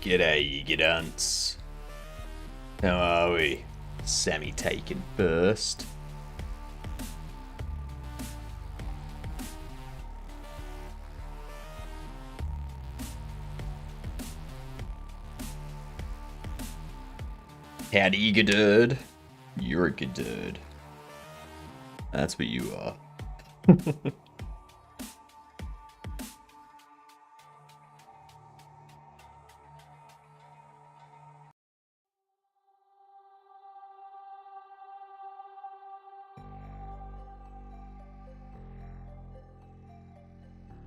G'day, you gidunts. How are we? Sammy taken first. Howdy, you gadurd. You're a gadurd. That's what you are.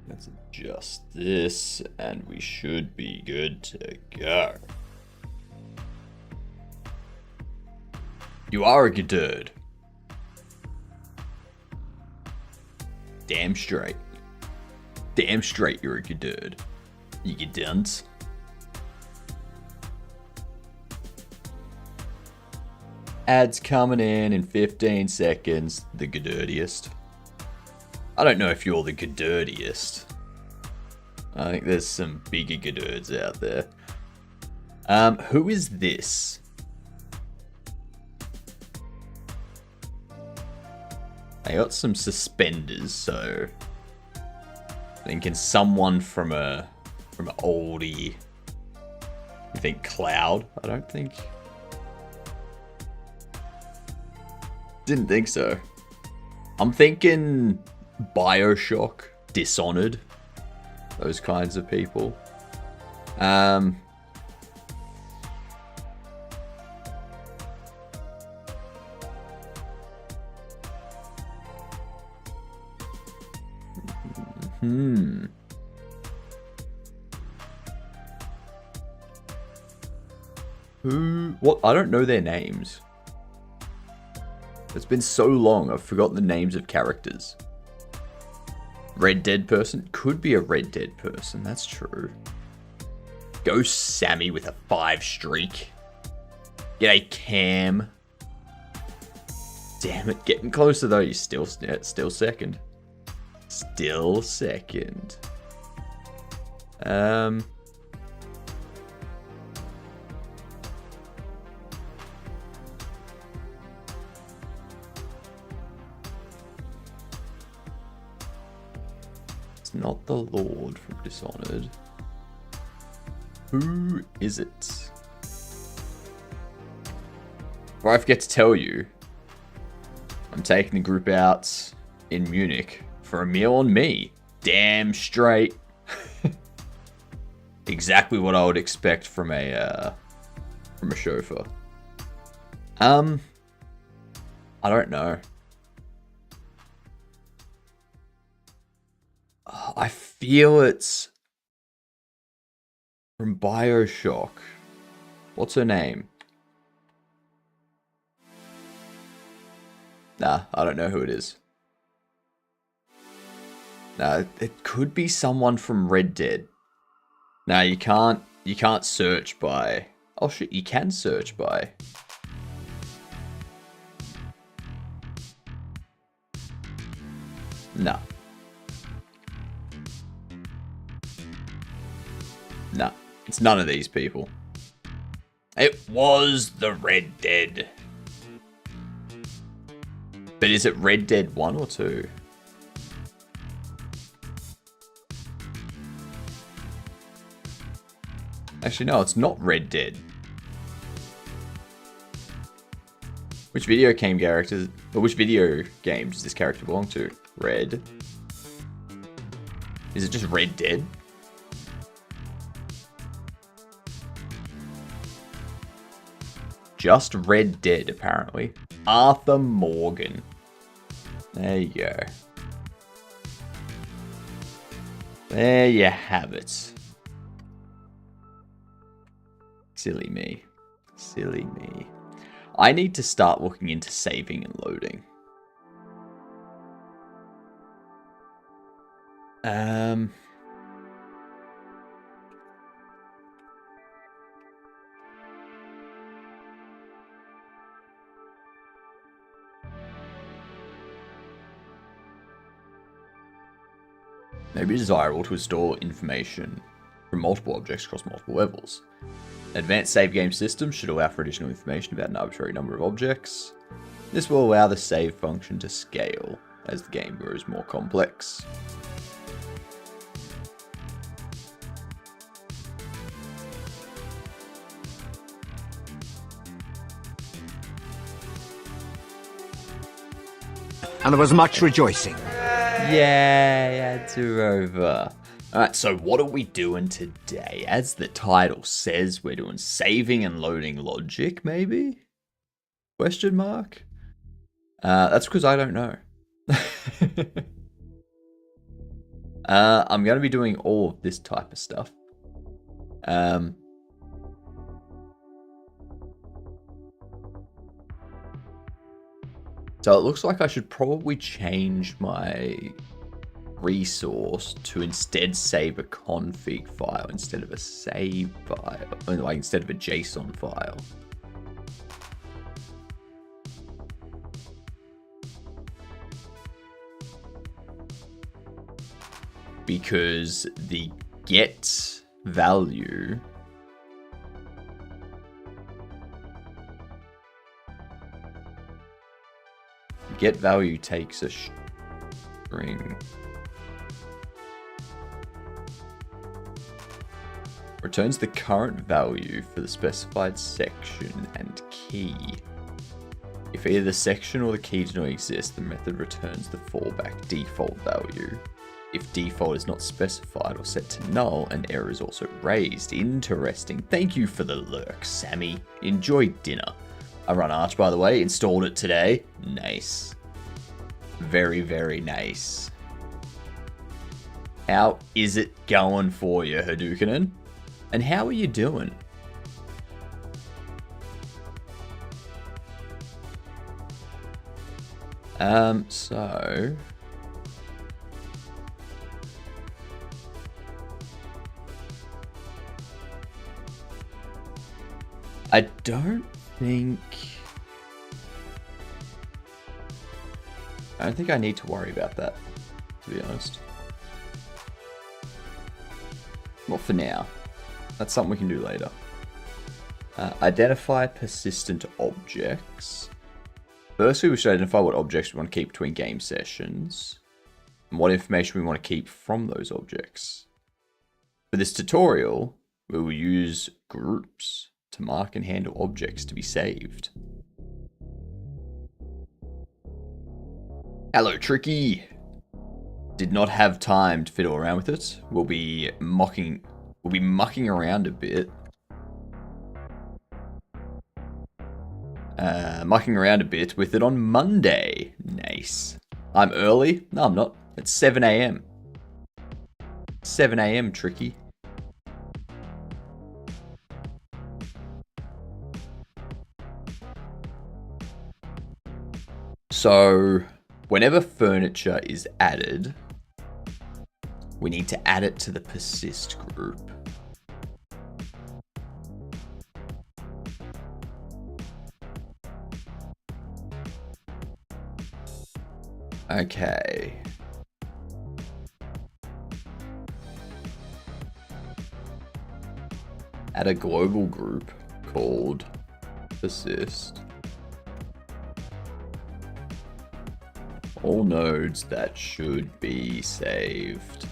Let's adjust this, and we should be good to go. You are a gadurd. Damn straight. Damn straight you're a gadurd. You gadunt. Ads coming in 15 seconds. The gadurdiest. I don't know if you're the gadurdiest. I think there's some bigger gadurds out there. Who is this? I got some suspenders, so thinking someone from an oldie. You think Cloud? I don't think. Didn't think so. I'm thinking Bioshock, Dishonored, those kinds of people. Who? What? I don't know their names. It's been so long, I've forgotten the names of characters. Red Dead person? Could be a Red Dead person, that's true. Ghost Sammy with a 5 streak. G'day Cam. Damn it, getting closer though. You're still second. Still second. It's not the Lord from Dishonored. Who is it? Well, I forget to tell you, I'm taking the group out in Munich for a meal on me. Damn straight. Exactly what I would expect from a chauffeur. I don't know. I feel it's from Bioshock. What's her name? Nah, I don't know who it is. Nah, it could be someone from Red Dead. Nah, you can't search by... Oh shit, you can search by... Nah. Nah, it's none of these people. It was the Red Dead. But is it Red Dead 1 or 2? Actually, no, it's not Red Dead. Which video game characters, or which video game does this character belong to? Red. Is it just Red Dead? Just Red Dead, apparently. Arthur Morgan. There you go. There you have it. Silly me. Silly me. I need to start looking into saving and loading. Maybe desirable to store information from multiple objects across multiple levels. Advanced save game system should allow for additional information about an arbitrary number of objects. This will allow the save function to scale as the game grows more complex. And there was much rejoicing. Yay, ads are over. Alright, so what are we doing today? As the title says, we're doing saving and loading logic, maybe? Question mark? That's because I don't know. I'm going to be doing all of this type of stuff. So it looks like I should probably change my resource to instead save a config file instead of a save file, like instead of a JSON file. Because the get value takes a string, returns the current value for the specified section and key. If either the section or the key do not exist, the method returns the fallback default value. If default is not specified or set to null, an error is also raised. Interesting. Thank you for the lurk, Sammy. Enjoy dinner. I run Arch, by the way. Installed it today. Nice. Very, very nice. How is it going for you, Hadouken? And how are you doing? So... I don't think I need to worry about that, to be honest. Not for now. That's something we can do later. Identify persistent objects. Firstly, we should identify what objects we want to keep between game sessions and what information we want to keep from those objects. For this tutorial, we will use groups to mark and handle objects to be saved. Hello, Tricky. Did not have time to fiddle around with it. We'll be mucking around a bit. With it on Monday. Nice. I'm early. No, I'm not. It's 7 a.m. 7 a.m. Tricky. So, whenever furniture is added, we need to add it to the persist group. Okay. Add a global group called persist. All nodes that should be saved.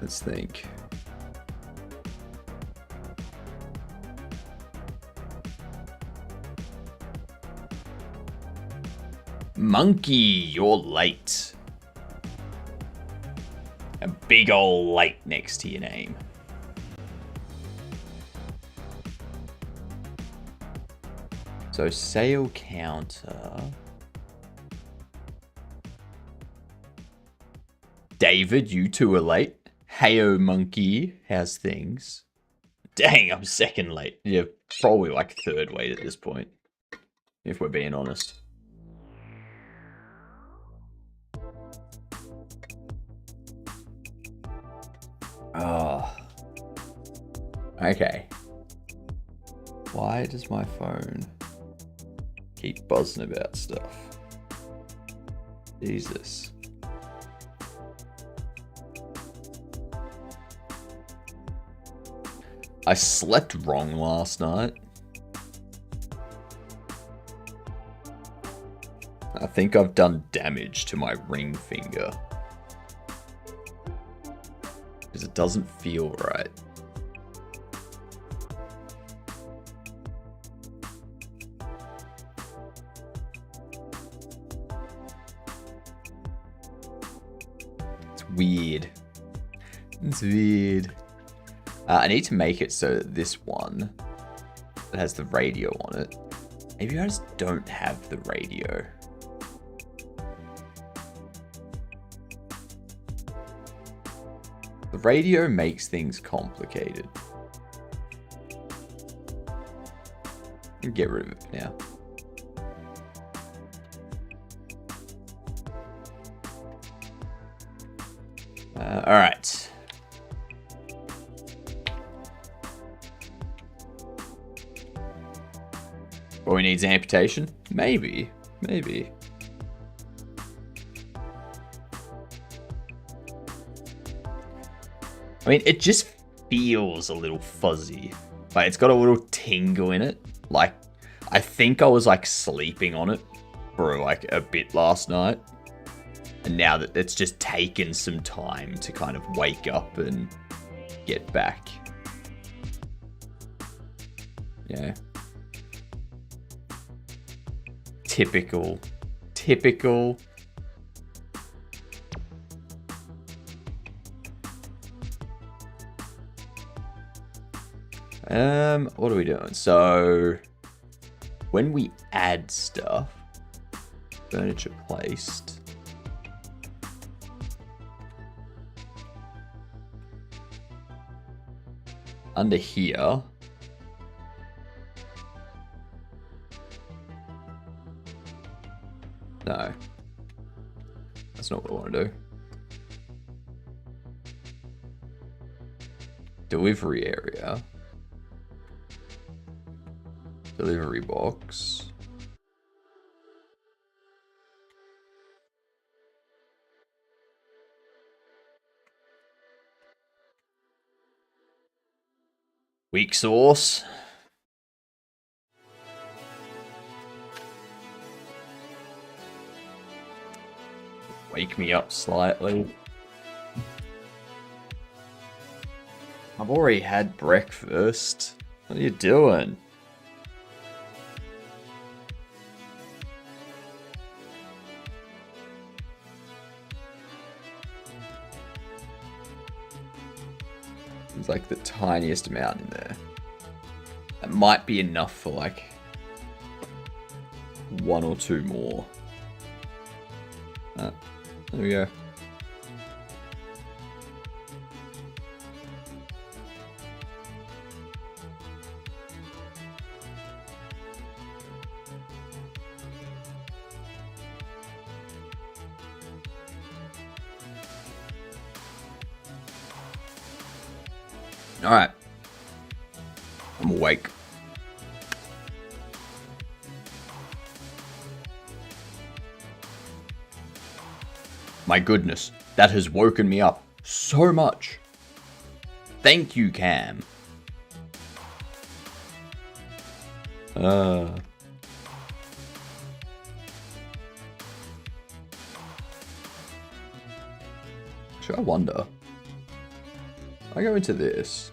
Let's think. Monkey, you're late. A big ol' light next to your name. So sale counter. David, you two are late. Heyo, monkey. How's things? Dang, I'm second late. Yeah, probably like third late at this point, if we're being honest. Oh. Okay. Why does my phone keep buzzing about stuff? Jesus. I slept wrong last night. I think I've done damage to my ring finger. Because it doesn't feel right. It's weird. It's weird. I need to make it so that this one that has the radio on it. Maybe I just don't have the radio. The radio makes things complicated. I'll get rid of it for now. Alright. Boy needs amputation? Maybe. Maybe. I mean, it just feels a little fuzzy. Like, it's got a little tingle in it. Like, I think I was, like, sleeping on it for, like, a bit last night. And now that it's just taken some time to kind of wake up and get back. Yeah. Typical. Typical. What are we doing? So, when we add stuff, furniture placed. Under here. No. That's not what I want to do. Delivery area. Delivery box. Weak sauce. Wake me up slightly. I've already had breakfast. What are you doing? It's like the tiniest amount in there. That might be enough for like 1 or 2 more. There we go. All right. I'm awake. My goodness, that has woken me up so much. Thank you, Cam. Should I wonder? I go into this.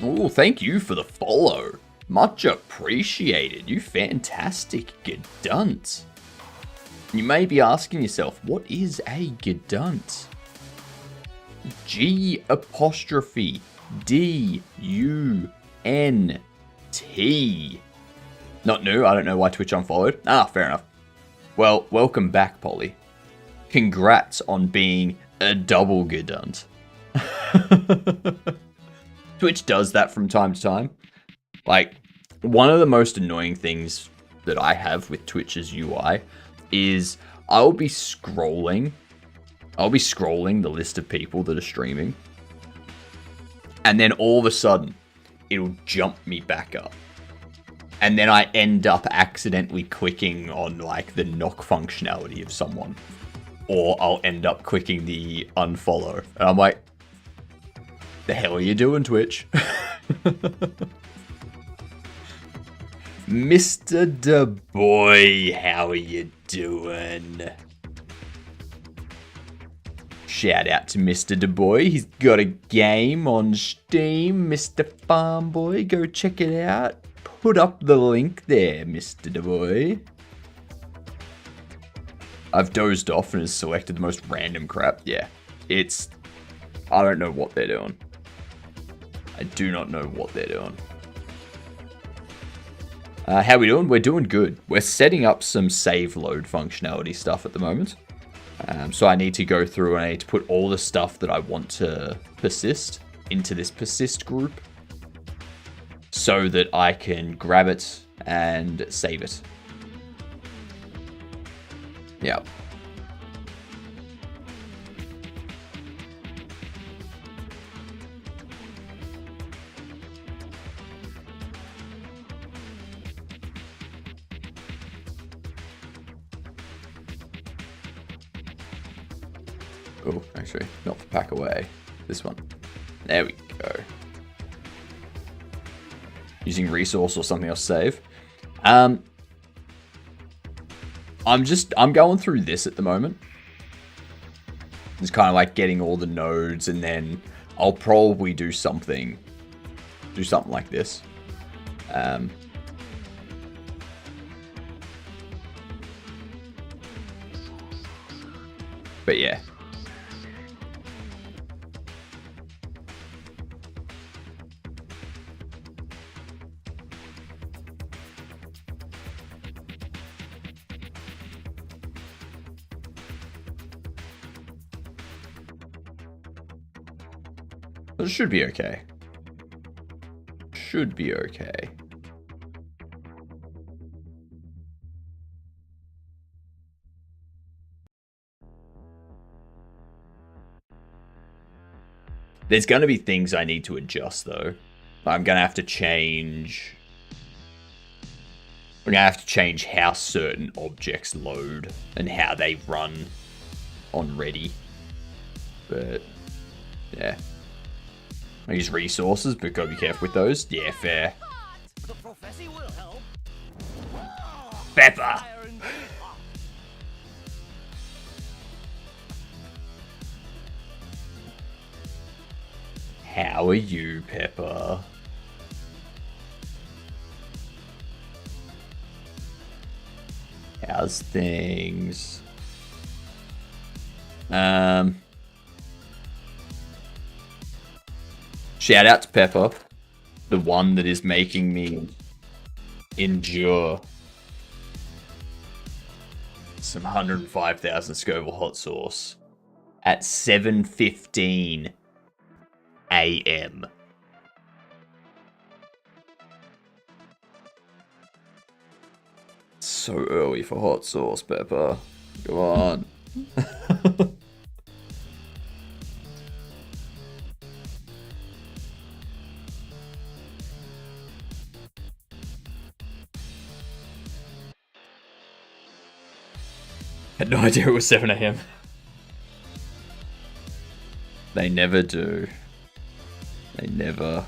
Oh, thank you for the follow. Much appreciated. You fantastic gedunt. You may be asking yourself, what is a gedunt? G apostrophe D-U-N-T. Not new, I don't know why Twitch unfollowed. Ah, fair enough. Well, welcome back, Polly. Congrats on being a double gedunt. Twitch does that from time to time. Like, one of the most annoying things that I have with Twitch's UI is I'll be scrolling the list of people that are streaming, and then all of a sudden, it'll jump me back up. And then I end up accidentally clicking on, like, the knock functionality of someone. Or I'll end up clicking the unfollow. And I'm like, the hell are you doing, Twitch? Mr. DeBoy, how are you doing? Shout out to Mr. DeBoy. He's got a game on Steam, Mr. Farmboy. Go check it out. Put up the link there, Mr. DeBoy. I've dozed off and has selected the most random crap. Yeah, I don't know what they're doing. I do not know what they're doing. How we doing? We're doing good. We're setting up some save load functionality stuff at the moment. So I need to go through and I need to put all the stuff that I want to persist into this persist group so that I can grab it and save it. Yeah. Oh, actually, not the pack away. This one. There we go. Using resource or something else save. I'm going through this at the moment. It's kind of like getting all the nodes, and then I'll probably do something like this. But yeah. It should be okay. Should be okay. There's going to be things I need to adjust, though. I'm going to have to change... I'm going to have to change how certain objects load and how they run on ready. But, yeah. I use resources, but gotta be careful with those. Yeah, fair. Pepper! How are you, Pepper? How's things? Shout out to Pepper, the one that is making me endure some 105,000 Scoville hot sauce at 7:15 a.m. So early for hot sauce, Pepper. Come on. Had no idea it was 7 a.m. They never do. They never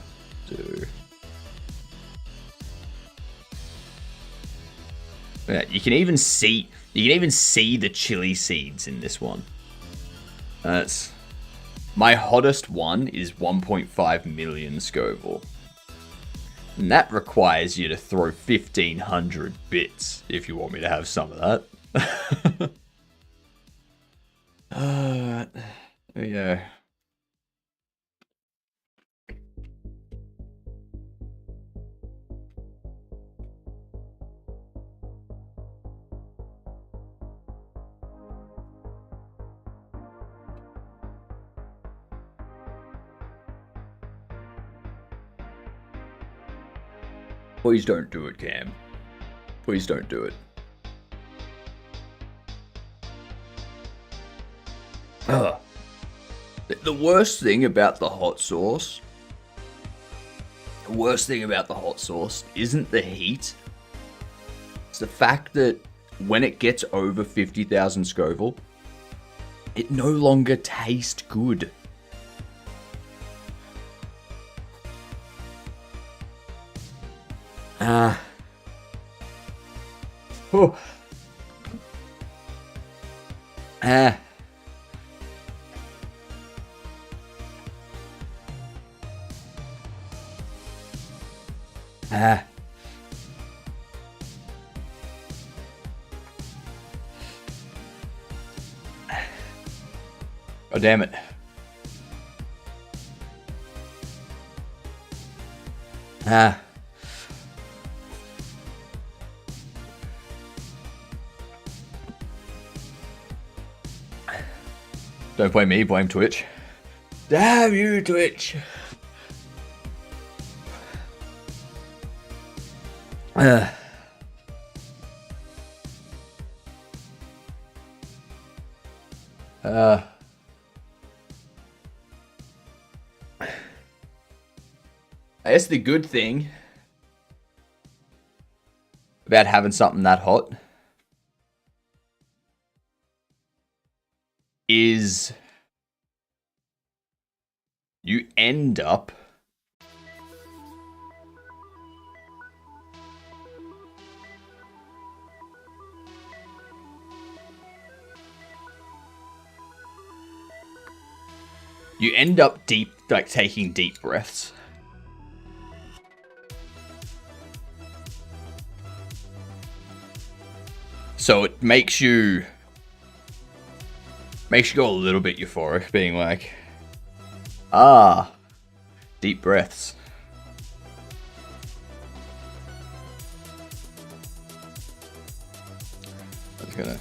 do. Yeah, you can even see the chili seeds in this one. That's my hottest one is 1.5 million Scoville. And that requires you to throw 1,500 bits if you want me to have some of that. There we go. Please don't do it, Cam. Please don't do it. Ugh. The worst thing about the hot sauce, isn't the heat. It's the fact that when it gets over 50,000 Scoville, it no longer tastes good. Oh. Oh, damn it. Don't blame me, blame Twitch. Damn you, Twitch. I guess the good thing about having something that hot is you end up taking deep breaths. So it makes you go a little bit euphoric, being like, deep breaths. I'm just gonna,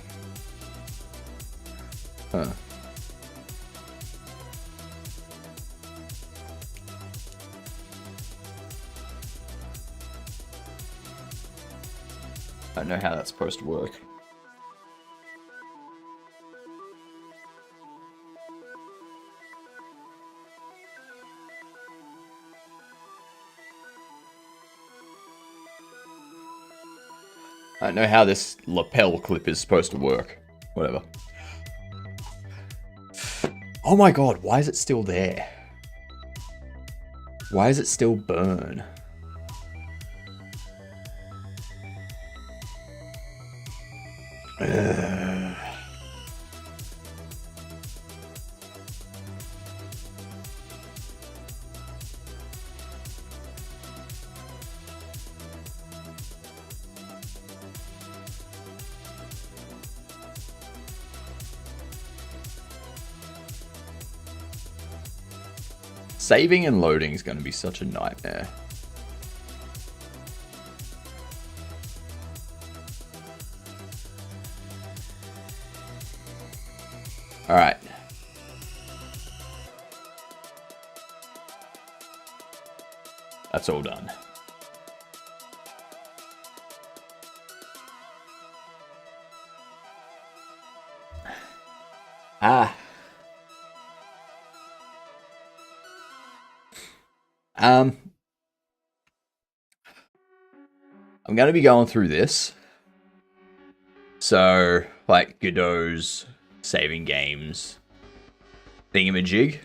I don't know how that's supposed to work. I don't know how this lapel clip is supposed to work. Whatever. Oh my god, why is it still there? Why is it still burn? Saving and loading is going to be such a nightmare. All right. That's all done. I'm going to be going through this. So, like, Godot's saving games thingamajig.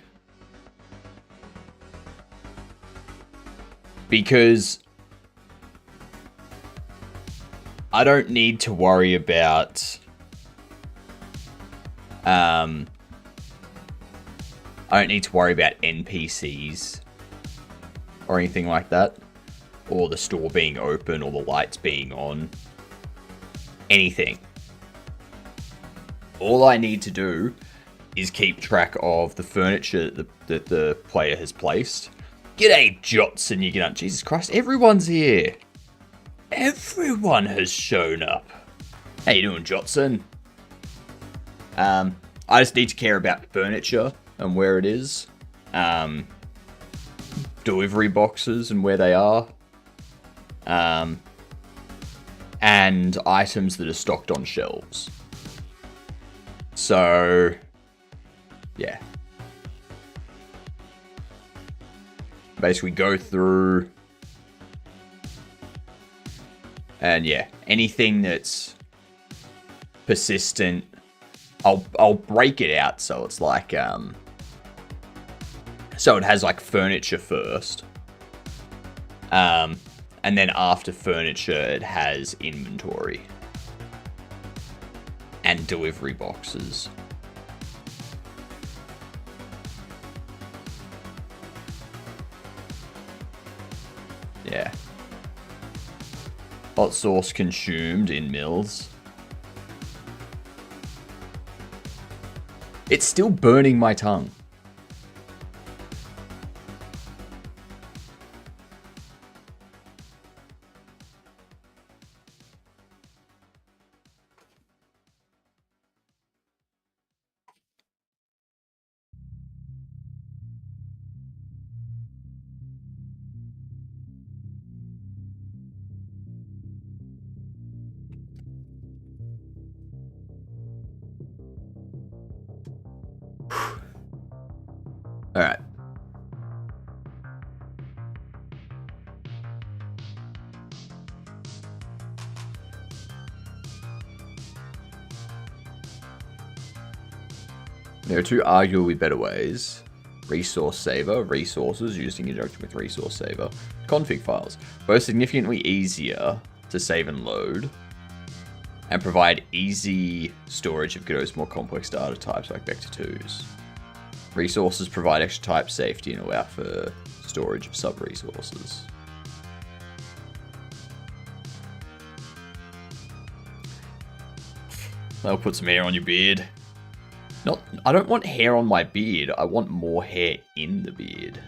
Because I don't need to worry about NPCs or anything like that, or the store being open, or the lights being on, anything. All I need to do is keep track of the furniture that the player has placed. G'day, Jotson, you get Jesus Christ, everyone's here. Everyone has shown up. How you doing, Jotson? I just need to care about furniture and where it is. Delivery boxes and where they are. And items that are stocked on shelves. So, yeah. Basically go through and yeah, anything that's persistent, I'll break it out so it's like so it has like furniture first. And then after furniture it has inventory and delivery boxes. Yeah. Hot sauce consumed in mills. It's still burning my tongue. All right. There are two arguably better ways. Resource saver, resources used in conjunction with resource saver. Config files, both significantly easier to save and load, and provide easy storage of Godot's more complex data types like vector 2s. Resources provide extra type safety and allow for storage of sub-resources. That'll put some hair on your beard. I don't want hair on my beard. I want more hair in the beard.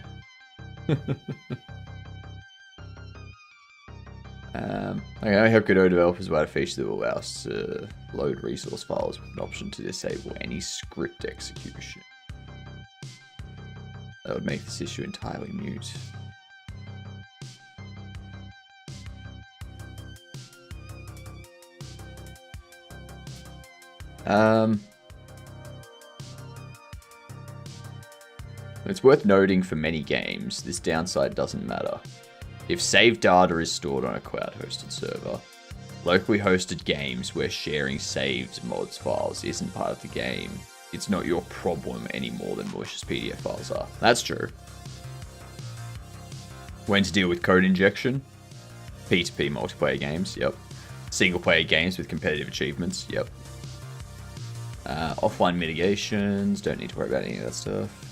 Okay, I hope Godot developers will add a feature that will allow us to load resource files with an option to disable any script execution. That would make this issue entirely mute. It's worth noting for many games, this downside doesn't matter. If saved data is stored on a cloud-hosted server, locally hosted games where sharing saved mods files isn't part of the game, it's not your problem any more than malicious PDF files are. That's true. When to deal with code injection? P2P multiplayer games, yep. Single-player games with competitive achievements, yep. Offline mitigations, don't need to worry about any of that stuff.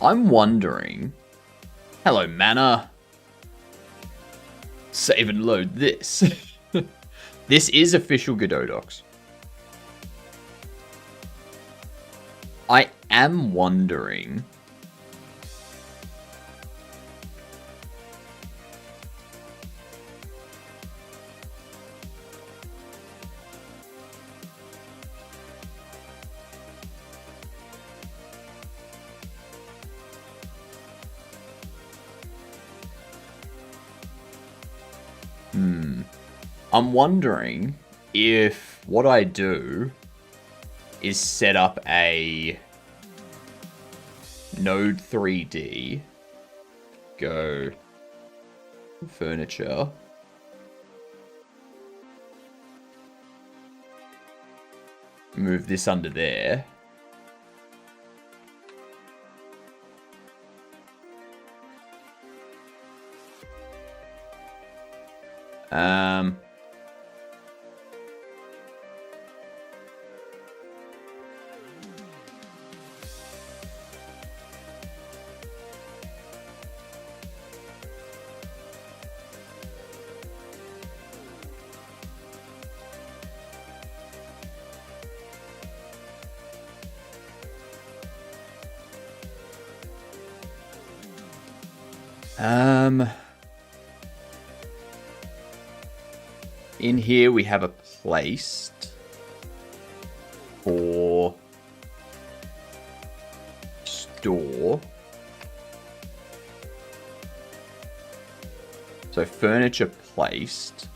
I'm wondering... Hello, Mana. Save and load this. This is official Godot docs. I am wondering... I'm wondering if what I do is set up a node 3D, go furniture, move this under there, In here we have a placed for store. So furniture placed.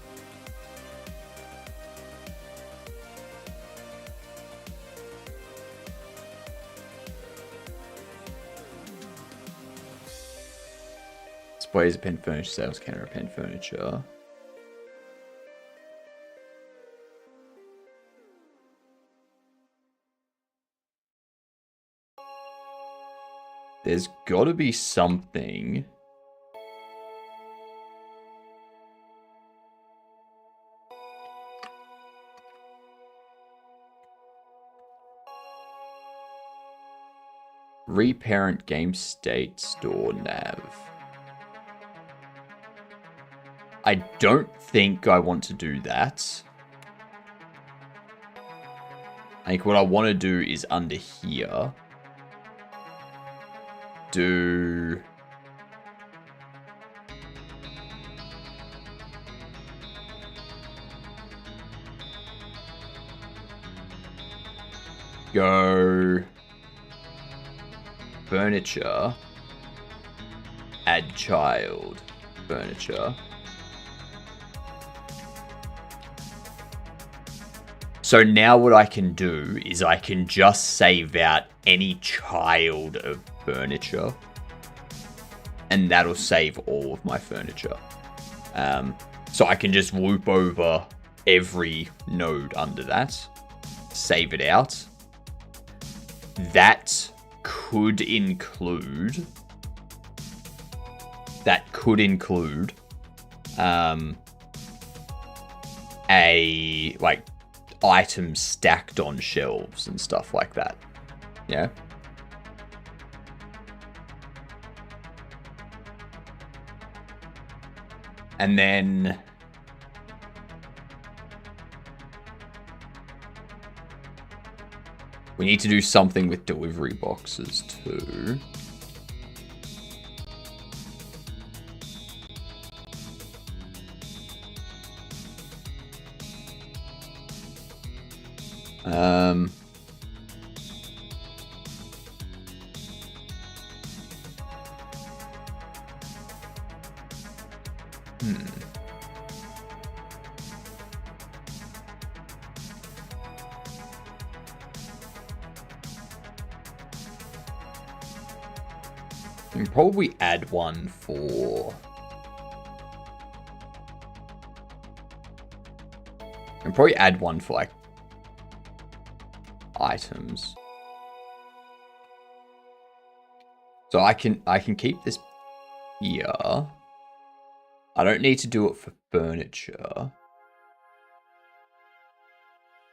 Displays of pen furniture, sales counter of pen furniture. There's got to be something. Reparent game state store nav. I don't think I want to do that. I think what I want to do is under here. Do... Go... Furniture. Add child. Furniture. So now what I can do is I can just save out any child of furniture. And that'll save all of my furniture. So I can just loop over every node under that. Save it out. That could include... a, like, items stacked on shelves and stuff like that. Yeah. And then we need to do something with delivery boxes too. We can probably add one for... And probably add one for like items. So I can keep this here. I don't need to do it for furniture.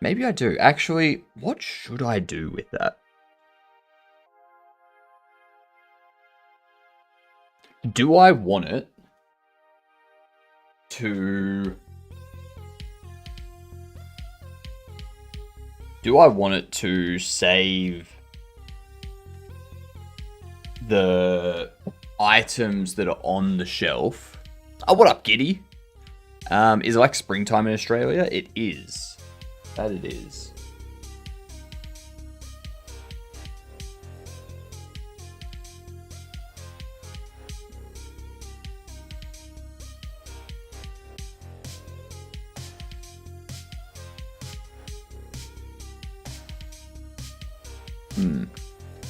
Maybe I do. Actually, what should I do with that? Do I want it to... Do I want it to save the items that are on the shelf? Oh, what up, Giddy? Is it like springtime in Australia? It is. That it is.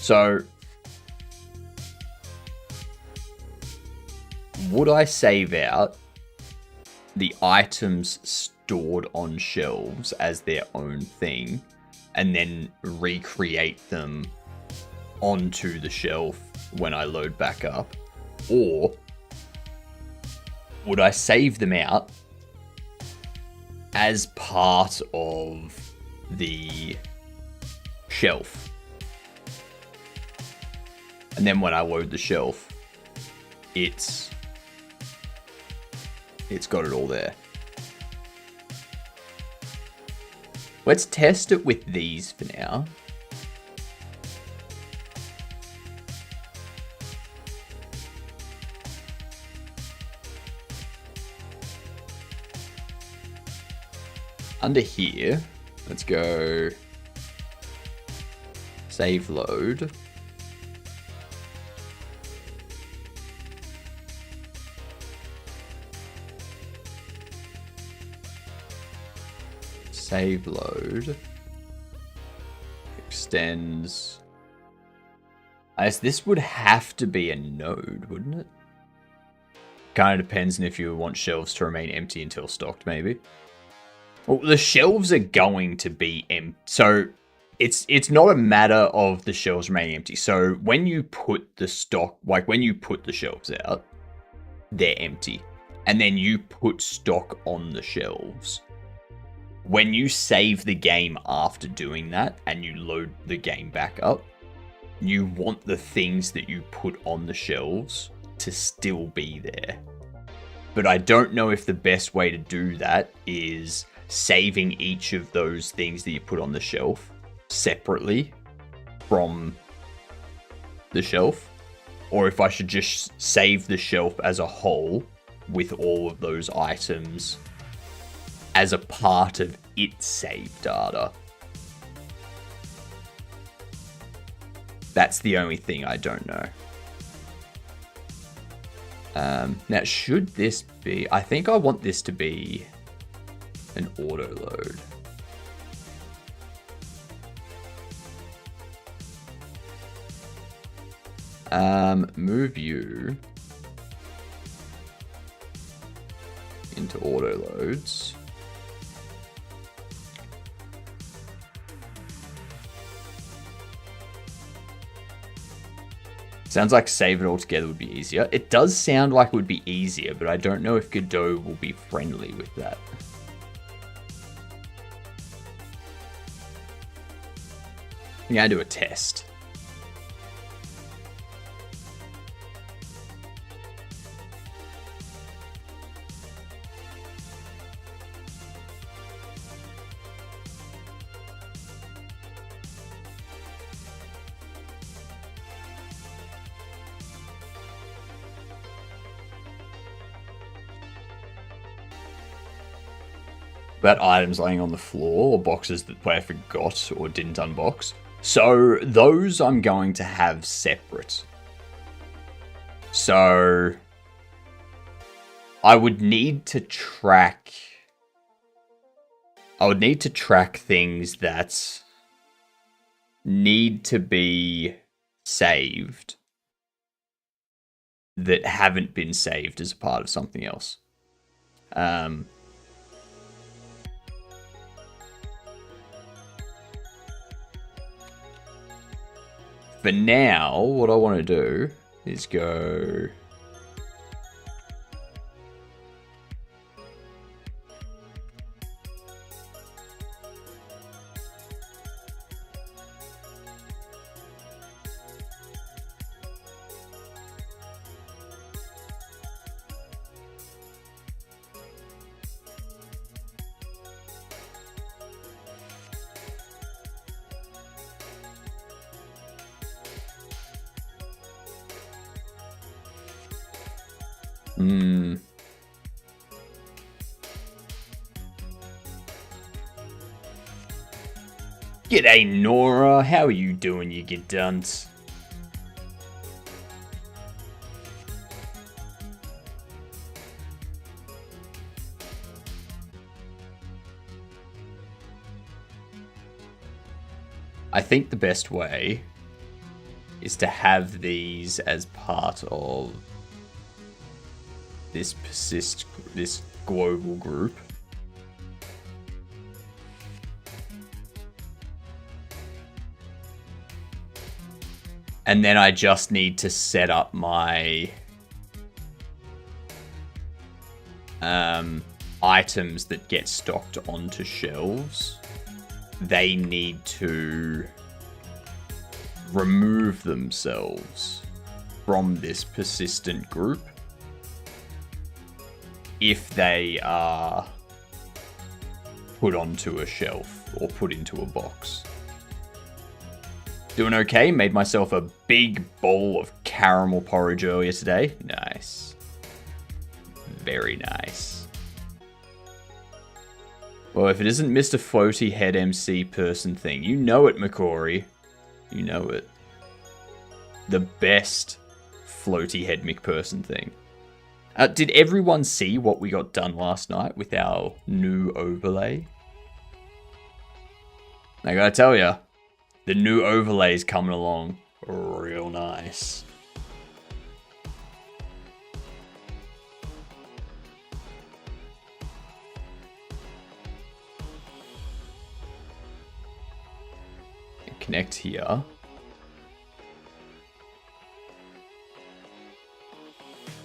So, would I save out the items stored on shelves as their own thing and then recreate them onto the shelf when I load back up? Or would I save them out as part of the shelf? And then when I load the shelf, it's got it all there. Let's test it with these for now. Under here, let's go save load. Save load. Extends. I guess this would have to be a node, wouldn't it? Kind of depends on if you want shelves to remain empty until stocked, maybe. Well, the shelves are going to be empty. So it's not a matter of the shelves remaining empty. So when you put the stock, like when you put the shelves out, they're empty. And then you put stock on the shelves. When you save the game after doing that and you load the game back up, you want the things that you put on the shelves to still be there. But I don't know if the best way to do that is saving each of those things that you put on the shelf separately from the shelf, or if I should just save the shelf as a whole with all of those items as a part of its save data. That's the only thing I don't know. Now, should this be... I think I want this to be an auto load. Move you into auto loads. Sounds like save it all together would be easier. It does sound like it would be easier, but I don't know if Godot will be friendly with that. I'm gonna do a test. About items laying on the floor or boxes that player forgot or didn't unbox. So those I'm going to have separate. So I would need to track things that need to be saved that haven't been saved as a part of something else. For now, what I want to do is go... G'day, Nora. How are you doing, you get dunce? I think the best way is to have these as part of this global group. And then I just need to set up my items that get stocked onto shelves. They need to remove themselves from this persistent group if they are put onto a shelf or put into a box. Doing okay. Made myself a big bowl of caramel porridge earlier today. Nice. Very nice. Well, if it isn't Mr. Floaty Head MC person thing, you know it, McCory. You know it. The best Floaty Head McPerson thing. Did everyone see what we got done last night with our new overlay? I gotta tell ya, the new overlay is coming along real nice. Connect here.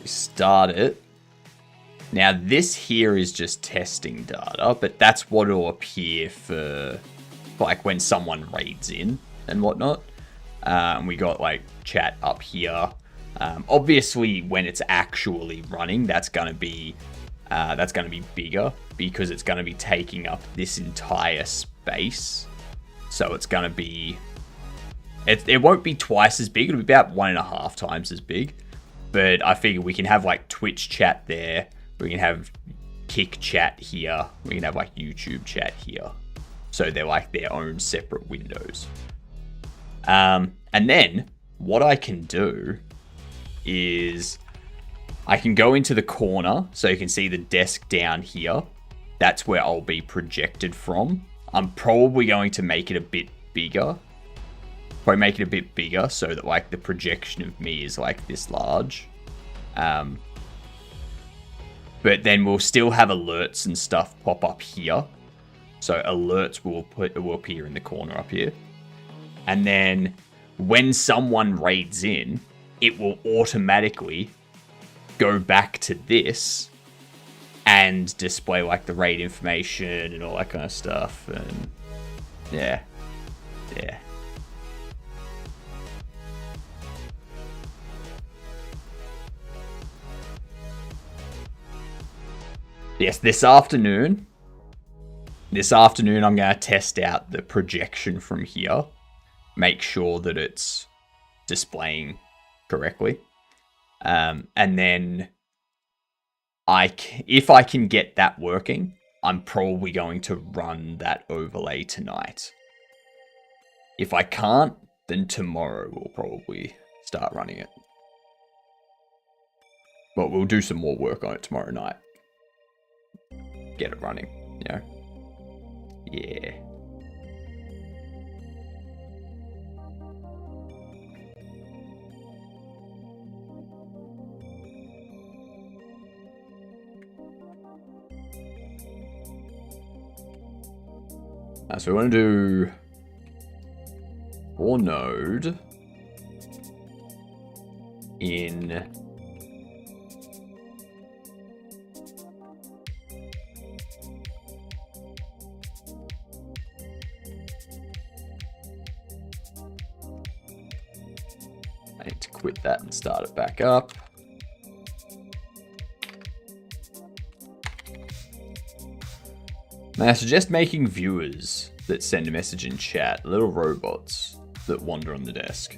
We start it. Now this here is just testing data, but that's what will appear for like when someone raids in and whatnot. We got like chat up here. Obviously, when it's actually running, that's gonna be bigger because it's gonna be taking up this entire space. So it's gonna be, it won't be twice as big. It'll be about 1.5 times as big. But I figure we can have like Twitch chat there. We can have Kick chat here. We can have like YouTube chat here. So they're like their own separate windows. And then what I can do is I can go into the corner so you can see the desk down here. That's where I'll be projected from. I'm probably going to make it a bit bigger. Probably make it a bit bigger so that like the projection of me is like this large. But then we'll still have alerts and stuff pop up here. So alerts will appear in the corner up here. And then when someone raids in, it will automatically go back to this and display like the raid information and all that kind of stuff. And yeah. Yes, this afternoon I'm going to test out the projection from here. Make sure that it's displaying correctly. And then if I can get that working, I'm probably going to run that overlay tonight. If I can't, then tomorrow we'll probably start running it. But we'll do some more work on it tomorrow night. Get it running, you know? Yeah. So we want to do for node in I need to quit that and start it back up. May I suggest making viewers that send a message in chat, little robots that wander on the desk.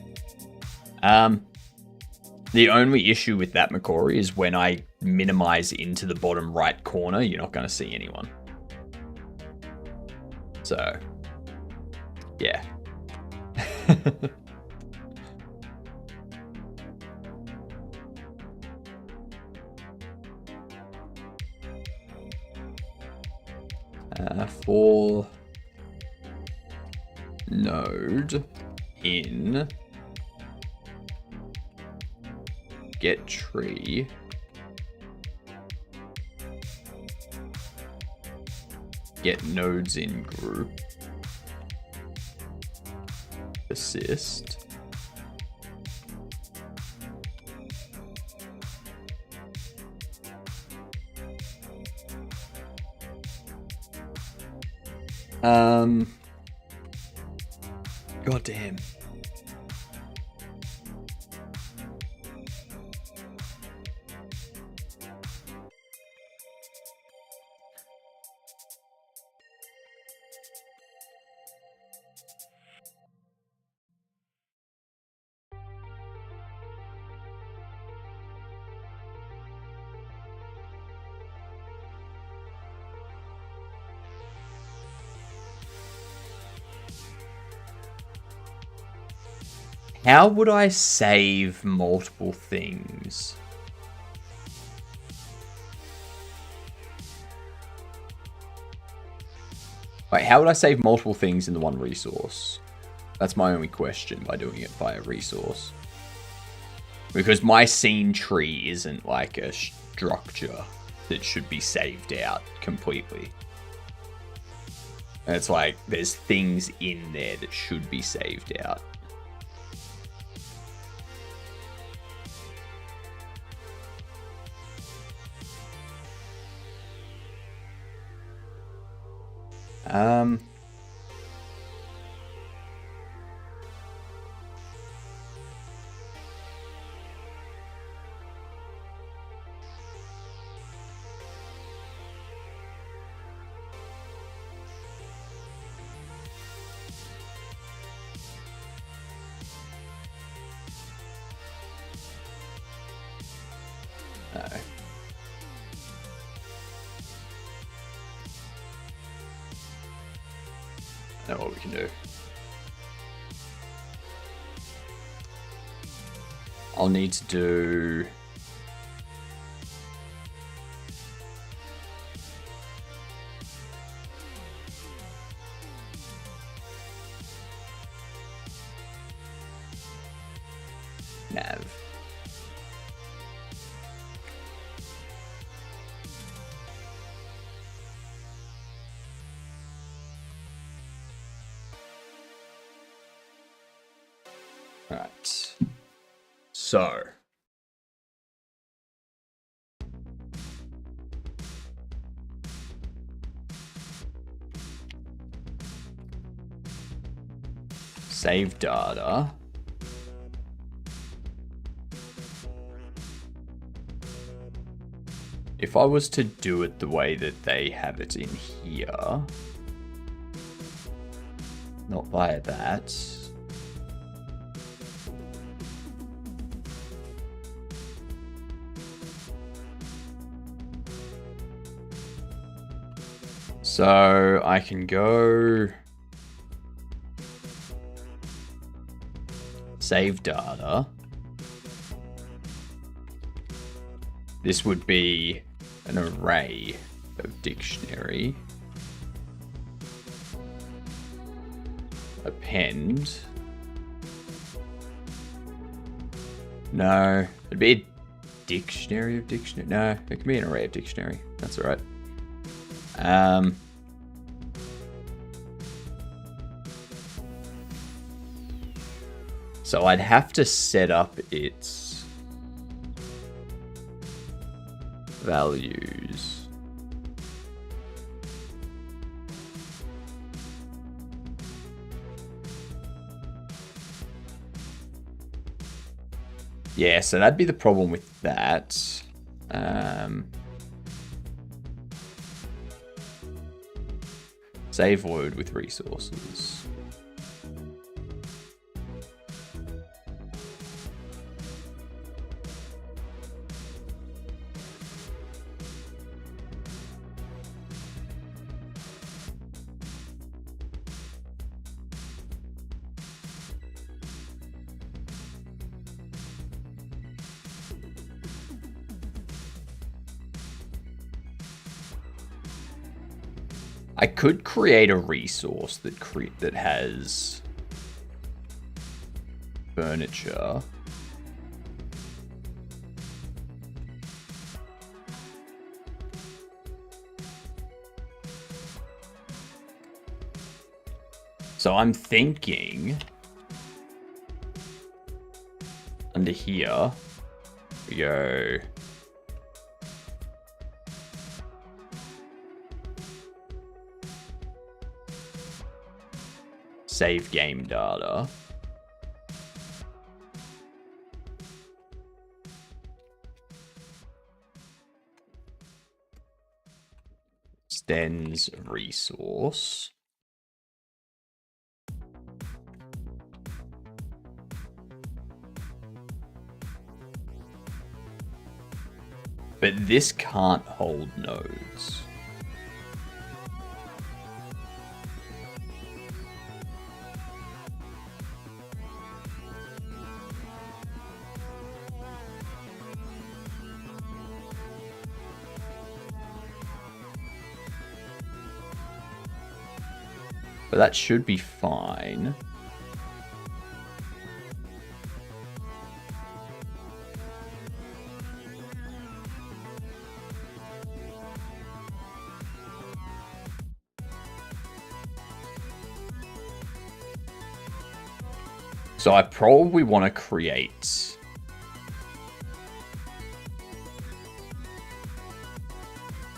The only issue with that, McCory, is when I minimize into the bottom right corner, you're not going to see anyone. So, yeah. For node in get tree get nodes in group assist God damn. How would I save multiple things? Wait, how would I save multiple things in the one resource? That's my only question by doing it via resource. Because my scene tree isn't like a structure that should be saved out completely. And it's like there's things in there that should be saved out. No. I know what we can do. I'll need to do... nav. Right. So. Save data. If I was to do it the way that they have it in here, not via that. So I can go save data. This would be an array of dictionary. Append. No, it'd be a dictionary of dictionary. No, it can be an array of dictionary. That's all right. So I'd have to set up its values. Yeah, so that'd be the problem with that. Save load with resources. I could create a resource that has furniture. So I'm thinking under here we go save game data. Extends resource. But this can't hold nodes. But that should be fine. So I probably want to create...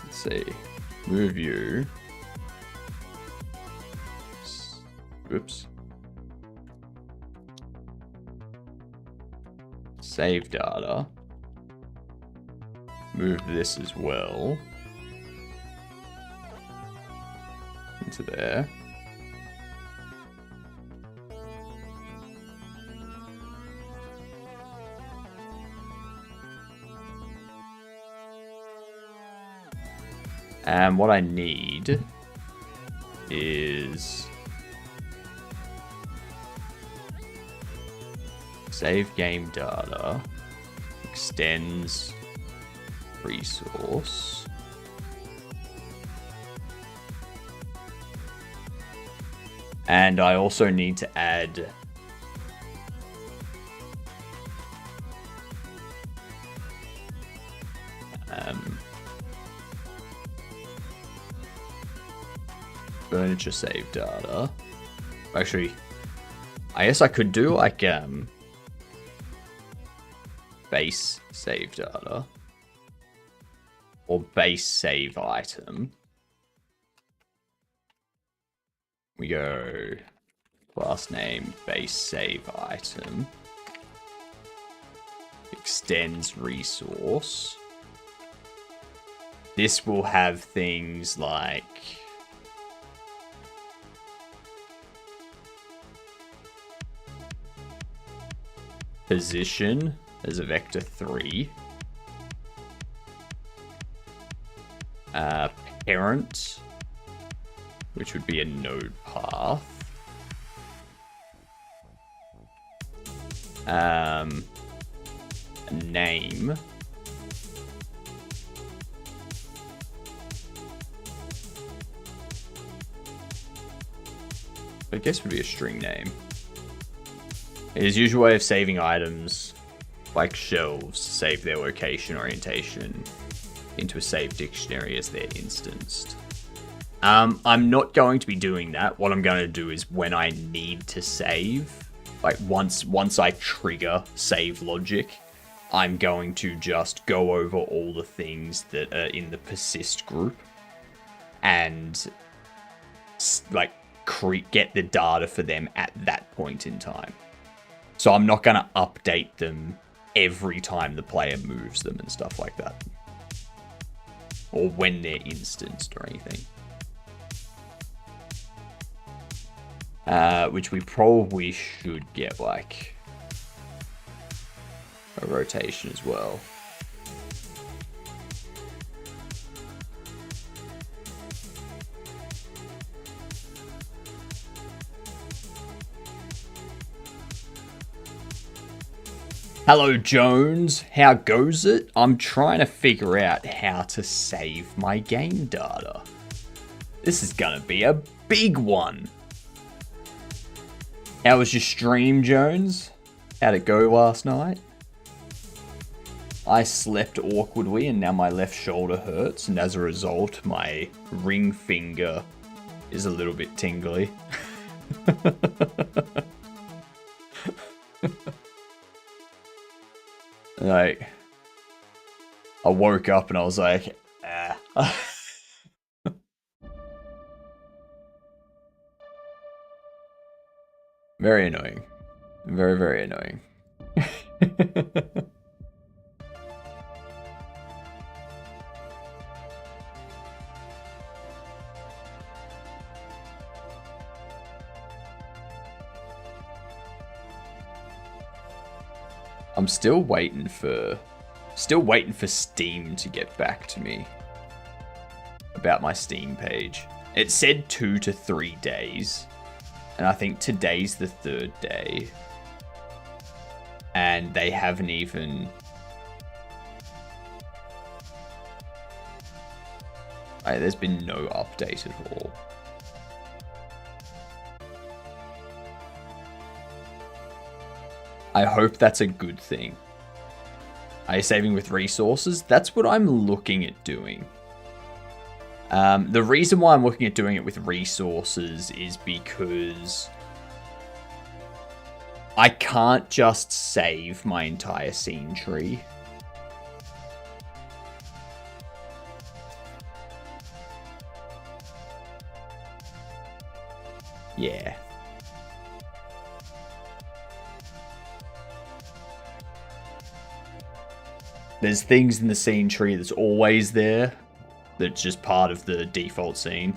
Let's see. Move you. Oops. Save data. Move this as well. Into there. And what I need is save game data, extends resource, and I also need to add furniture save data. Actually, I guess I could do like base save data or base save item. We go class name base save item, extends resource. This will have things like position as a vector 3, parent, which would be a node path, a name, I guess would be a string name. His usual way of saving items, like shelves, save their location orientation into a save dictionary as they're instanced. I'm not going to be doing that. What I'm going to do is when I need to save, like once I trigger save logic, I'm going to just go over all the things that are in the persist group and like get the data for them at that point in time. So I'm not going to update them every time the player moves them and stuff like that. Or when they're instanced or anything. Which we probably should get like a rotation as well. Hello Jones, how goes it? I'm trying to figure out how to save my game data. This is gonna be a big one. How was your stream, Jones? How'd it go last night? I slept awkwardly and now my left shoulder hurts, and as a result my ring finger is a little bit tingly. Like, I woke up and I was like, ah. Very annoying. Very, very annoying. I'm still waiting for Steam to get back to me about my Steam page. It said 2 to 3 days, and I think today's the 3rd day, and they haven't even there's been no update at all. I hope that's a good thing. Are you saving with resources? That's what I'm looking at doing. The reason why I'm looking at doing it with resources is because I can't just save my entire scene tree. Yeah. There's things in the scene tree that's always there. That's just part of the default scene.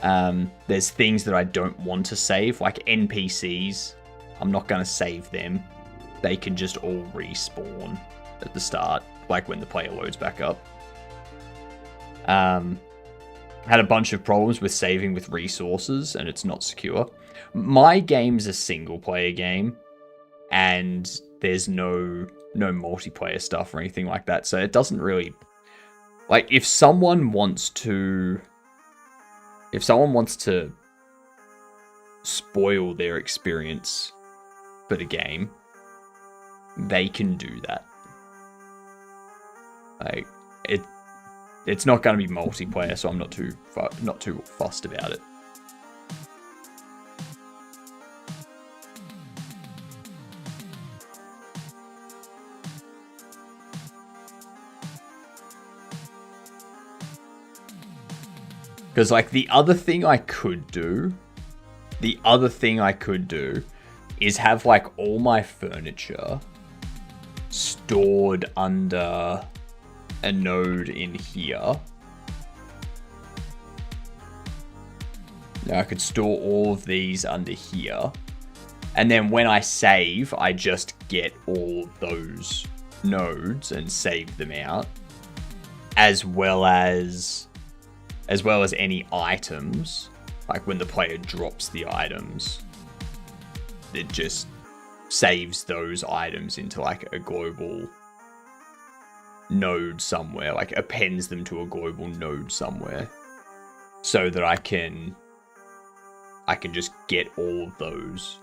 There's things that I don't want to save, like NPCs. I'm not going to save them. They can just all respawn at the start, like when the player loads back up. Had a bunch of problems with saving with resources, and it's not secure. My game's a single-player game, and there's no multiplayer stuff or anything like that, so it doesn't really... Like, if someone wants to spoil their experience for the game, they can do that. Like, it's not going to be multiplayer, so I'm not too fussed about it. Because, like, the other thing I could do is have, like, all my furniture stored under a node in here. Now I could store all of these under here. And then when I save, I just get all of those nodes and save them out. As well as any items. Like when the player drops the items, it just saves those items into like a global node somewhere, like appends them to a global node somewhere, so that I can just get all of those.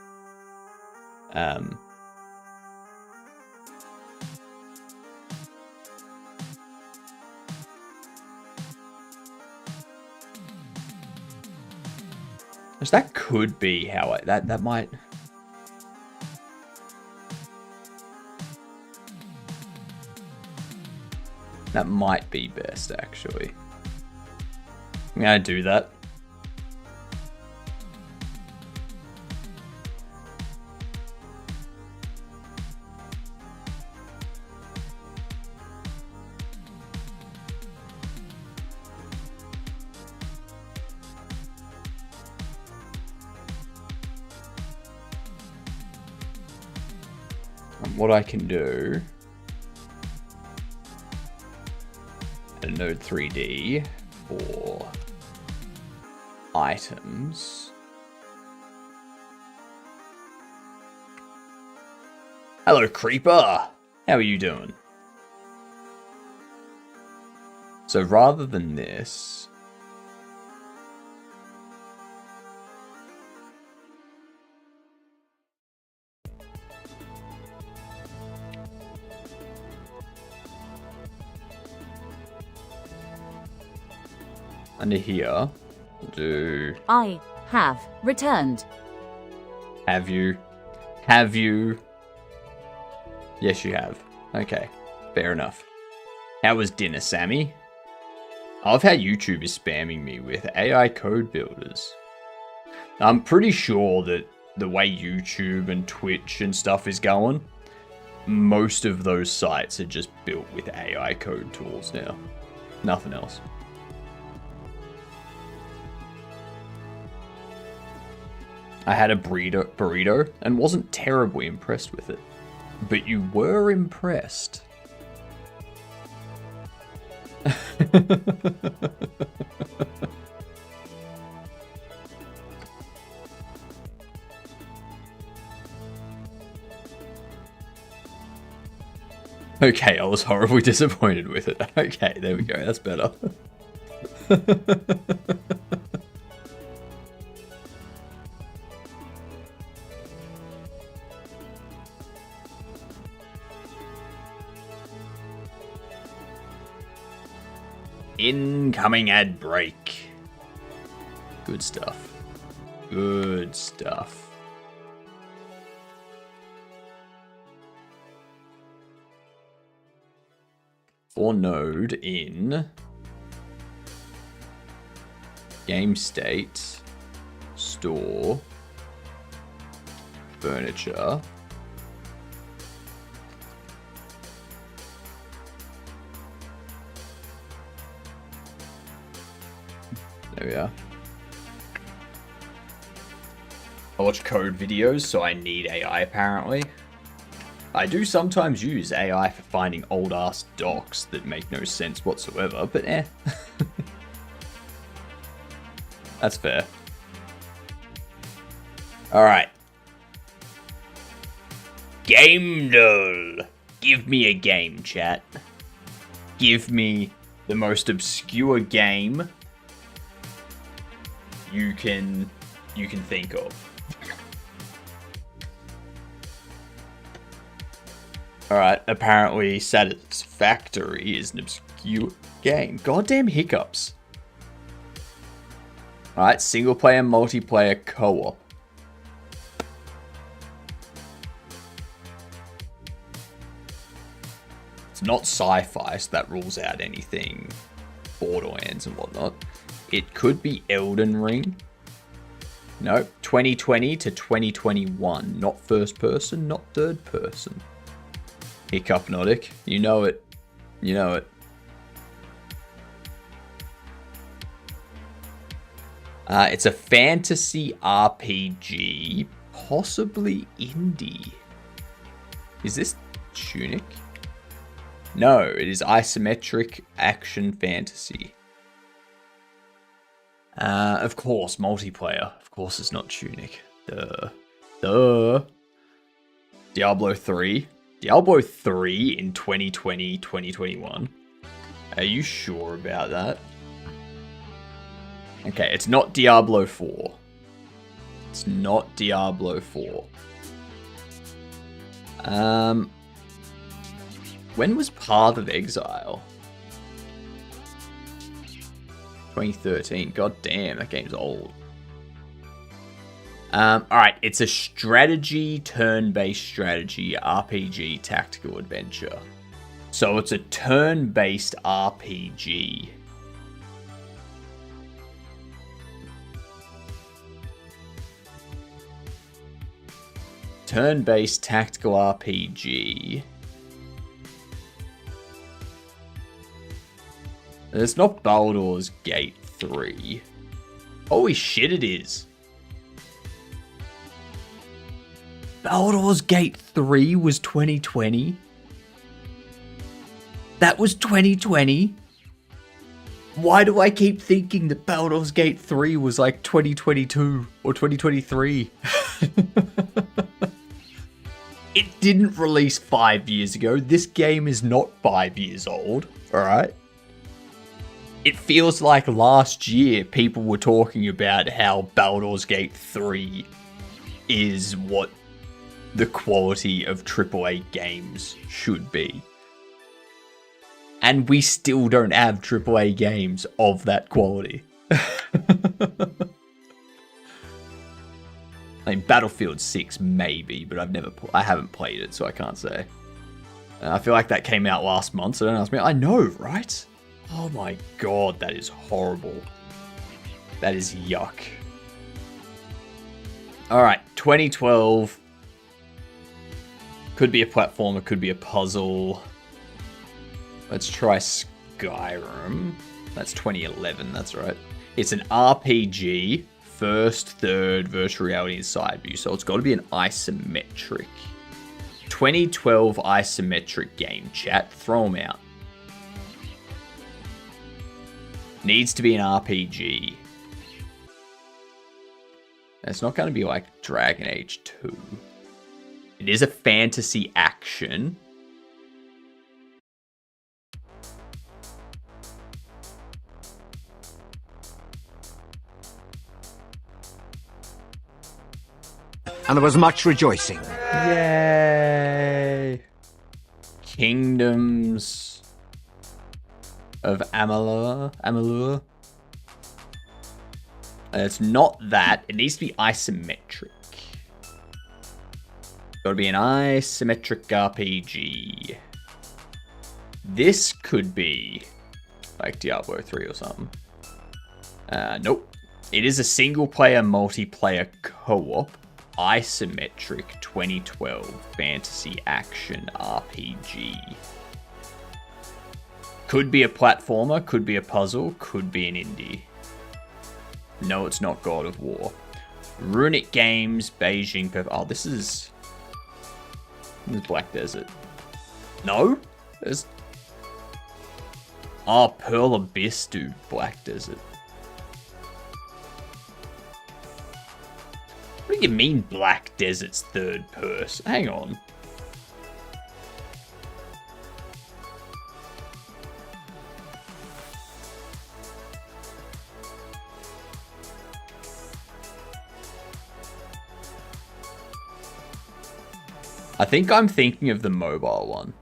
That could be how that might... That might be best, actually. I'm gonna do that. What I can do, a node 3D for items. Hello, Creeper. How are you doing? So rather than this, under here, we'll do... I have returned. Have you? Have you? Yes, you have. Okay, fair enough. How was dinner, Sammy? I love how YouTube is spamming me with AI code builders. I'm pretty sure that the way YouTube and Twitch and stuff is going, most of those sites are just built with AI code tools now. Nothing else. I had a burrito and wasn't terribly impressed with it. But you were impressed. Okay, I was horribly disappointed with it. Okay, there we go, that's better. Incoming ad break. Good stuff. Good stuff. For node in game state, store, furniture, there we are. I watch code videos, so I need AI apparently. I do sometimes use AI for finding old-ass docs that make no sense whatsoever, but eh. That's fair. Alright. Game doll. Give me a game, chat. Give me the most obscure game you can think of. Alright, apparently Satisfactory is an obscure game. Goddamn hiccups. Alright, single player, multiplayer, co-op. It's not sci-fi, so that rules out anything Borderlands and whatnot. It could be Elden Ring. No, 2020 to 2021. Not first person, not third person. Hiccup Hypnotic. You know it. You know it. It's a fantasy RPG, possibly indie. Is this Tunic? No, it is isometric action fantasy. Of course, multiplayer. Of course it's not Tunic. Duh. Diablo 3. Diablo 3 in 2020, 2021. Are you sure about that? Okay, it's not Diablo 4. It's not Diablo 4. When was Path of Exile? 2013. God damn, that game's old. Alright, it's a strategy, turn-based strategy, RPG, tactical adventure. So it's a turn-based RPG. Turn-based tactical RPG. It's not Baldur's Gate 3. Holy shit, it is. Baldur's Gate 3 was 2020? That was 2020? Why do I keep thinking that Baldur's Gate 3 was like 2022 or 2023? It didn't release 5 years ago. This game is not 5 years old, alright? It feels like last year people were talking about how Baldur's Gate 3 is what the quality of AAA games should be. And we still don't have AAA games of that quality. I mean, Battlefield 6 maybe, but I haven't played it, so I can't say. I feel like that came out last month, so don't ask me. I know, right? Oh my god, that is horrible. That is yuck. Alright, 2012. Could be a platformer, could be a puzzle. Let's try Skyrim. That's 2011, that's right. It's an RPG, first, third, virtual reality, and side view. So it's got to be an isometric. 2012 isometric game, chat. Throw them out. Needs to be an RPG. It's not going to be like Dragon Age 2. It is a fantasy action. And there was much rejoicing. Yay! Kingdoms of Amalur. And it's not that. It needs to be isometric. Gotta be an isometric RPG. This could be like Diablo 3 or something. Nope. It is a single-player, multiplayer co-op, isometric 2012 fantasy action RPG. Could be a platformer, could be a puzzle, could be an indie. No, it's not God of War. Runic Games, Beijing. Oh, this is Black Desert. No? There's... Oh, Pearl Abyss, dude. Black Desert. What do you mean Black Desert's third person? Hang on. I think I'm thinking of the mobile one.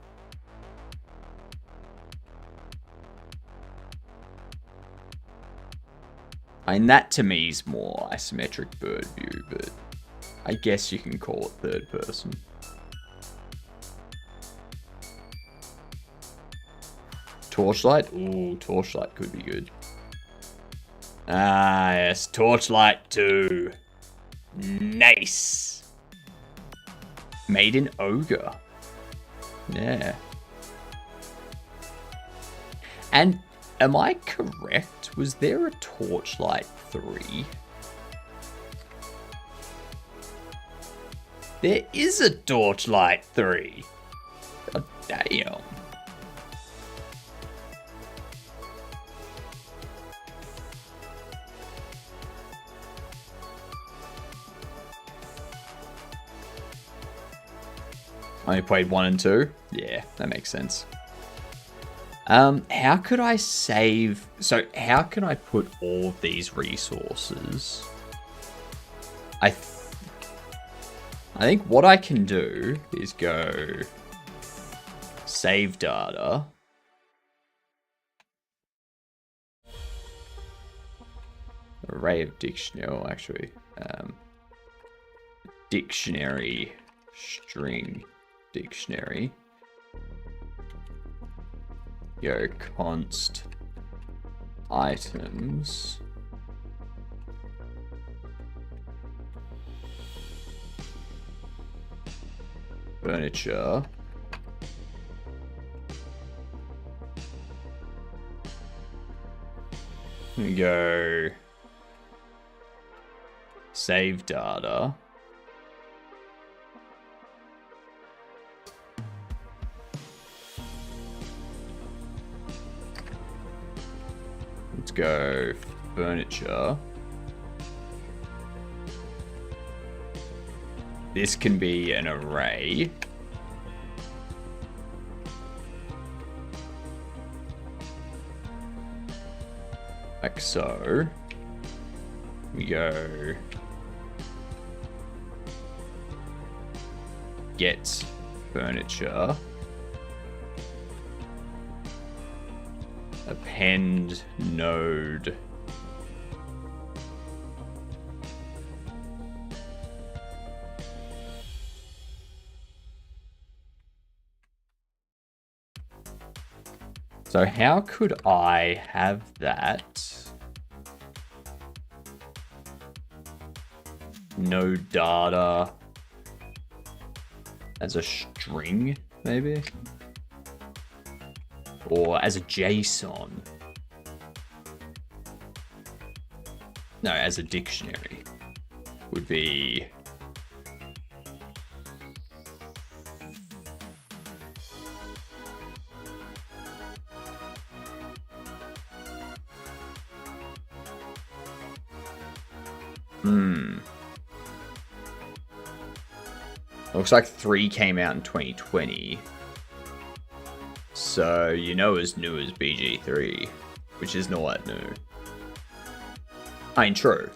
I mean, that to me is more isometric bird view, but I guess you can call it third person. Torchlight? Ooh, Torchlight could be good. Ah, yes, Torchlight 2. Nice. Made in Ogre. Yeah. And am I correct? Was there a Torchlight 3? There is a Torchlight 3. God damn. I only played 1 and 2. Yeah, that makes sense. How could I save... So, how can I put all of these resources? I think what I can do is go... Save data. Array of dictionary... Oh, actually... dictionary... String... Dictionary. Go const items. Furniture. We go save data. Let's go furniture. This can be an array. Like so. We go get furniture. Append node. So how could I have that? Node data as a string, maybe? Or as a JSON. No, as a dictionary. Would be... Looks like 3 came out in 2020. So, you know as new as BG3, which is not that new. I mean, true.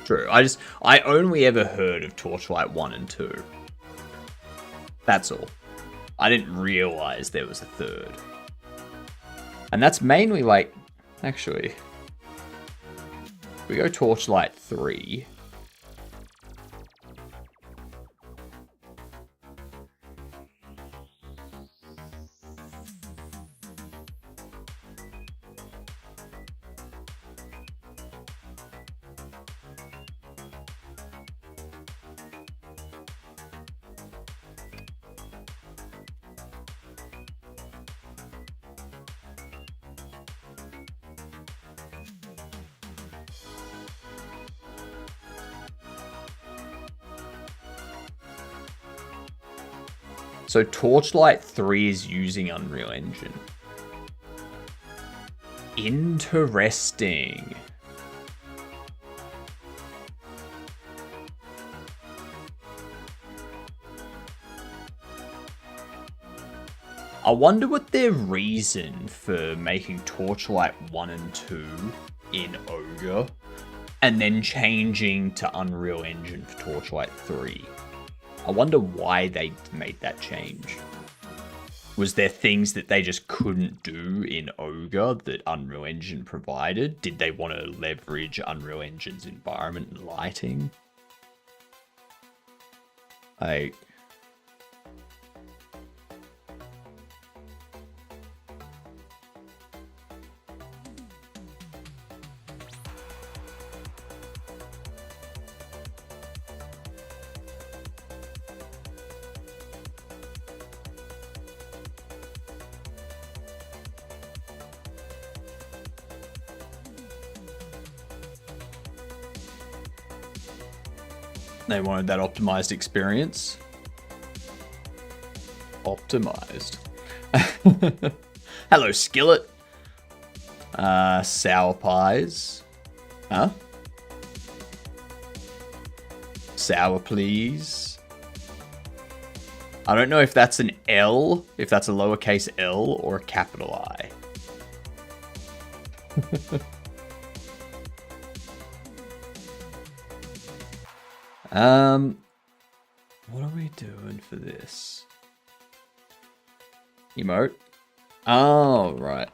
True. I only ever heard of Torchlight 1 and 2. That's all. I didn't realize there was a third. And that's mainly like, actually, we go Torchlight 3. So Torchlight 3 is using Unreal Engine. Interesting. I wonder what their reason for making Torchlight 1 and 2 in Ogre, and then changing to Unreal Engine for Torchlight 3. I wonder why they made that change. Was there things that they just couldn't do in Ogre that Unreal Engine provided? Did they want to leverage Unreal Engine's environment and lighting? They wanted that optimized experience. Optimized. Hello, Skillet. Sour pies. Huh? Sour, please. I don't know if that's an L, if that's a lowercase L or a capital I. What are we doing for this? Emote? Oh, right.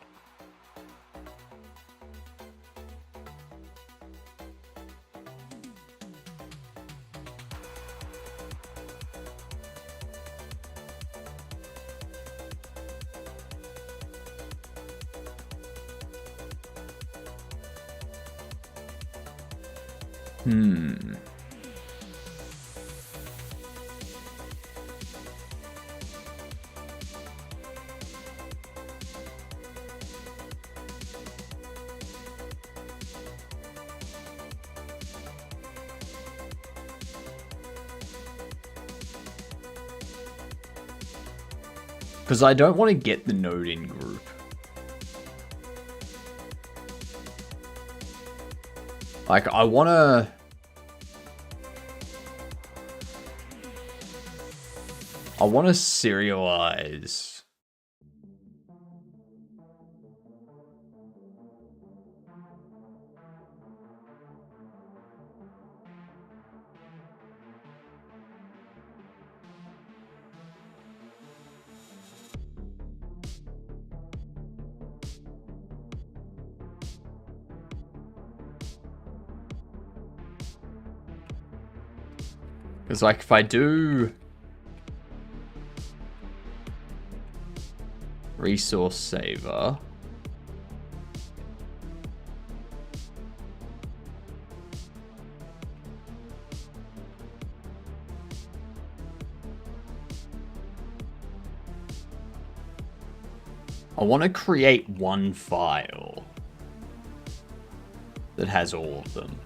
Because I don't want to get the node in group. Like, I want to... serialize... Because, like, if I do resource saver, I want to create one file that has all of them.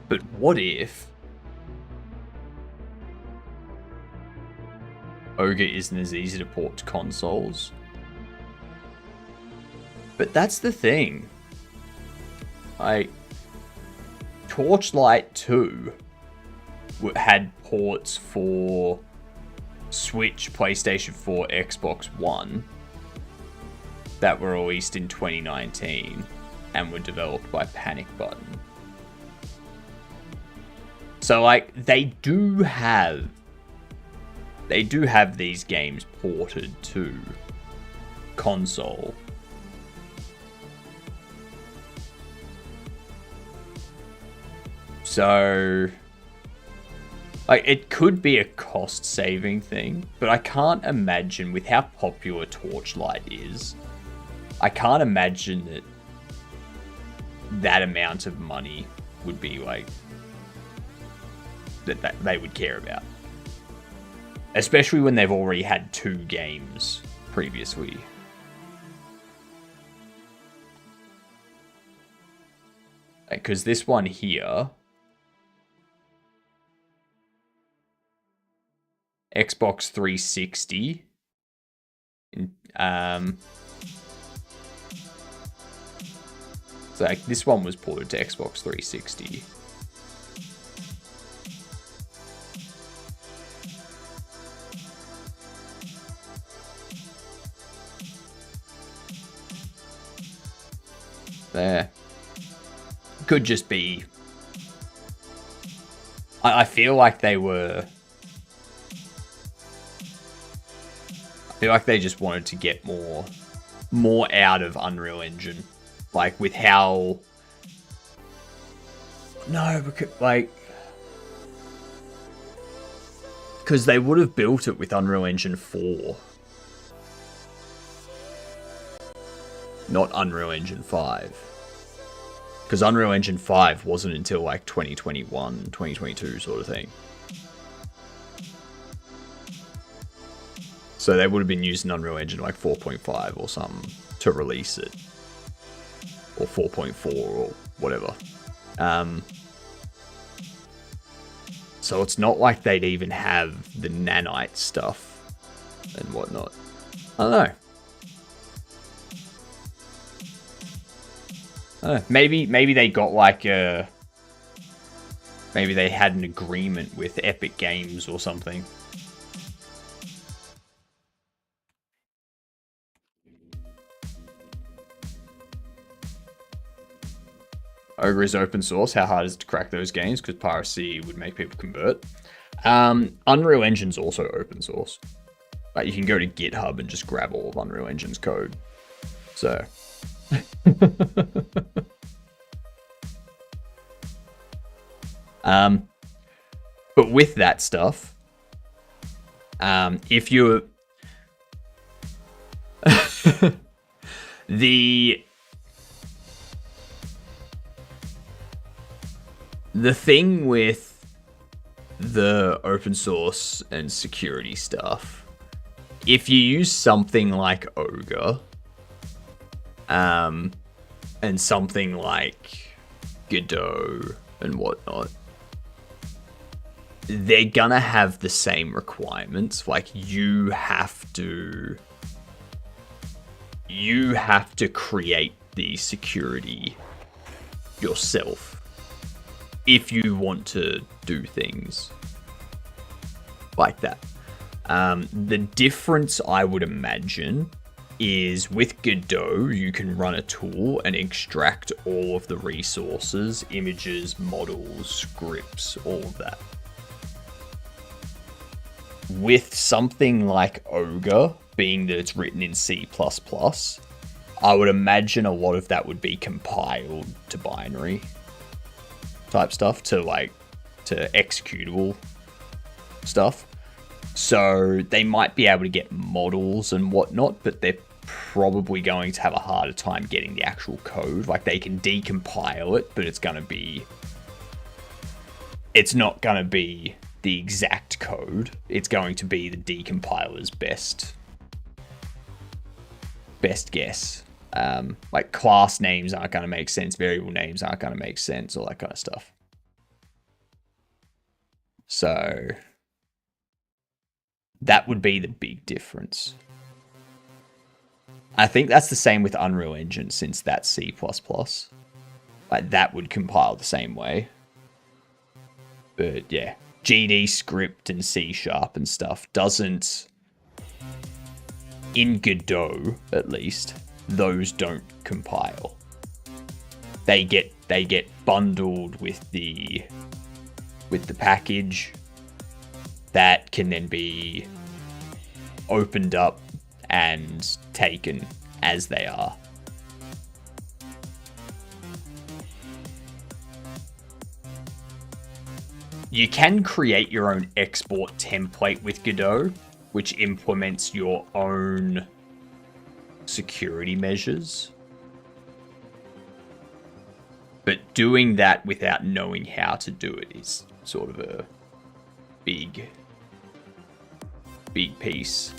But what if Ogre isn't as easy to port to consoles? But that's the thing. Torchlight 2 had ports for Switch, PlayStation 4, Xbox One that were released in 2019 and were developed by Panic Button. So like they do have these games ported to console. So like it could be a cost saving thing, but I can't imagine with how popular Torchlight is. I can't imagine that amount of money would be like that they would care about. Especially when they've already had 2 games previously. Because this one here, Xbox 360, so like this one was ported to Xbox 360. There. Could just be... I feel like they were... I feel like they just wanted to get more out of Unreal Engine. Like, with how... No, because, like... Because they would have built it with Unreal Engine 4. Not Unreal Engine 5. Because Unreal Engine 5 wasn't until like 2021, 2022 sort of thing. So they would have been using Unreal Engine like 4.5 or something to release it. Or 4.4 or whatever. So it's not like they'd even have the nanite stuff and whatnot. I don't know. Maybe they got like a... Maybe they had an agreement with Epic Games or something. Ogre is open source. How hard is it to crack those games? Because piracy would make people convert. Unreal Engine's also open source. Like you can go to GitHub and just grab all of Unreal Engine's code. So... but with that stuff, if you're the thing with the open source and security stuff, if you use something like Ogre, and something like Godot and whatnot, they're gonna have the same requirements. Like you have to create the security yourself if you want to do things like that. The difference, I would imagine, is with Godot, you can run a tool and extract all of the resources, images, models, scripts, all of that. With something like Ogre, being that it's written in C++, I would imagine a lot of that would be compiled to binary type stuff, to executable stuff. So they might be able to get models and whatnot, but they're probably going to have a harder time getting the actual code. Like they can decompile it, but it's not going to be the exact code. It's going to be the decompiler's best guess. Like class names aren't going to make sense, variable names aren't going to make sense, all that kind of stuff. So that would be the big difference. I think that's the same with Unreal Engine, since that's C++. Like that would compile the same way. But yeah, GD script and C# and stuff doesn't, in Godot at least, those don't compile. They get bundled with the with the package that can then be opened up and taken as they are. You can create your own export template with Godot, which implements your own security measures. But doing that without knowing how to do it is sort of a big piece.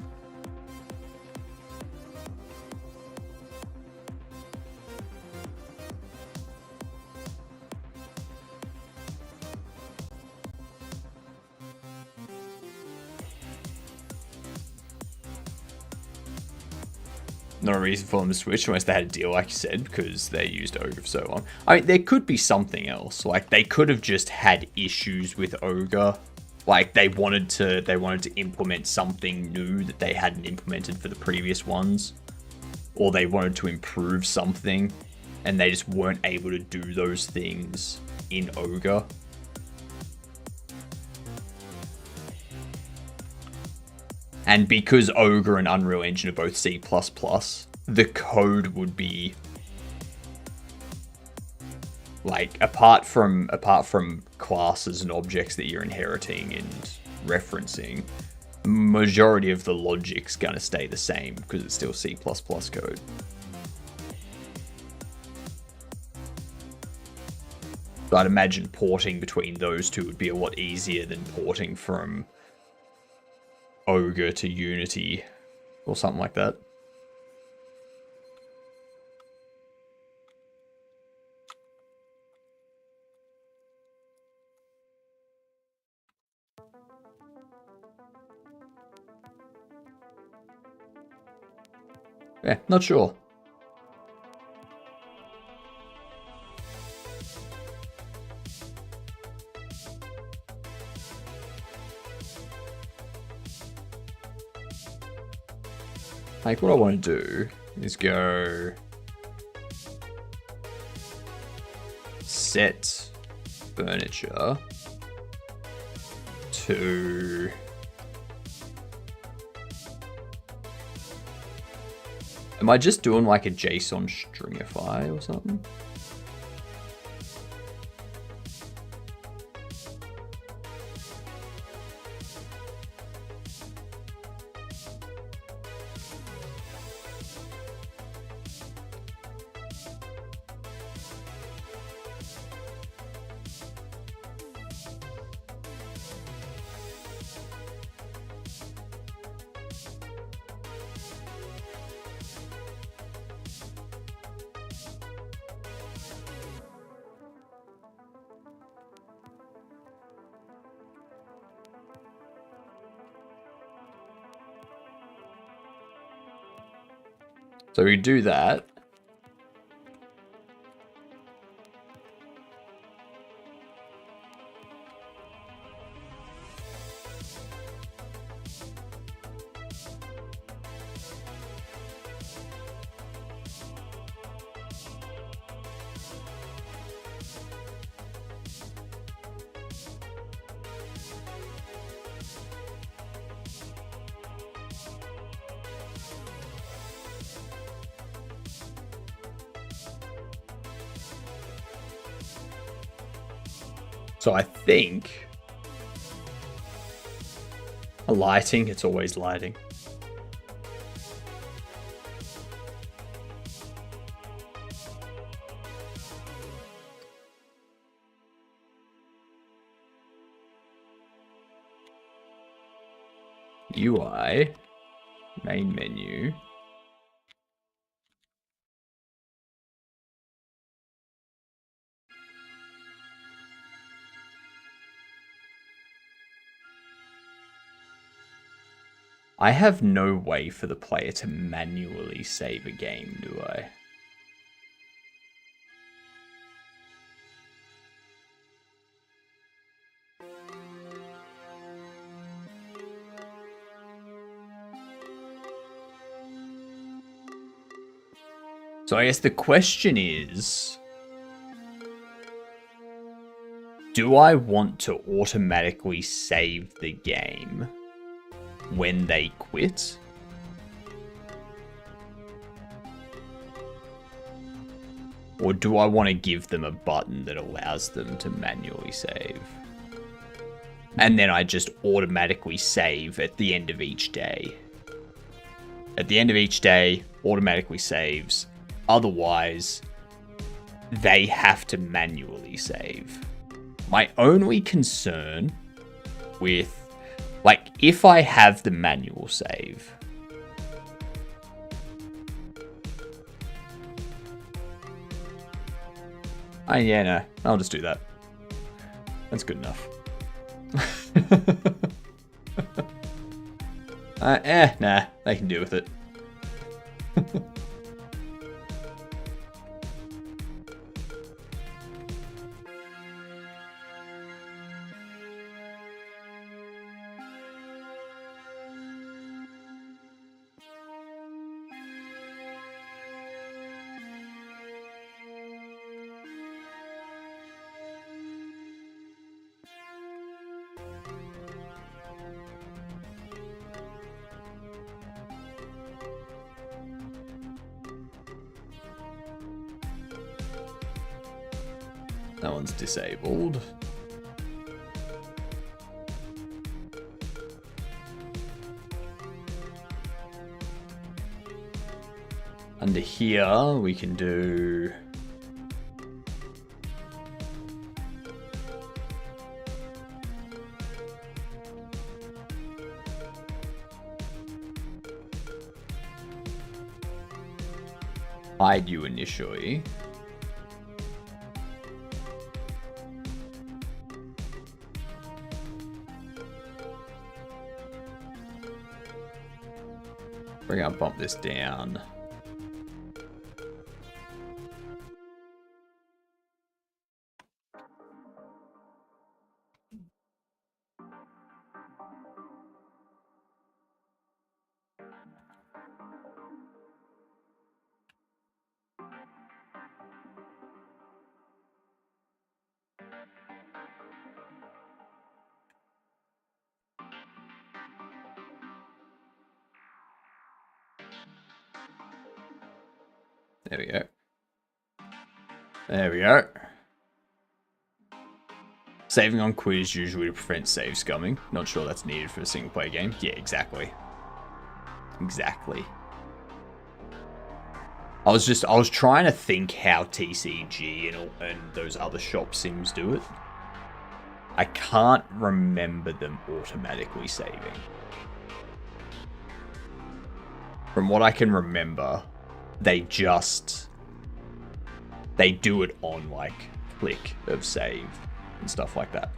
No reason for them to switch unless they had a deal, like you said, because they used Ogre for so long. I mean, there could be something else. Like, they could have just had issues with Ogre. Like, they wanted to implement something new that they hadn't implemented for the previous ones. Or they wanted to improve something, and they just weren't able to do those things in Ogre. And because Ogre and Unreal Engine are both C++, the code would be like apart from classes and objects that you're inheriting and referencing, majority of the logic's gonna stay the same because it's still C++ code. So I'd imagine porting between those two would be a lot easier than porting from Ogre to Unity or something like that. Yeah, not sure. Like, what I want to do is go set furniture to am I just doing like a JSON stringify or something? So we do that. So I think lighting, it's always lighting. UI, main menu. I have no way for the player to manually save a game, do I? So I guess the question is, Do I want to automatically save the game when they quit? Or do I want to give them a button that allows them to manually save? And then I just automatically save at the end of each day. At the end of each day, automatically saves. Otherwise, they have to manually save. My only concern with, like, if I have the manual save, oh yeah, no, I'll just do that. That's good enough. Nah, they can do with it. That one's disabled. Under here, we can do... hide you initially. We're gonna bump this down. There we go. There we go. Saving on quiz usually to prevent save scumming. Not sure that's needed for a single player game. Yeah, exactly. Exactly. I was trying to think how TCG and those other shop sims do it. I can't remember them automatically saving. From what I can remember, they do it on like click of save and stuff like that.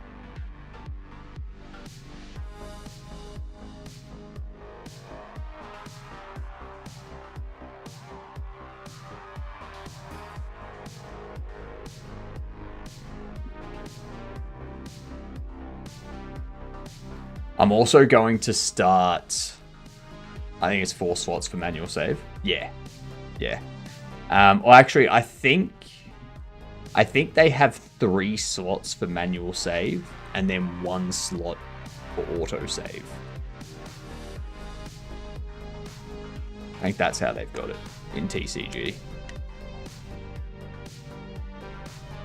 I'm also going to start, I think it's 4 slots for manual save. Yeah. Well, actually, I think they have 3 slots for manual save and then 1 slot for auto save. I think that's how they've got it in TCG.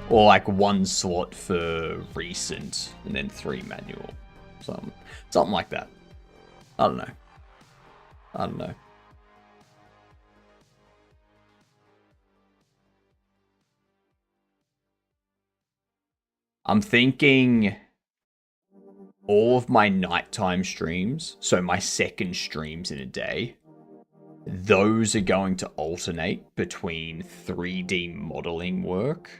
Or like 1 slot for recent and then 3 manual. Something like that. I don't know. I'm thinking all of my nighttime streams, so my second streams in a day, those are going to alternate between 3D modeling work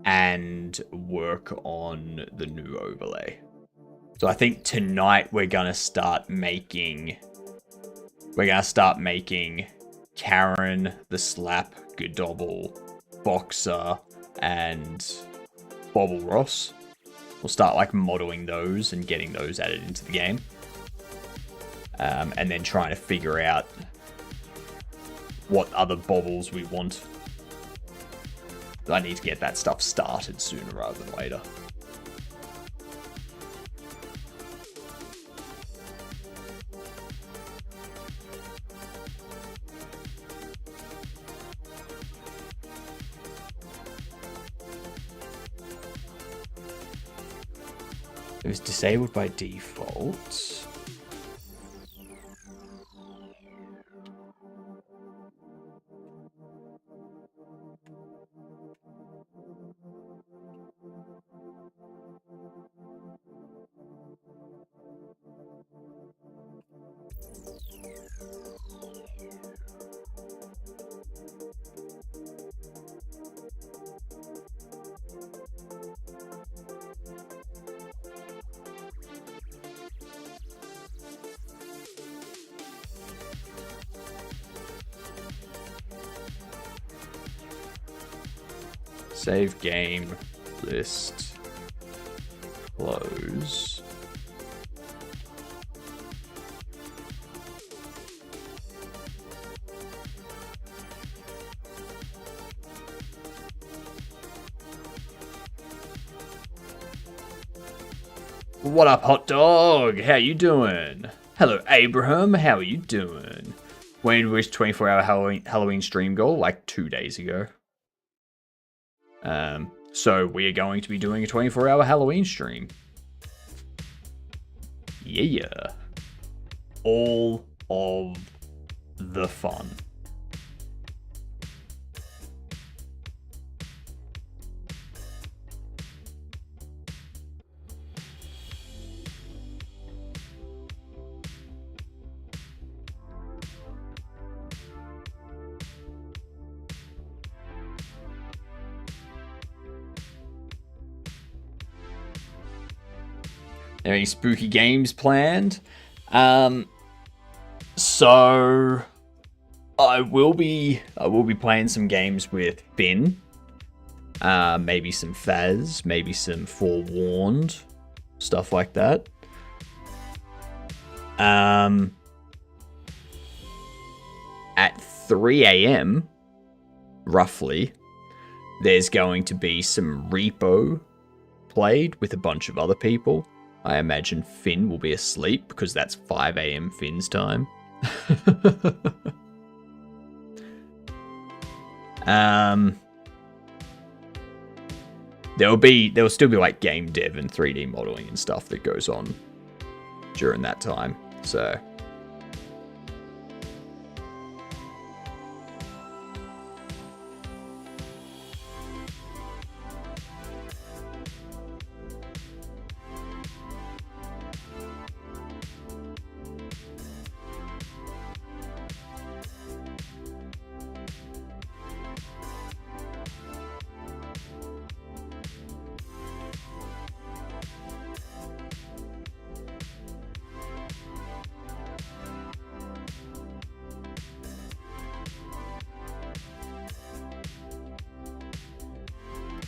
and work on the new overlay. So I think tonight we're gonna start making Karen, the Slap, Godobble, Boxer, and Bobble Ross. We'll start like modeling those and getting those added into the game. And then trying to figure out what other bobbles we want. I need to get that stuff started sooner rather than later. It was disabled by default. Save game list. Close. What up, hot dog? How you doing? Hello, Abraham. How are you doing? Wayne wished 24-hour Halloween stream goal like 2 days ago. So we are going to be doing a 24-hour Halloween stream. Yeah. All of the fun. Any spooky games planned? So I will be playing some games with Finn. Maybe some Faz, maybe some Forewarned, stuff like that. At 3 a.m. roughly, there's going to be some Repo played with a bunch of other people. I imagine Finn will be asleep because that's 5 a.m. Finn's time. There'll still be like game dev and 3D modeling and stuff that goes on during that time. So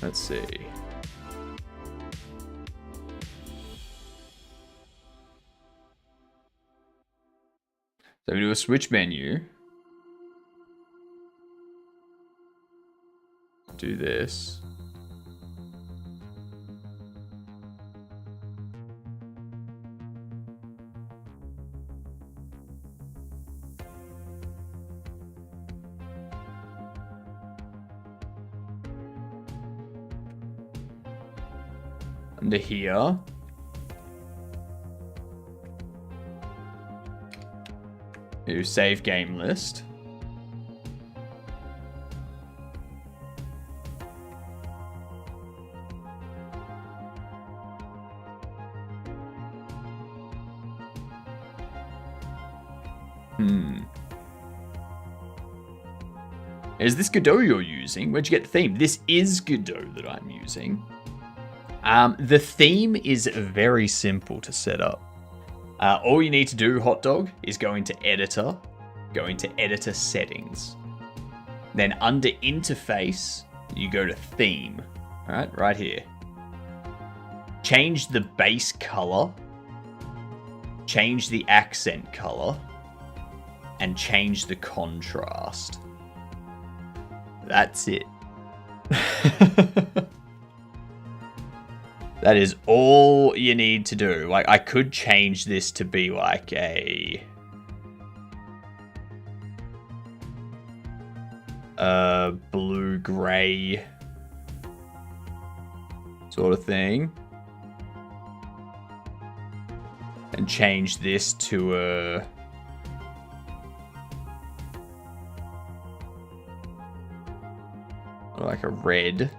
let's see. So we do a switch menu. Do this. Under here. Do save game list. Is this Godot you're using? Where'd you get the theme? This is Godot that I'm using. The theme is very simple to set up. All you need to do, hot dog, is go into editor settings. Then under interface, you go to theme. All right, right here. Change the base color, change the accent color, and change the contrast. That's it. That is all you need to do. Like, I could change this to be like a blue-gray sort of thing. And change this to a... like a red.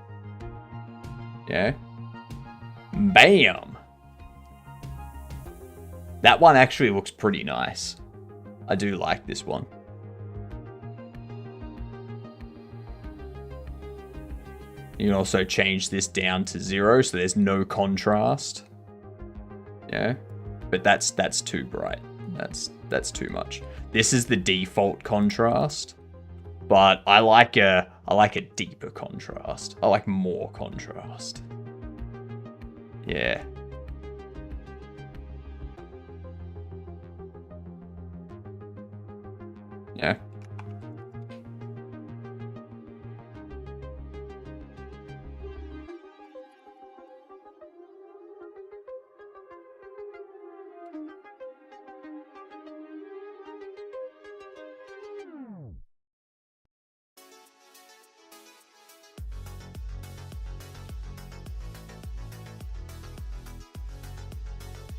Yeah. Bam! That one actually looks pretty nice. I do like this one. You can also change this down to 0 so there's no contrast. Yeah. But that's too bright. That's too much. This is the default contrast. But I like a deeper contrast. I like more contrast. Yeah. Yeah.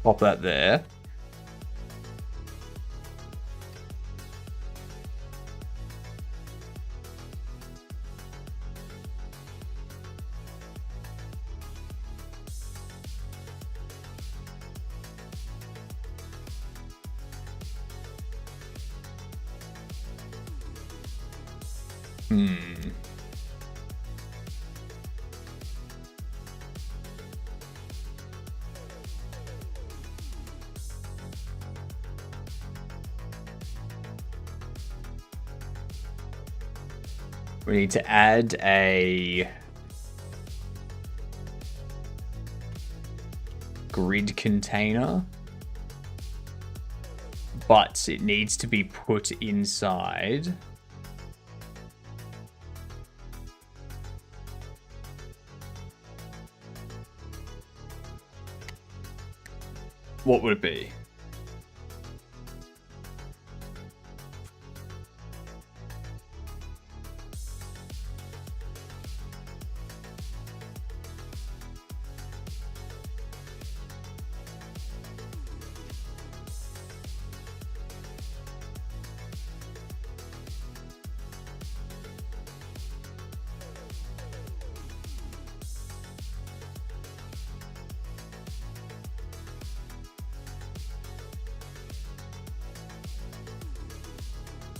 Pop that there. We need to add a grid container, but it needs to be put inside what would it be?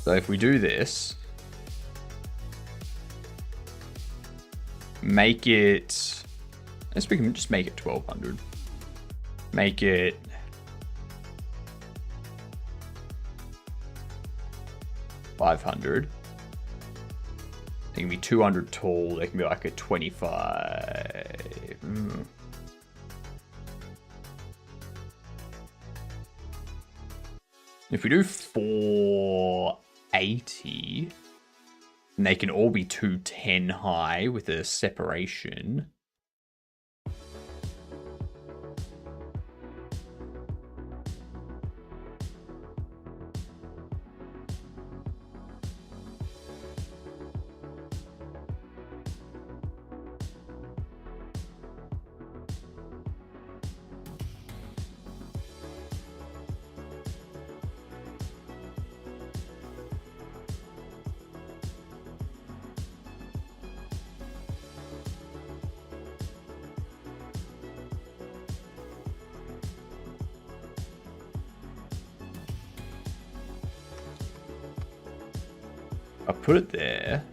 So if we do this, make it, let's just make it 1200. Make it $500. They can be 200 tall. They can be like a 25. If we do 480, and they can all be 210 high with a separation. I put it there.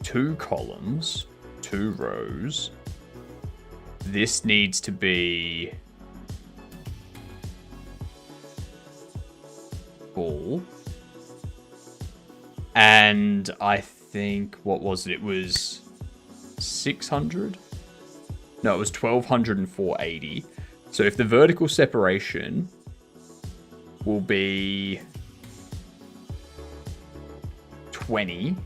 Two columns, 2 rows. This needs to be full. And I think, what was it? It was 600? No, it was 1200 and 480. So if the vertical separation will be 20,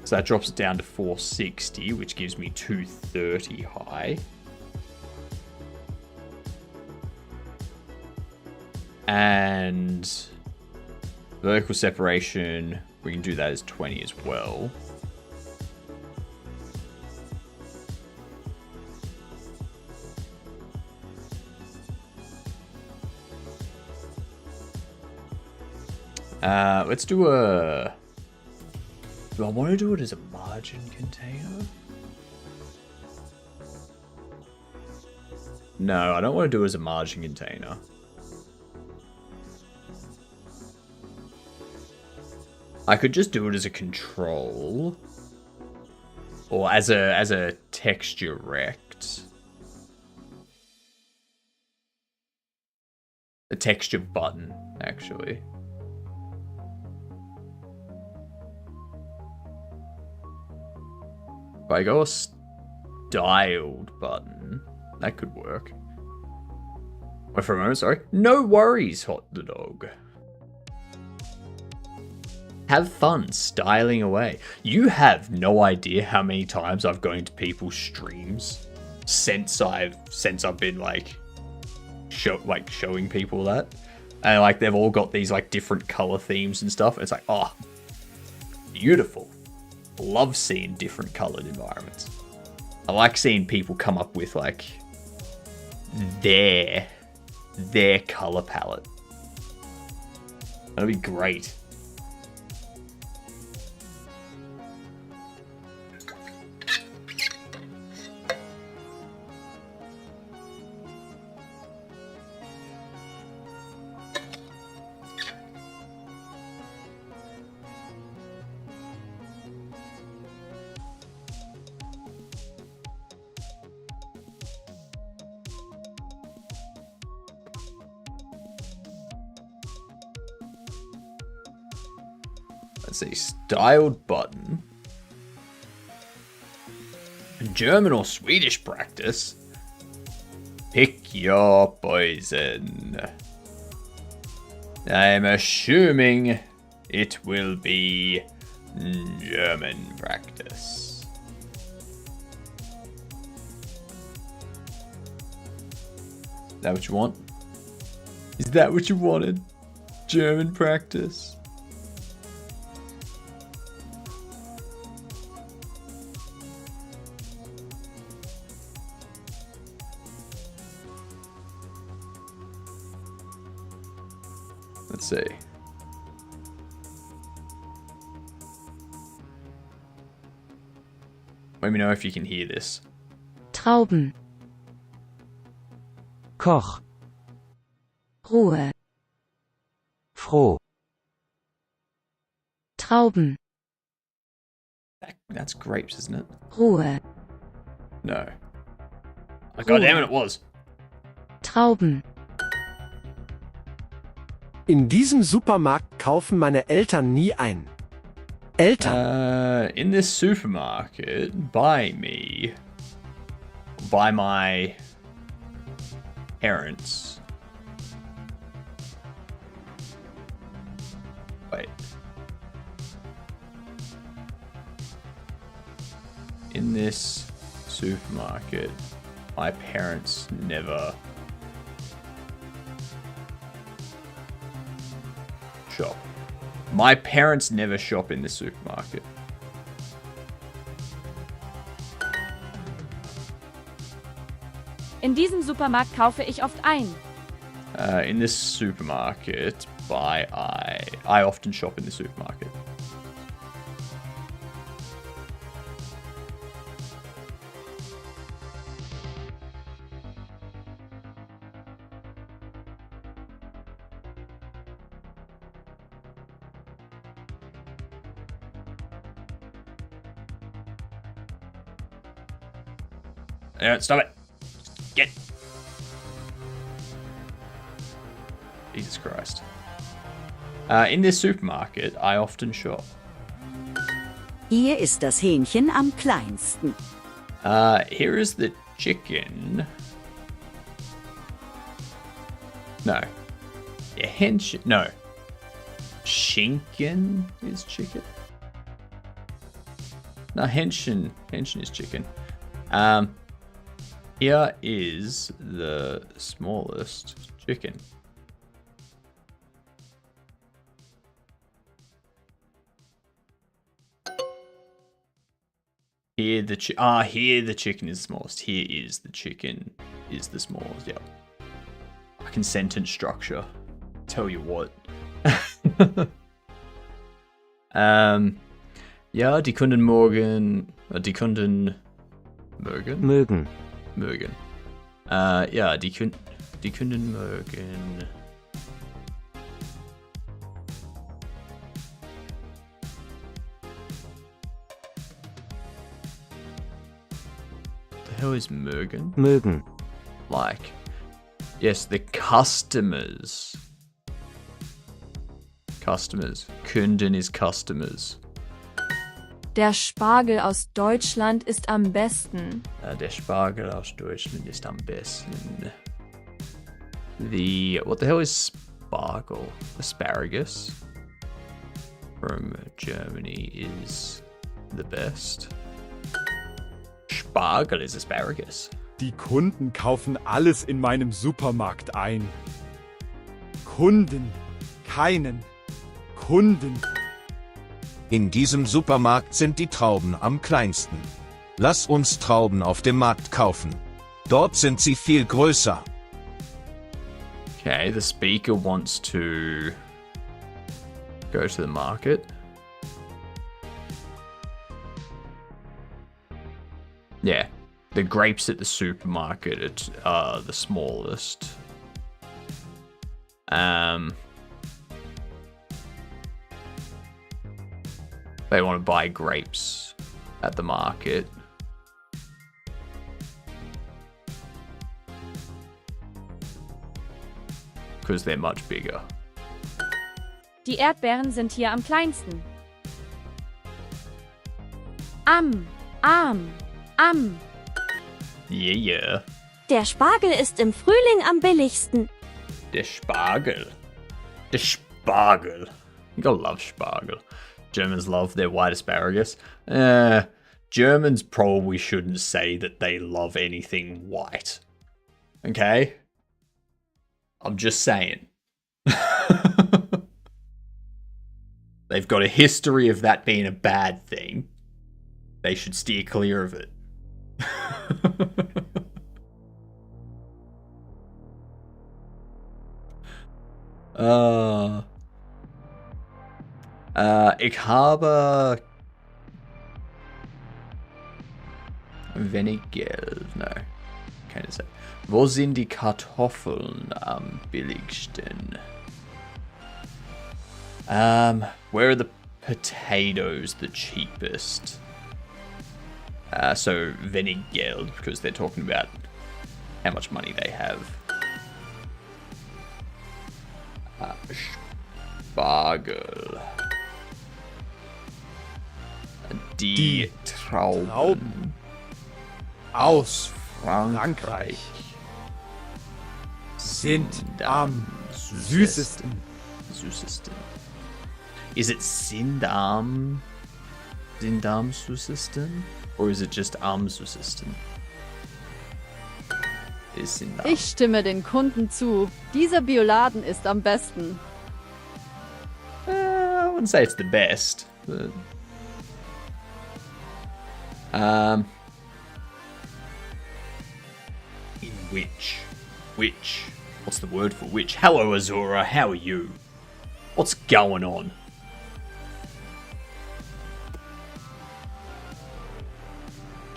so that drops it down to 460, which gives me 230 high. And vertical separation, we can do that as 20 as well. Let's do a... Do I want to do it as a margin container? No, I don't want to do it as a margin container. I could just do it as a control. Or as a texture rect. A texture button, actually. If I go a styled button, that could work. Wait for a moment, sorry. No worries, hot dog. Have fun styling away. You have no idea how many times I've gone into people's streams since I've been like showing people that, and like they've all got these like different color themes and stuff. It's like, oh, beautiful. Love seeing different colored environments. I like seeing people come up with like their color palette. That'd be great. Let's see, styled button. German or Swedish practice. Pick your poison. I'm assuming it will be German practice. Is that what you want? Is that what you wanted? German practice? Let's see. Let me know if you can hear this. Trauben. Koch. Ruhe. Froh. Trauben. That's grapes, isn't it? Ruhe. No. Oh, God damn it, it was. Trauben. In diesem Supermarkt kaufen meine Eltern nie ein. Eltern. In this supermarket, by my parents. Wait. In this supermarket, my parents never shop. My parents never shop in the supermarket. In diesem Supermarkt kaufe ich oft ein. In this supermarket, I often shop in the supermarket. Stop it. Get. Jesus Christ. In this supermarket, I often shop. Hier ist das Hähnchen am kleinsten. Here is the chicken. No. Yeah, Hähnchen. No. Schinken is chicken. No, Hähnchen is chicken. Here is the smallest chicken. Here the chicken is the smallest. Here is the chicken is the smallest. Yep. Fucking sentence structure. Tell you what. Ja, die Kunden morgen. Die Kunden mögen? Mögen. Mögen. Ja, die Kunden mögen. The hell is mögen? Mögen. Like, yes, the customers. Customers. Kunden is customers. Der Spargel aus Deutschland ist am besten. Der Spargel aus Deutschland ist am besten. What the hell is spargel? Asparagus from Germany is the best. Spargel is asparagus. Die Kunden kaufen alles in meinem Supermarkt ein. Kunden, keinen Kunden. In diesem Supermarkt sind die Trauben am kleinsten. Lass uns Trauben auf dem Markt kaufen. Dort sind sie viel größer. Okay, the speaker wants to go to the market. Yeah, the grapes at the supermarket are the smallest. They want to buy grapes at the market. Because they're much bigger. Die Erdbeeren sind hier am kleinsten. Am. Yeah. Der Spargel ist im Frühling am billigsten. Der Spargel. Der Spargel. You gotta love Spargel. Germans love their white asparagus. Germans probably shouldn't say that they love anything white. Okay? I'm just saying. They've got a history of that being a bad thing. They should steer clear of it. Ich habe wenig Geld. No, keine Zeit. Wo sind die Kartoffeln am billigsten? Where are the potatoes the cheapest? So wenig Geld, because they're talking about how much money they have. Spargel. Die Trauben aus Frankreich sind am süßesten. Is it Sindam süßesten? Or is it just am süßesten? Is Sindam. Ich stimme den Kunden zu. Dieser Bioladen ist am besten. I wouldn't say it's the best, but in which? What's the word for which? Hello, Azura. How are you? What's going on?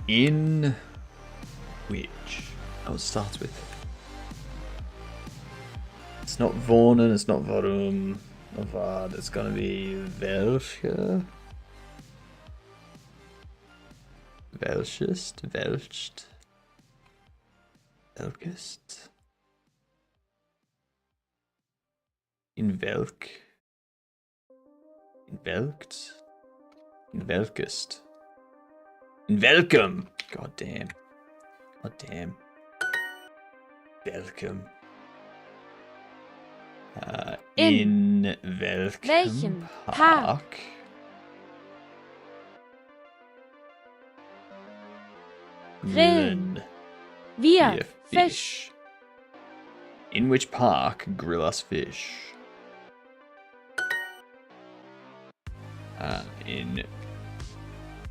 In which? Oh, it starts with. It's not wohnen, it's not warum. It's gonna be welche. Welchest? Welcht? Welkest? In welk? In welkt? In welkest? In welcome! God damn. Welcome. In welchem Park? Grillen. Wir Fisch. In which park grill us fish? In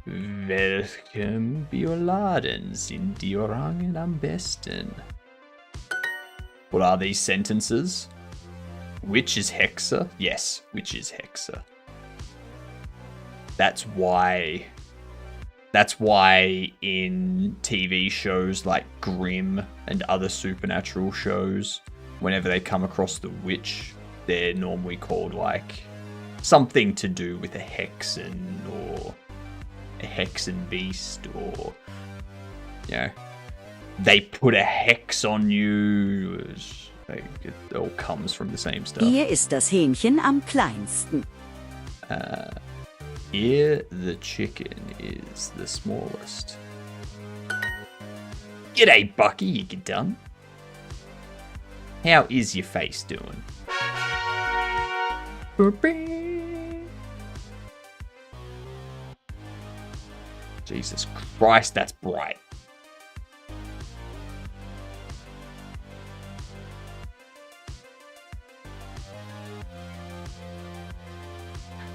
welchem Bioladen sind die Orangen am besten? What are these sentences? Which is Hexa? Yes, which is Hexa. That's why in TV shows like Grimm and other supernatural shows, whenever they come across the witch, they're normally called like something to do with a hexen or a hexen beast, or you know, they put a hex on you. It all comes from the same stuff. Hier ist das Hähnchen am kleinsten. Here, the chicken is the smallest. G'day, Bucky, you get done? How is your face doing? Jesus Christ, that's bright.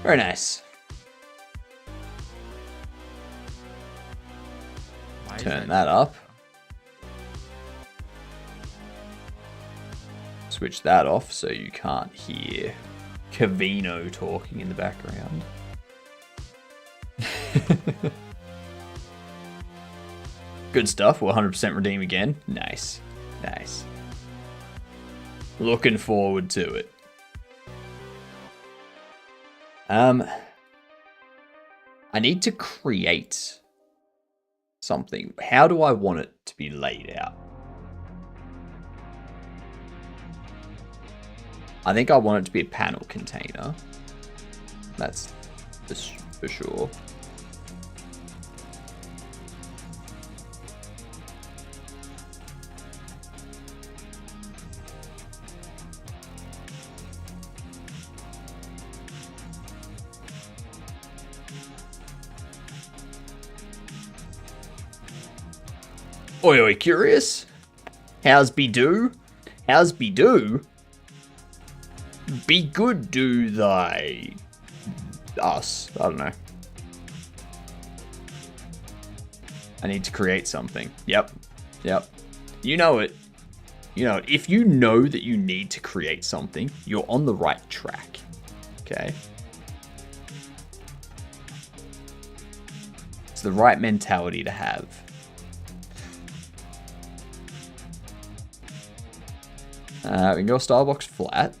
Very nice. Turn that up. Switch that off so you can't hear Cavino talking in the background. Good stuff. We'll 100% redeem again. Nice. Nice. Looking forward to it. I need to create something. How do I want it to be laid out? I think I want it to be a panel container. That's for sure. Oi, oi, curious? How's be do? How's be do? Be good, do thy... us. I don't know. I need to create something. Yep. Yep. You know it. You know it. If you know that you need to create something, you're on the right track. Okay? It's the right mentality to have. We can go Starbucks flat.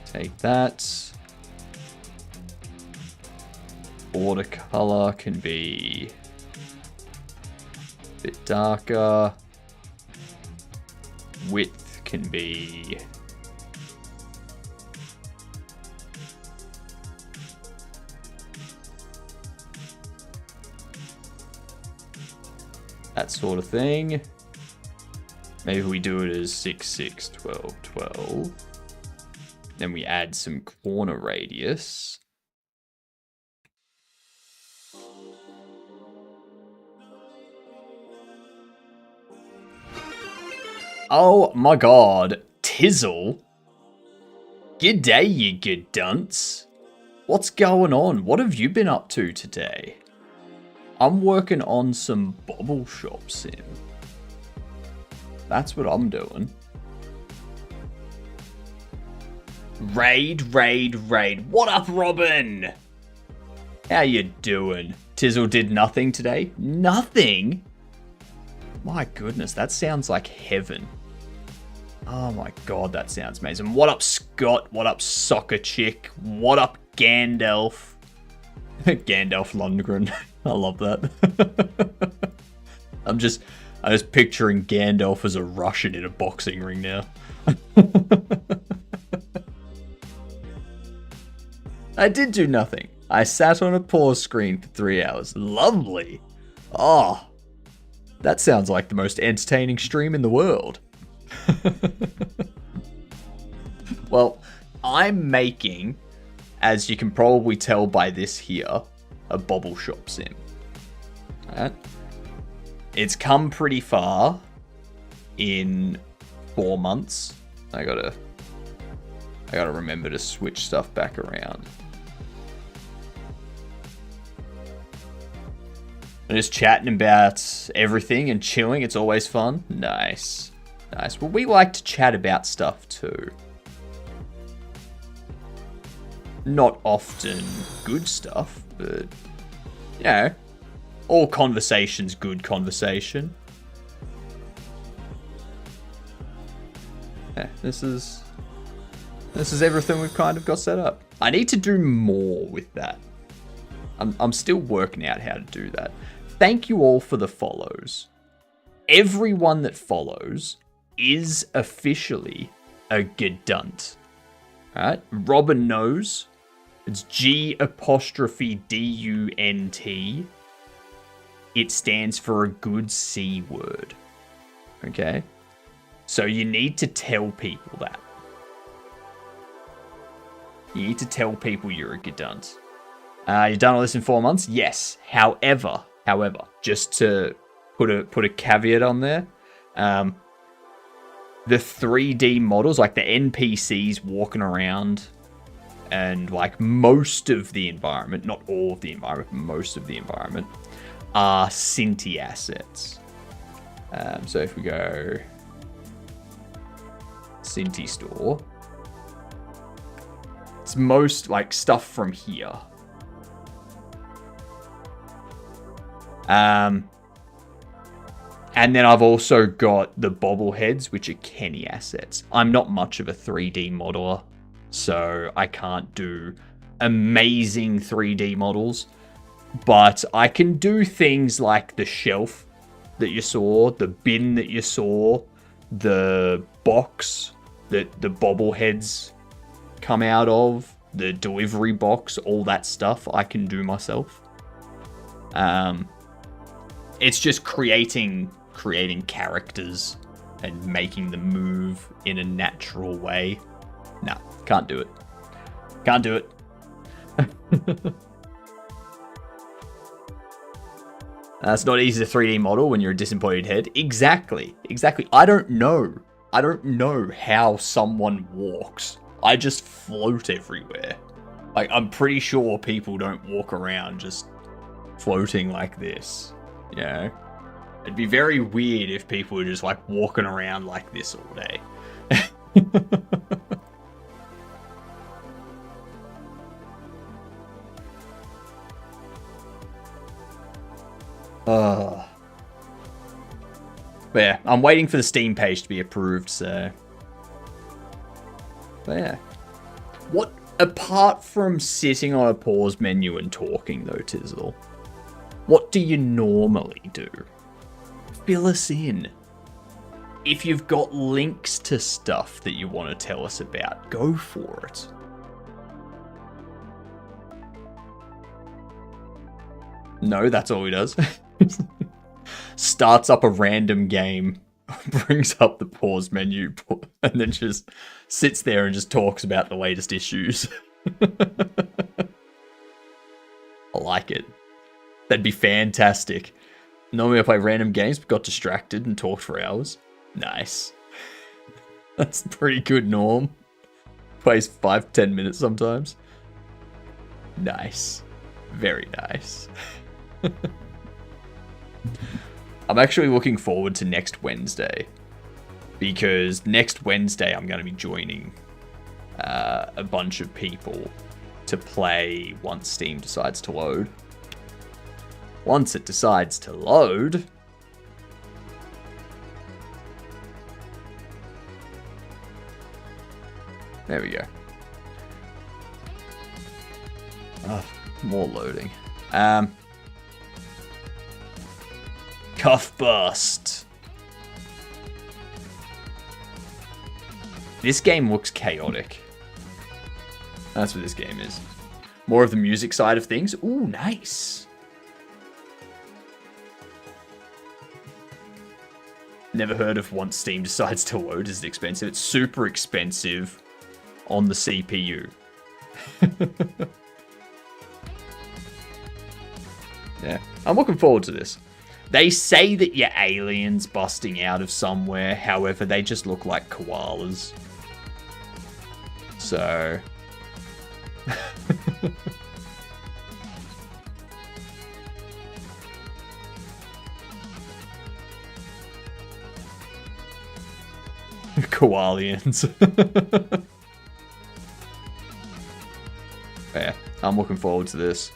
Take that. Border color can be a bit darker. Width can be that sort of thing. Maybe we do it as 6, 6, 12, 12. Then we add some corner radius. Oh my god, Tizzle. G'day, you good dunce. What's going on? What have you been up to today? I'm working on some Bobble Shop Sim. That's what I'm doing. Raid. What up, Robin? How you doing? Tizzle did nothing today? Nothing? My goodness, that sounds like heaven. Oh my god, that sounds amazing. What up, Scott? What up, Soccer Chick? What up, Gandalf? Gandalf Lundgren. I love that. I'm just picturing Gandalf as a Russian in a boxing ring now. I did do nothing. I sat on a pause screen for 3 hours. Lovely. Oh, that sounds like the most entertaining stream in the world. Well, I'm making, as you can probably tell by this here, a Bobble Shop Sim. Alright. It's come pretty far in 4 months. I gotta I gotta remember to switch stuff back around. And just chatting about everything and chilling. It's always fun. Nice. Nice. Well, we like to chat about stuff too. Not often good stuff, but, you know, all conversation's good conversation. Yeah, this is everything we've kind of got set up. I need to do more with that. I'm still working out how to do that. Thank you all for the follows. Everyone that follows is officially a Gedunt. Alright? Robin knows. It's G''DUNT. It stands for a good C word. Okay? So you need to tell people that. You need to tell people you're a Gedunt. You've done all this in 4 months? Yes. However, just to put a caveat on there, the 3D models, like the NPCs walking around, and like most of the environment, not all of the environment, but most of the environment, are Cinti assets. So if we go Cinti store, it's most like stuff from here. And then I've also got the bobbleheads, which are Kenny assets. I'm not much of a 3D modeler, so I can't do amazing 3D models, but I can do things like the shelf that you saw, the bin that you saw, the box that the bobbleheads come out of, the delivery box, all that stuff I can do myself. It's just creating characters and making them move in a natural way. No, can't do it. Can't do it. It's not easy to 3D model when you're a disembodied head. Exactly. I don't know how someone walks. I just float everywhere. Like, I'm pretty sure people don't walk around just floating like this. You know? It'd be very weird if people were just like walking around like this all day. But yeah, I'm waiting for the Steam page to be approved, so. But yeah. What, apart from sitting on a pause menu and talking though, Tizzle, what do you normally do? Fill us in. If you've got links to stuff that you want to tell us about, go for it. No, that's all he does. Starts up a random game, brings up the pause menu, and then just sits there and just talks about the latest issues. I like it. That'd be fantastic. Normally I play random games, but got distracted and talked for hours. Nice. That's pretty good, Norm. Plays 5-10 minutes sometimes. Nice. Very nice. I'm actually looking forward to next Wednesday, because next Wednesday I'm going to be joining a bunch of people to play once Steam decides to load. Once it decides to load, there we go. More loading. Cuff Bust. This game looks chaotic. That's what this game is. More of the music side of things. Ooh, nice. Never heard of once Steam decides to load. Is it expensive? It's super expensive on the CPU. Yeah, I'm looking forward to this. They say that you're aliens busting out of somewhere, however, they just look like koalas. So... Koalians. Yeah, I'm looking forward to this.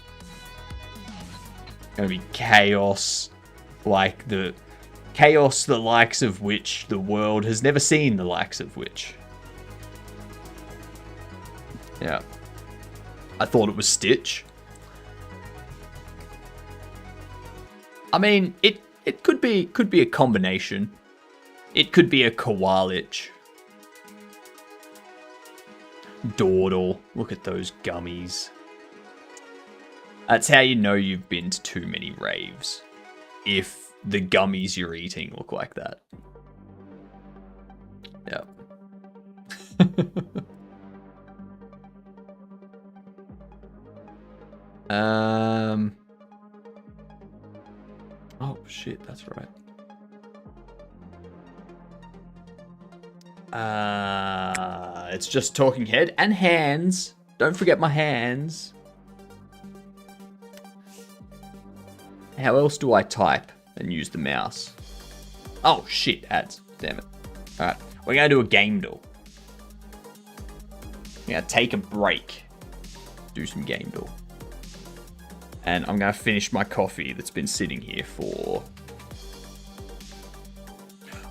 Gonna be chaos, like the chaos the likes of which the world has never seen the likes of which. Yeah. I thought it was Stitch. I mean, it could be a combination. It could be a Kowalich. Dawdle. Look at those gummies. That's how you know you've been to too many raves. If the gummies you're eating look like that. Yeah. Oh shit, that's right. It's just talking head and hands. Don't forget my hands. How else do I type and use the mouse? Oh shit, ads. Damn it. Alright, we're gonna do a game duel. We're gonna take a break. Do some game duel. And I'm gonna finish my coffee that's been sitting here for...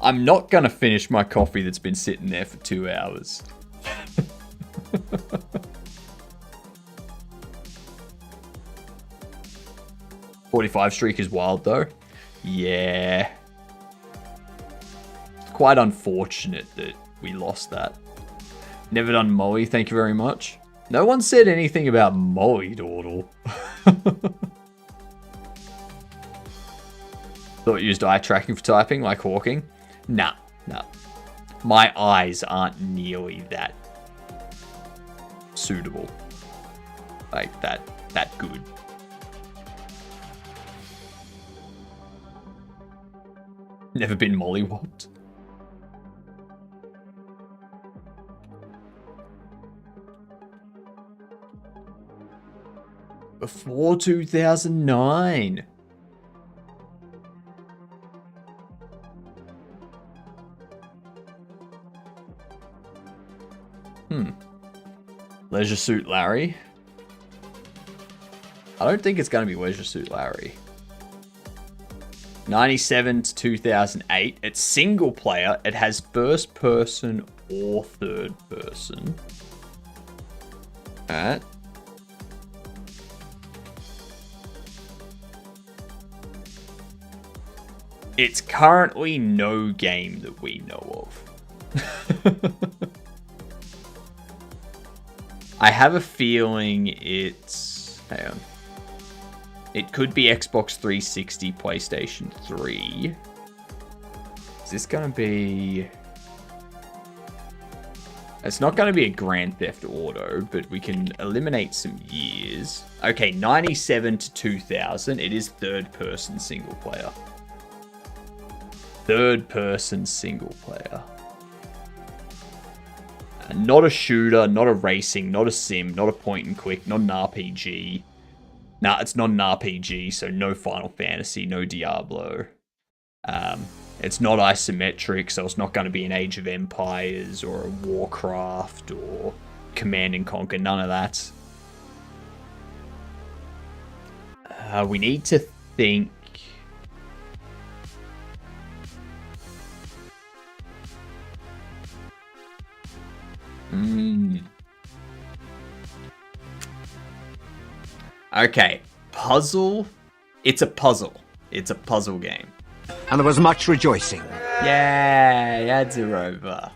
I'm not gonna finish my coffee that's been sitting there for 2 hours. 45 streak is wild though. Yeah. It's quite unfortunate that we lost that. Never done Molly, thank you very much. No one said anything about Molly Dawdle. Thought you used eye tracking for typing like Hawking. Nah. My eyes aren't nearly that suitable. Like that good. Never been mollywopped. Before 2009. Leisure Suit Larry. I don't think it's going to be Leisure Suit Larry. 97 to 2008. It's single player. It has first person or third person. Alright. It's currently no game that we know of. I have a feeling it's... Hang on. It could be Xbox 360, PlayStation 3. Is this going to be... It's not going to be a Grand Theft Auto, but we can eliminate some years. Okay, 97 to 2000. It is third-person single player. Third-person single player. Not a shooter, not a racing, not a sim, not a point and click, not an RPG. Nah, it's not an RPG, so no Final Fantasy, no Diablo. It's not isometric, so it's not going to be an Age of Empires or a Warcraft or Command and Conquer, none of that. We need to think... Okay, puzzle. It's a puzzle. It's a puzzle game. And there was much rejoicing. Yeah, ads are over.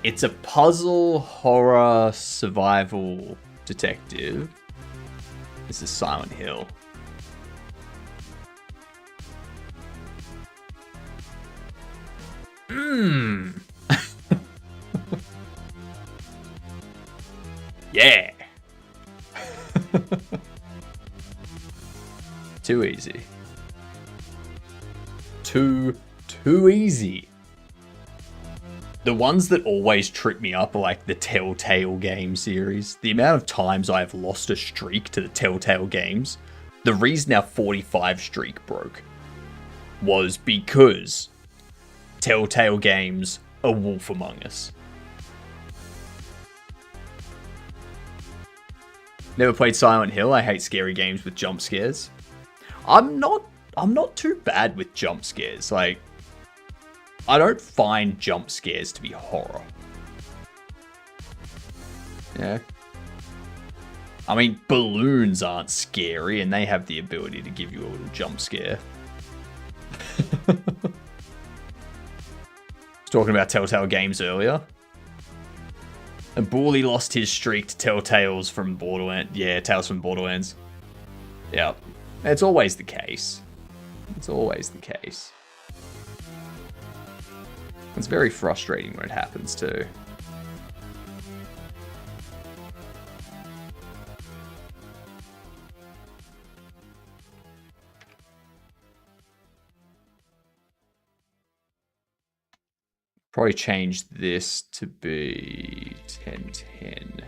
It's a puzzle, horror, survival detective. This is Silent Hill. Yeah. Too easy. Too easy. The ones that always trip me up are like the Telltale game series. The amount of times I have lost a streak to the Telltale games, the reason our 45 streak broke was because Telltale games A Wolf Among Us. Never played Silent Hill. I hate scary games with jump scares. I'm not too bad with jump scares. Like, I don't find jump scares to be horror. Yeah. I mean, balloons aren't scary and they have the ability to give you a little jump scare. I was talking about Telltale games earlier. And Borley lost his streak to Telltales from Borderlands. Yeah, Tales from Borderlands. Yeah. It's always the case. It's always the case. It's very frustrating when it happens too. Probably change this to be 1010.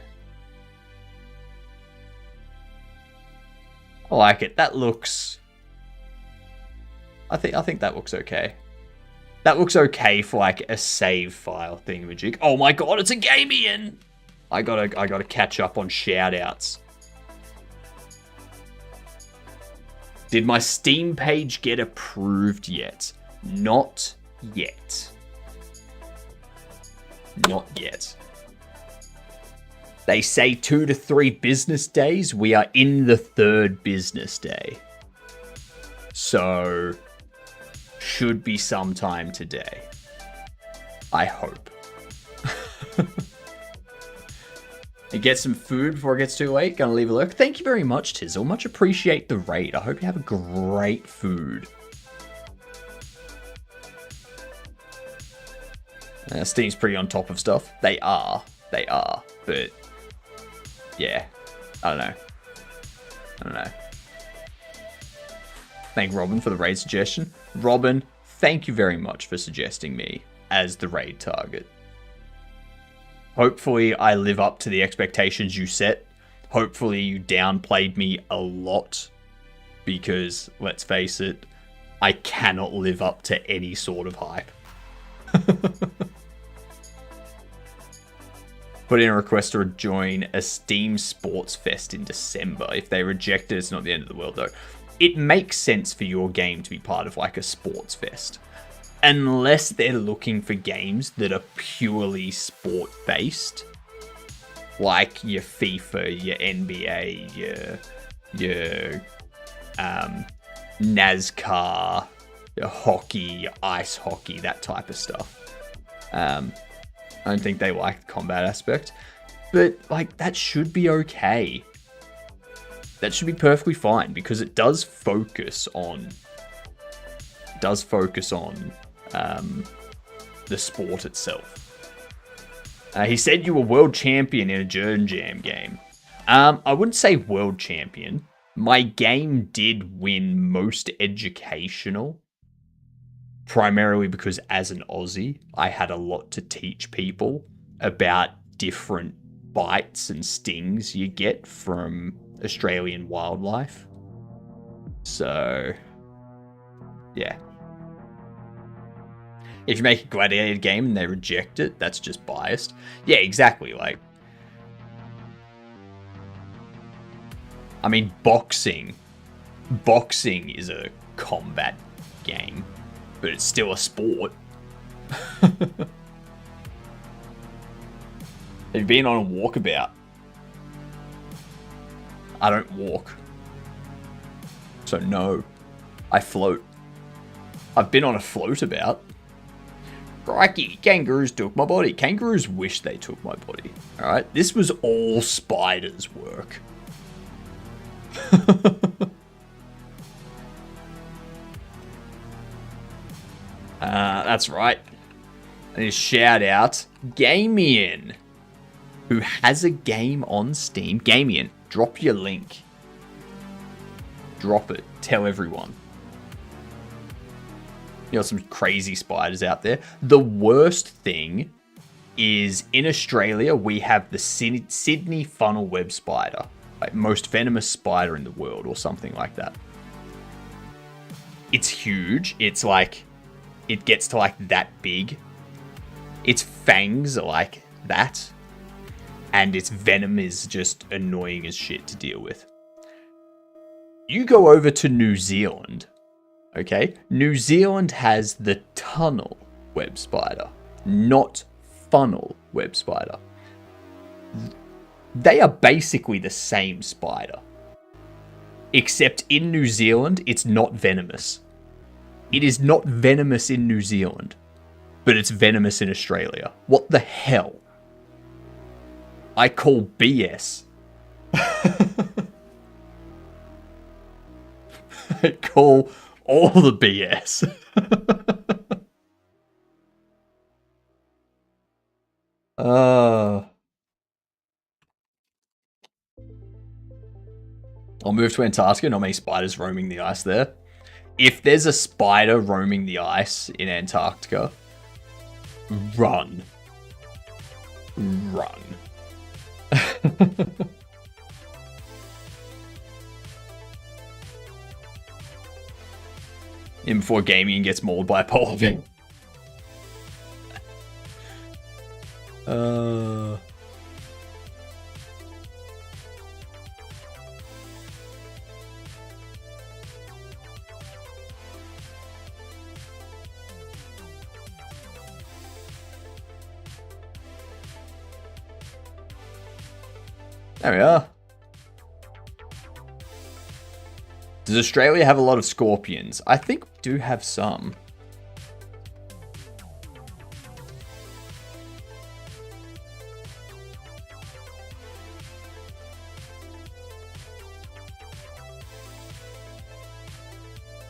I like it. That looks... I think that looks okay. That looks okay for like a save file thingamajig. Oh my god, it's a Gamian! I gotta catch up on shoutouts. Did my Steam page get approved yet? Not yet. Not yet. They say 2 to 3 business days. We are in the 3rd business day. So, should be sometime today. I hope. And get some food before it gets too late. Gonna leave a lurk. Thank you very much, Tizzle. Much appreciate the raid. I hope you have a great food. Steam's pretty on top of stuff. They are. But, yeah. I don't know. Thank Robin for the raid suggestion. Robin, thank you very much for suggesting me as the raid target. Hopefully I live up to the expectations you set. Hopefully you downplayed me a lot. Because, let's face it, I cannot live up to any sort of hype. Put in a request to join a Steam Sports Fest in December. If they reject it, it's not the end of the world, though. It makes sense for your game to be part of, like, a sports fest. Unless they're looking for games that are purely sport-based. Like your FIFA, your NBA, your NASCAR, your hockey, your ice hockey, that type of stuff. I don't think they like the combat aspect. But, like, that should be okay. That should be perfectly fine, because it does focus on... the sport itself. He said you were world champion in a Jern Jam game. I wouldn't say world champion. My game did win most educational. Primarily because as an Aussie, I had a lot to teach people about different bites and stings you get from Australian wildlife. So, yeah. If you make a gladiator game and they reject it, that's just biased. Yeah, exactly. Like, I mean, boxing is a combat game. But it's still a sport. Have you been on a walkabout? I don't walk. So no. I float. I've been on a floatabout. Crikey, kangaroos took my body. Kangaroos wish they took my body. Alright, this was all spiders' work. That's right. I need to shout out Gamian, who has a game on Steam. Gamian, drop your link. Drop it. Tell everyone. You know, some crazy spiders out there. The worst thing is in Australia, we have the Sydney funnel web spider, like most venomous spider in the world or something like that. It's huge. It's like, it gets to like that big. Its fangs are like that. And its venom is just annoying as shit to deal with. You go over to New Zealand, okay? New Zealand has the tunnel web spider, not funnel web spider. They are basically the same spider. Except in New Zealand, it's not venomous. It is not venomous in New Zealand, but it's venomous in Australia. What the hell? I call BS. I call all the BS. I'll move to Antarctica. Not many spiders roaming the ice there. If there's a spider roaming the ice in Antarctica, run. Run. In before gaming gets mauled by a polar bear. There we are. Does Australia have a lot of scorpions? I think we do have some.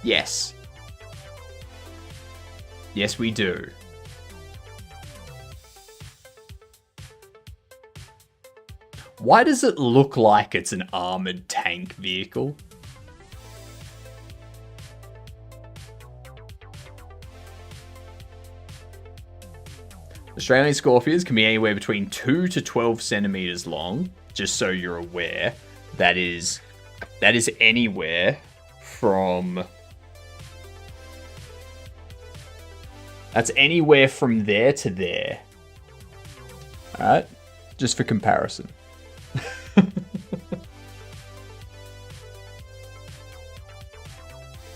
Yes. Yes, we do. Why does it look like it's an armored tank vehicle? Australian scorpions can be anywhere between 2 to 12 centimeters long, just so you're aware. That is anywhere from... That's anywhere from there to there. Alright? Just for comparison.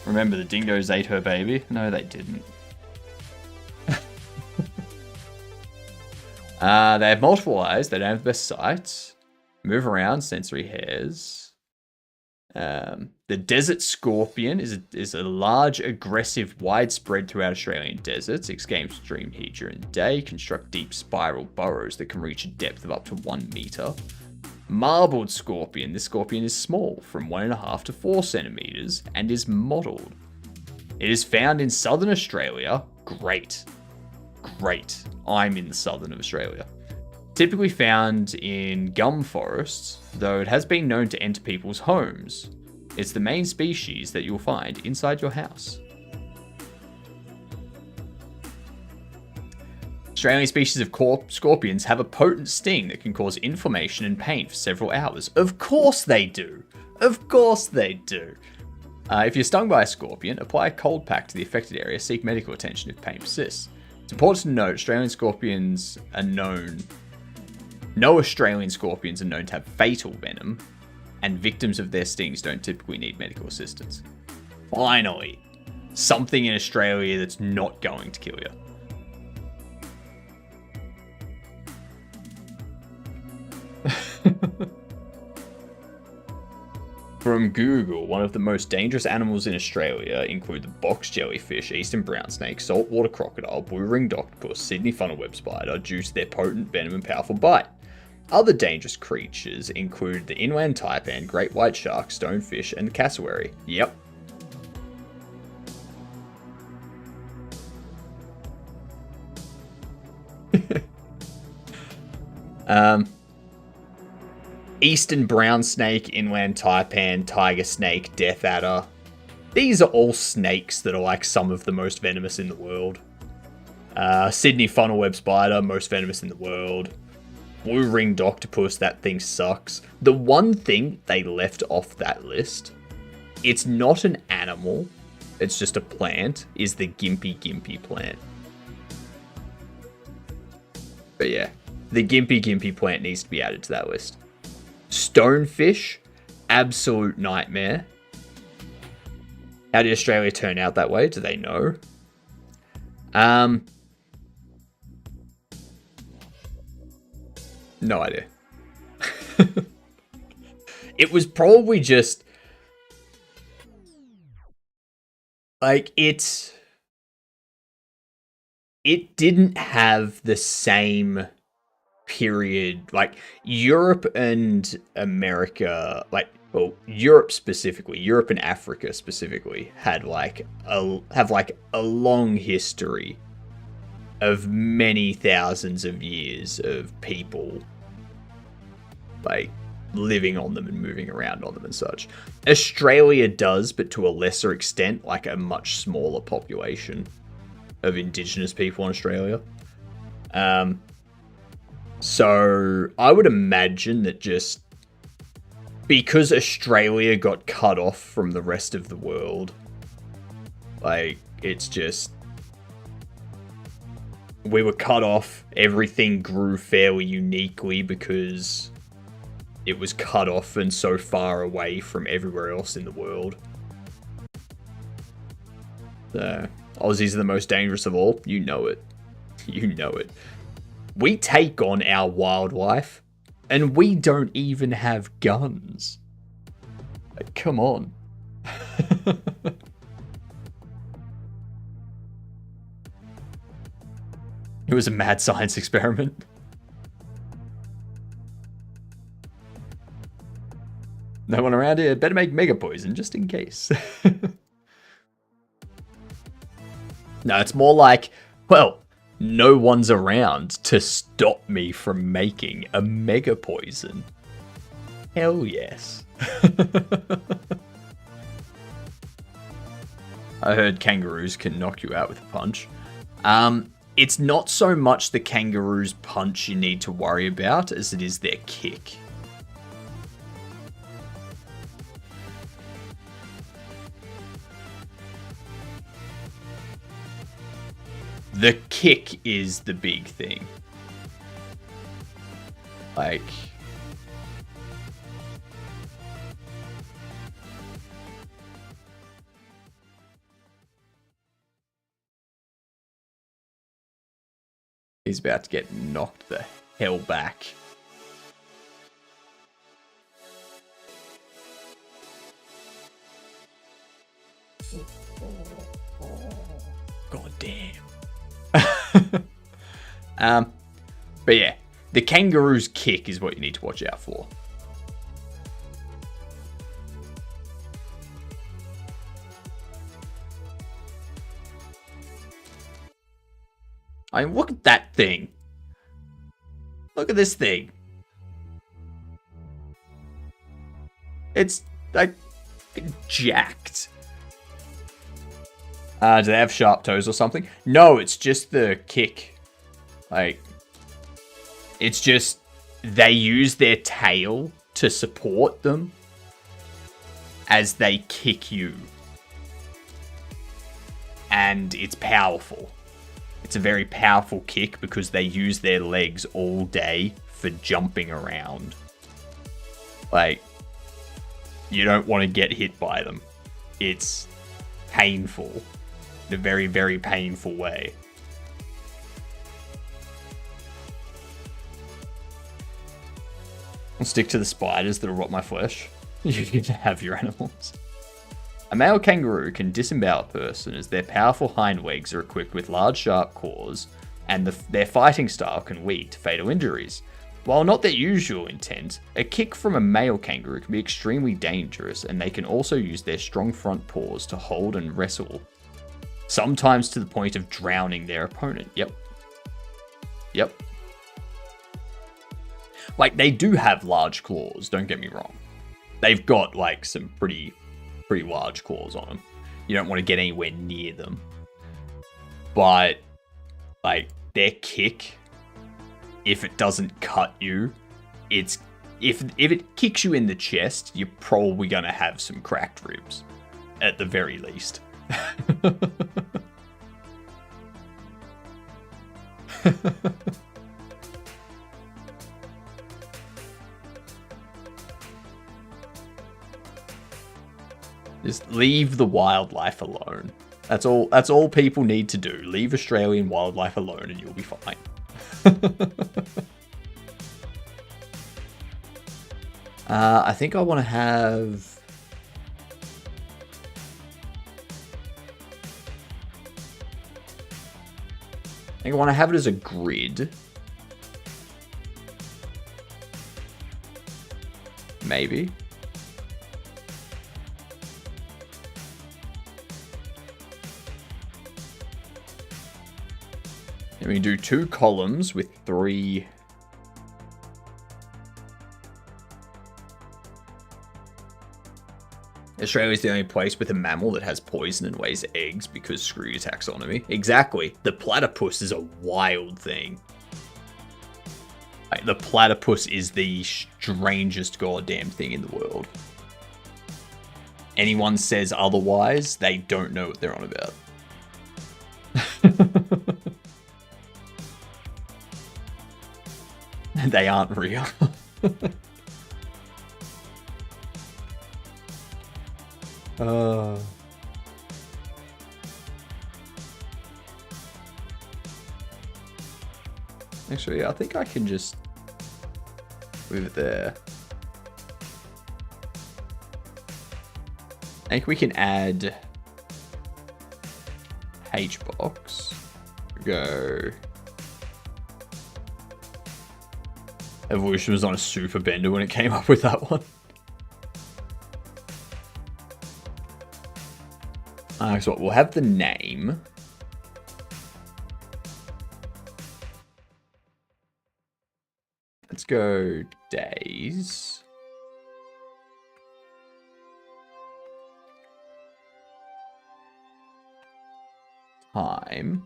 Remember, the dingoes ate her baby? No, they didn't. They have multiple eyes. They don't have the best sight. Move around, sensory hairs. The desert scorpion is a large, aggressive, widespread throughout Australian deserts. Escapes extreme heat during the day. Construct deep spiral burrows that can reach a depth of up to 1 meter. Marbled scorpion. This scorpion is small, from 1.5 to 4 centimeters, and is mottled. It is found in southern Australia. Great. Great. I'm in the southern of Australia. Typically found in gum forests, though it has been known to enter people's homes. It's the main species that you'll find inside your house. Australian species of scorpions have a potent sting that can cause inflammation and pain for several hours. Of course they do. Of course they do. If you're stung by a scorpion, apply a cold pack to the affected area. Seek medical attention if pain persists. It's important to note Australian scorpions are known... No Australian scorpions are known to have fatal venom, and victims of their stings don't typically need medical assistance. Finally, something in Australia that's not going to kill you. From Google, one of the most dangerous animals in Australia include the box jellyfish, eastern brown snake, saltwater crocodile, blue-ringed octopus, Sydney funnel web spider due to their potent venom and powerful bite. Other dangerous creatures include the inland taipan, great white shark, stonefish, and the cassowary. Yep. Eastern brown snake, inland taipan, tiger snake, death adder. These are all snakes that are like some of the most venomous in the world. Sydney funnel-web spider, most venomous in the world. Blue-ringed octopus, that thing sucks. The one thing they left off that list, it's not an animal, it's just a plant, is the gimpy plant. But yeah, the gimpy plant needs to be added to that list. Stonefish, absolute nightmare. How did Australia turn out that way? Do they know? No idea. It was probably just like it didn't have the same period, like Europe and America, like, well, Europe specifically, Europe and Africa specifically have like a long history of many thousands of years of people like living on them and moving around on them and such. Australia does, but to a lesser extent, like a much smaller population of indigenous people in Australia. So I would imagine that just because Australia got cut off from the rest of the world, like, it's just, we were cut off, everything grew fairly uniquely because it was cut off and so far away from everywhere else in the world. So, Aussies are the most dangerous of all. You know it. You know it. We take on our wildlife, and we don't even have guns. Like, come on. It was a mad science experiment. No one around here. Better make mega poison just in case. No, it's more like, well, no one's around to stop me from making a mega poison. Hell yes. I heard kangaroos can knock you out with a punch. It's not so much the kangaroo's punch you need to worry about as it is their kick. The kick is the big thing. Like, he's about to get knocked the hell back. God damn. But yeah, the kangaroo's kick is what you need to watch out for. I mean, look at that thing. Look at this thing. It's like jacked. Do they have sharp toes or something? No, it's just the kick. Like, it's just they use their tail to support them as they kick you. And it's powerful. It's a very powerful kick because they use their legs all day for jumping around. Like, you don't want to get hit by them. It's painful. In a very, very painful way. I'll stick to the spiders that'll rot my flesh. You need to have your animals. A male kangaroo can disembowel a person as their powerful hind legs are equipped with large sharp claws, and their fighting style can lead to fatal injuries. While not their usual intent, a kick from a male kangaroo can be extremely dangerous, and they can also use their strong front paws to hold and wrestle, sometimes to the point of drowning their opponent. Yep. Like, they do have large claws, don't get me wrong. They've got, like, some pretty large claws on them. You don't want to get anywhere near them. But Like, their kick, if it doesn't cut you, if it kicks you in the chest, you're probably gonna have some cracked ribs, at the very least. Just leave the wildlife alone. That's all people need to do. Leave Australian wildlife alone and you'll be fine. I think I want to have... I think I want to have it as a grid. Maybe. And we can do 2 columns with 3... Australia is the only place with a mammal that has poison and lays eggs because screw your taxonomy. Exactly. The platypus is a wild thing. Like, the platypus is the strangest goddamn thing in the world. Anyone says otherwise, they don't know what they're on about. They aren't real. Actually, I think I can just move it there. I think we can add H-box. Go. Evolution was on a super bender when it came up with that one. So we'll have the name. Let's go days. Time.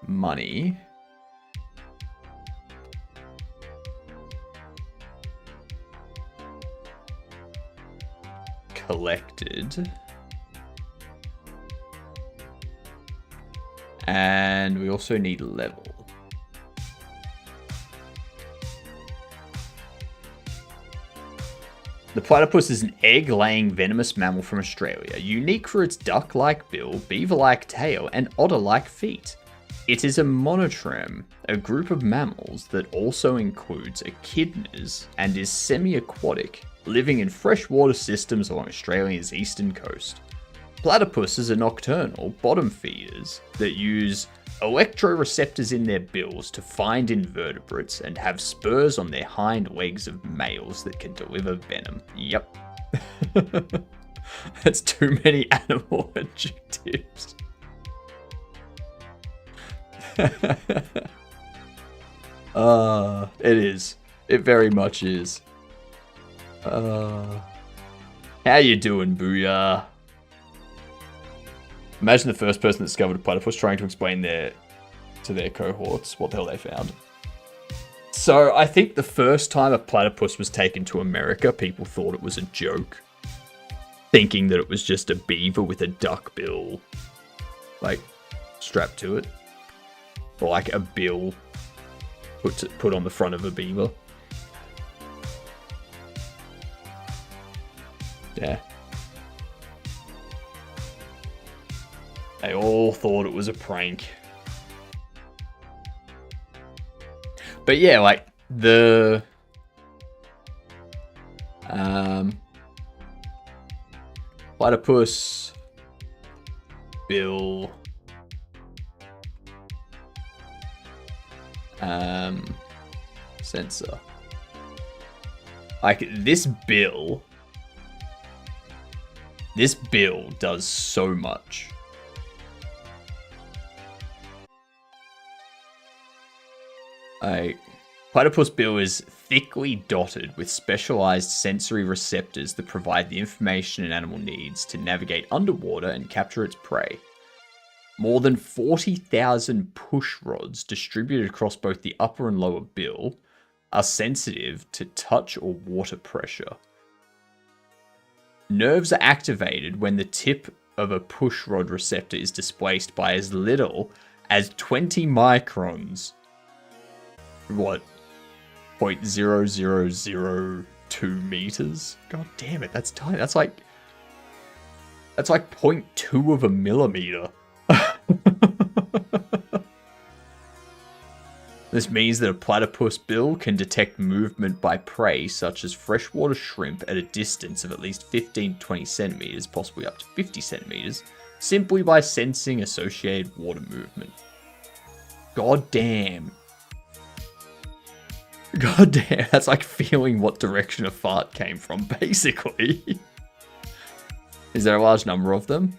Money. Collected. And we also need level. The platypus is an egg-laying venomous mammal from Australia, unique for its duck-like bill, beaver-like tail, and otter-like feet. It is a monotreme, a group of mammals that also includes echidnas and is semi-aquatic, living in freshwater systems along Australia's eastern coast. Platypuses are nocturnal bottom feeders that use electroreceptors in their bills to find invertebrates and have spurs on their hind legs of males that can deliver venom. Yep. That's too many animal adjectives. It is. It very much is. How you doing, Booyah? Imagine the first person that discovered a platypus trying to explain to their cohorts what the hell they found. So I think the first time a platypus was taken to America, people thought it was a joke, thinking that it was just a beaver with a duck bill, like, strapped to it, or like a bill put on the front of a beaver. Yeah. They all thought it was a prank. But yeah, like, the... platypus... bill... sensor. Like, this bill does so much. Platypus bill is thickly dotted with specialized sensory receptors that provide the information an animal needs to navigate underwater and capture its prey. More than 40,000 push rods distributed across both the upper and lower bill are sensitive to touch or water pressure. Nerves are activated when the tip of a push rod receptor is displaced by as little as 20 microns. What? 0.0002 meters? God damn it, that's tiny. That's like 0.2 of a millimeter. This means that a platypus bill can detect movement by prey such as freshwater shrimp at a distance of at least 15 to 20 centimeters, possibly up to 50 centimeters, simply by sensing associated water movement. God damn. God damn, that's like feeling what direction a fart came from, basically. Is there a large number of them?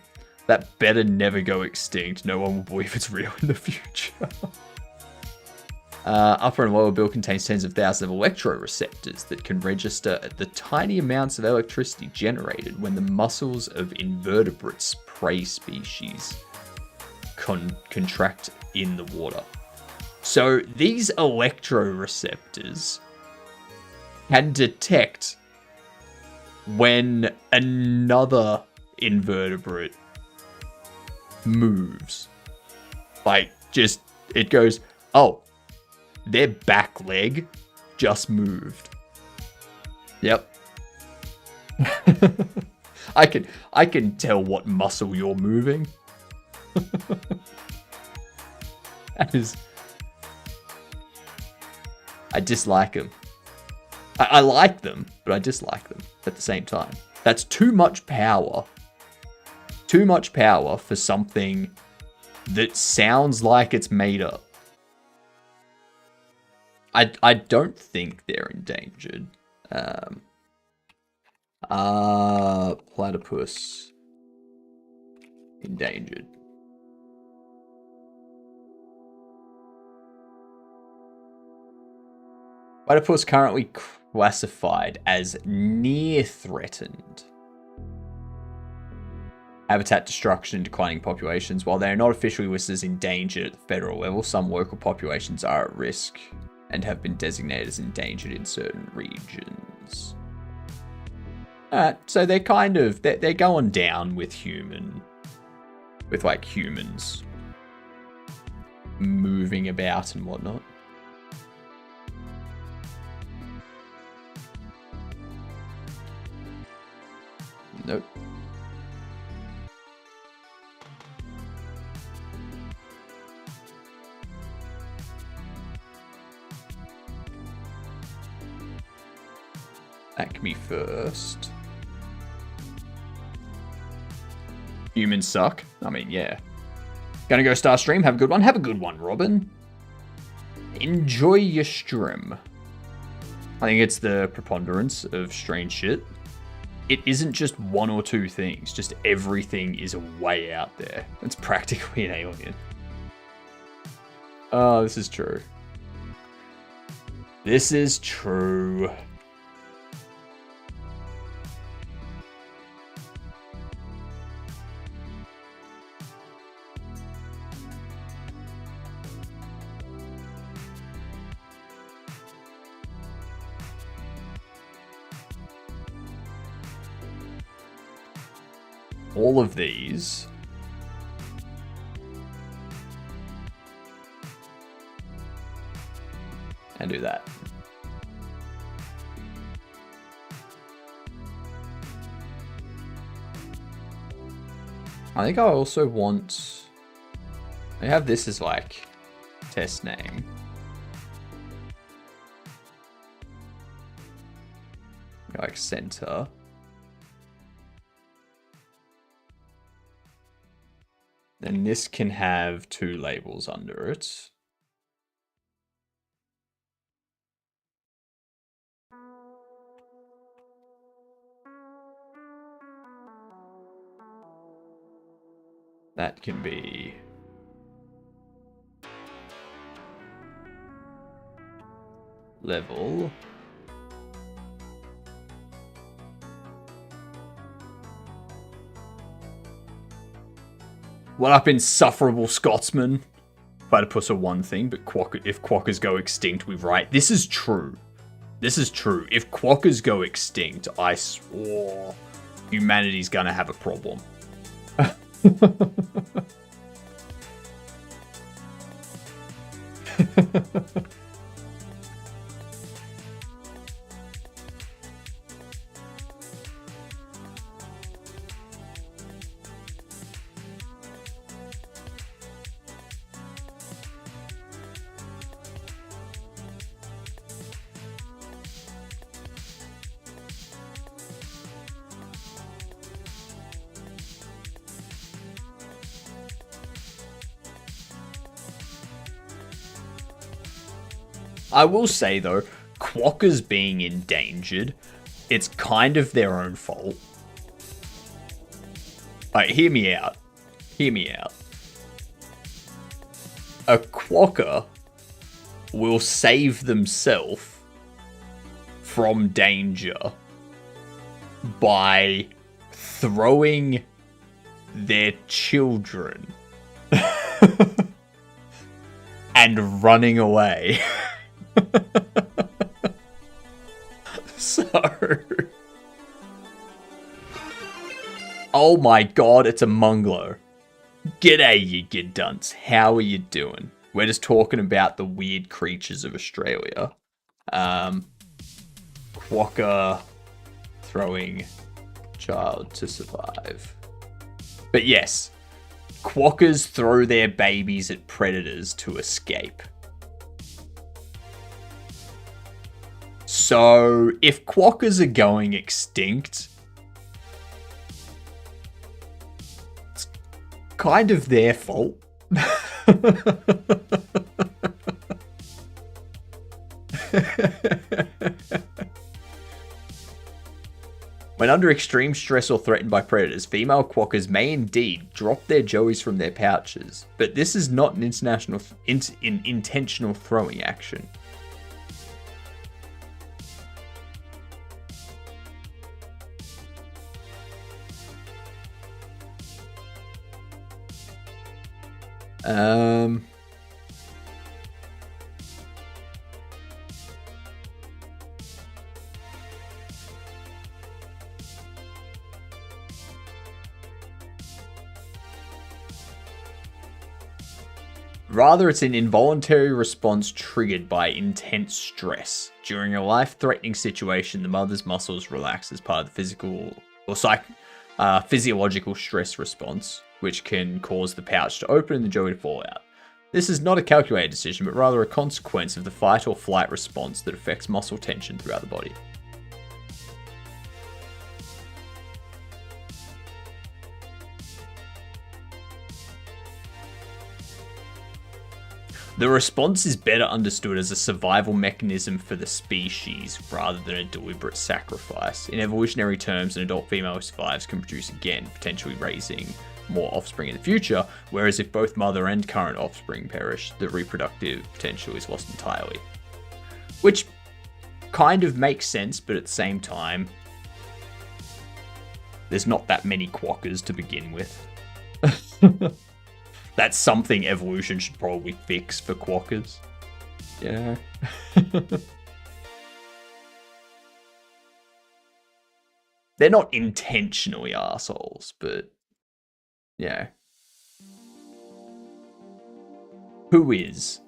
That better never go extinct. No one will believe it's real in the future. Upper and lower bill contains tens of thousands of electroreceptors that can register at the tiny amounts of electricity generated when the muscles of invertebrates prey species contract in the water. So these electroreceptors can detect when another invertebrate moves. Like, just, it goes, oh, their back leg just moved. Yep. I can tell what muscle you're moving. That is... I dislike them. I like them, but I dislike them at the same time. That's too much power. Too much power for something that sounds like it's made up. I don't think they're endangered. Platypus endangered. Platypus currently classified as near threatened. Habitat destruction and declining populations. While they are not officially listed as endangered at the federal level, some local populations are at risk and have been designated as endangered in certain regions. So they're kind of, they're going down with humans moving about and whatnot. Nope. Acme first. Humans suck. I mean, yeah. Gonna go start stream. Have a good one. Have a good one, Robin. Enjoy your stream. I think it's the preponderance of strange shit. It isn't just one or two things. Just everything is way out there. It's practically an alien. Oh, this is true. This is true. All of these and do that. I think I also want, I have this as like test name. Like center. Then this can have two labels under it. That can be level. What up, insufferable Scotsman? Platypus are one thing, but if quokkas go extinct, we're right. This is true. This is true. If quokkas go extinct, I swore humanity's gonna have a problem. I will say, though, quokkas being endangered, it's kind of their own fault. Like, hear me out. Hear me out. A quokka will save themselves from danger by throwing their children and running away. So, oh my god, it's a Munglo. G'day, you good dunce. How are you doing? We're just talking about the weird creatures of Australia. Quokka throwing child to survive. But yes, quokkas throw their babies at predators to escape. So, if quokkas are going extinct, it's kind of their fault. When under extreme stress or threatened by predators, female quokkas may indeed drop their joeys from their pouches, but this is not an intentional throwing action. Rather, it's an involuntary response triggered by intense stress. During a life-threatening situation, the mother's muscles relax as part of the physical or physiological stress response, which can cause the pouch to open and the joey to fall out. This is not a calculated decision, but rather a consequence of the fight or flight response that affects muscle tension throughout the body. The response is better understood as a survival mechanism for the species rather than a deliberate sacrifice. In evolutionary terms, an adult female who survives can produce again, potentially raising more offspring in the future, whereas if both mother and current offspring perish, the reproductive potential is lost entirely. Which kind of makes sense, but at the same time, there's not that many quokkas to begin with. That's something evolution should probably fix for quokkas. Yeah. They're not intentionally assholes, but yeah. Who is?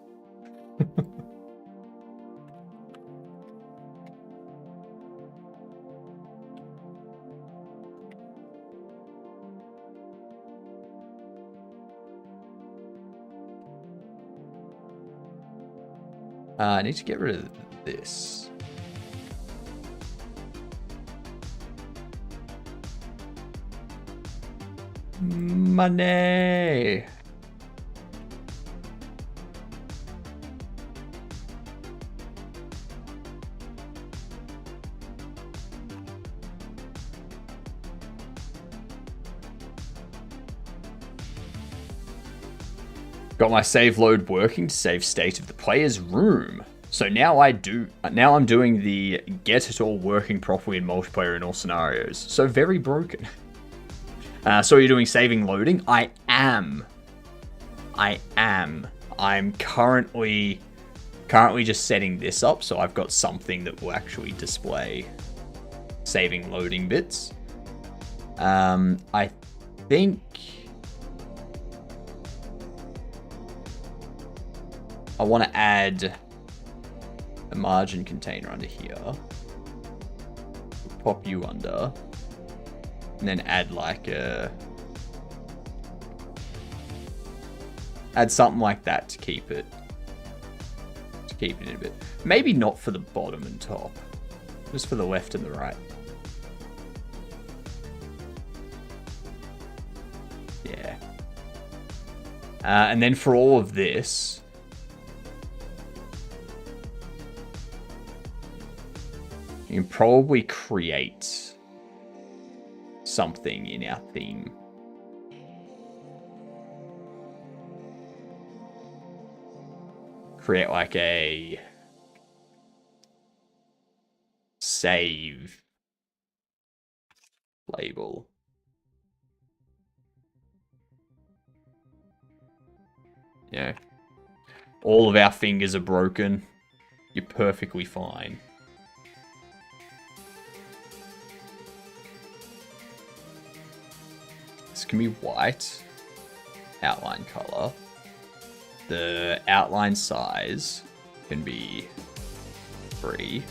I need to get rid of this. Money. Got my save load working to save state of the player's room. So now I'm doing the get it all working properly in multiplayer in all scenarios. So very broken. So you're doing saving loading? I am. I'm currently just setting this up so I've got something that will actually display saving loading bits. I think I want to add a margin container under here. Pop you under. And then add like add something like that to keep it in a bit. Maybe not for the bottom and top. Just for the left and the right. Yeah. And then for all of this, you can probably create something in our theme. Create like a save label. Yeah. All of our fingers are broken. You're perfectly fine. This can be white. Outline color. The outline size can be 3.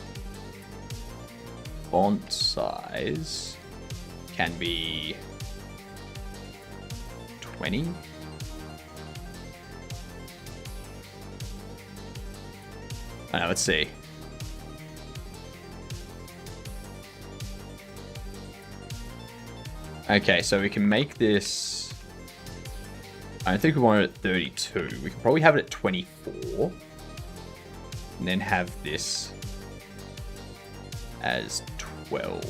Font size can be 20. Let's see. Okay, so we can make this... I don't think we want it at 32. We can probably have it at 24. And then have this as 12.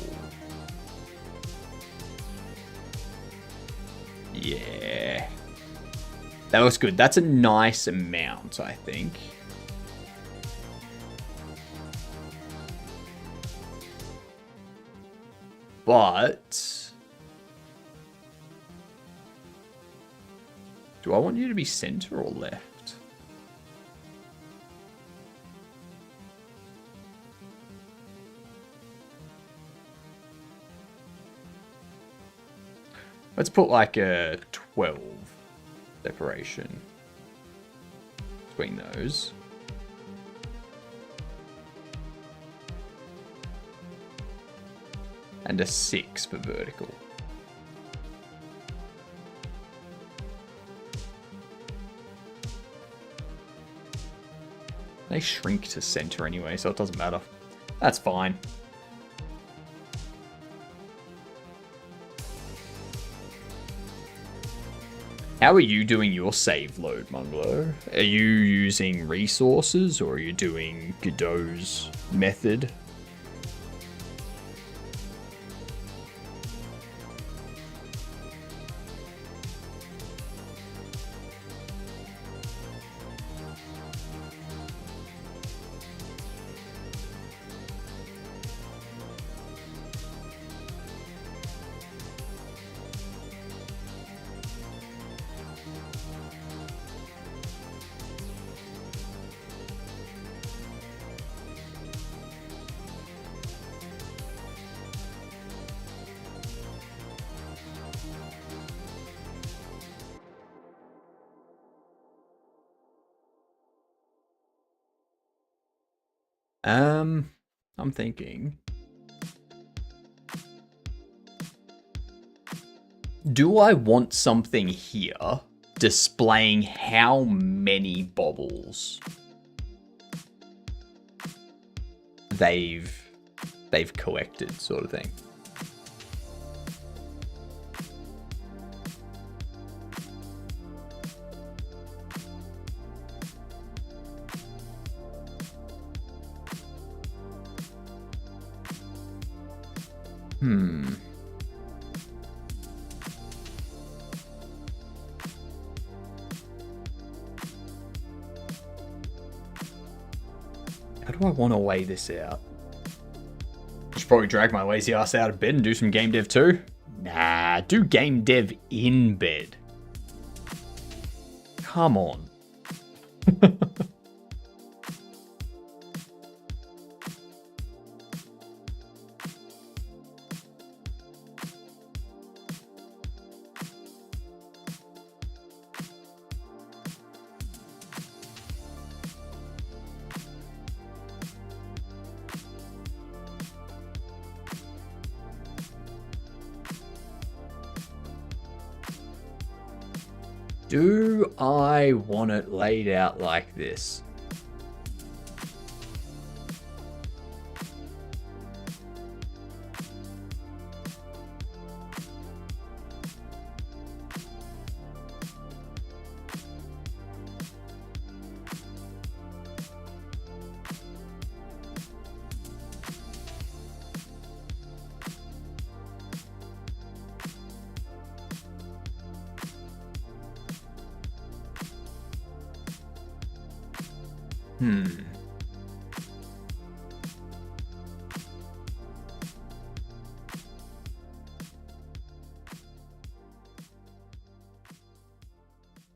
Yeah. That looks good. That's a nice amount, I think. But... do I want you to be center or left? Let's put like a 12 separation between those. And a 6 for vertical. They shrink to center anyway, so it doesn't matter. That's fine. How are you doing your save load, Munglo? Are you using resources or are you doing Godot's method? I'm thinking. Do I want something here displaying how many bobbles they've collected, sort of thing? How do I want to weigh this out? I should probably drag my lazy ass out of bed and do some game dev too. Nah, do game dev in bed. Come on. Do I want it laid out like this?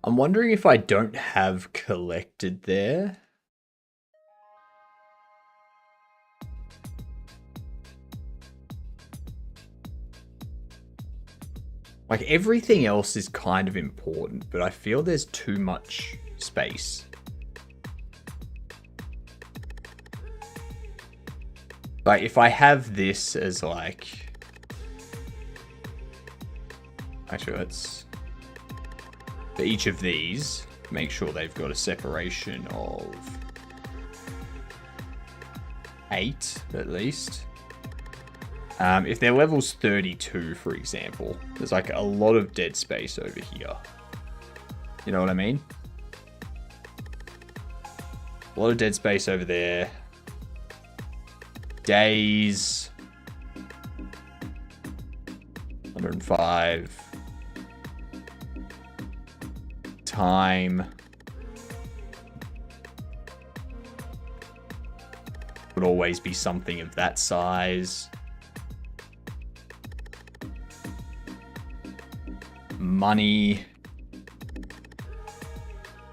I'm wondering if I don't have collected there. Like, everything else is kind of important, but I feel there's too much space. Like, if I have this as like... Actually, let's... For each of these, make sure they've got a separation of 8, at least. If they're levels 32, for example, there's like a lot of dead space over here. You know what I mean? A lot of dead space over there. Days. 105. Time. Would always be something of that size. Money.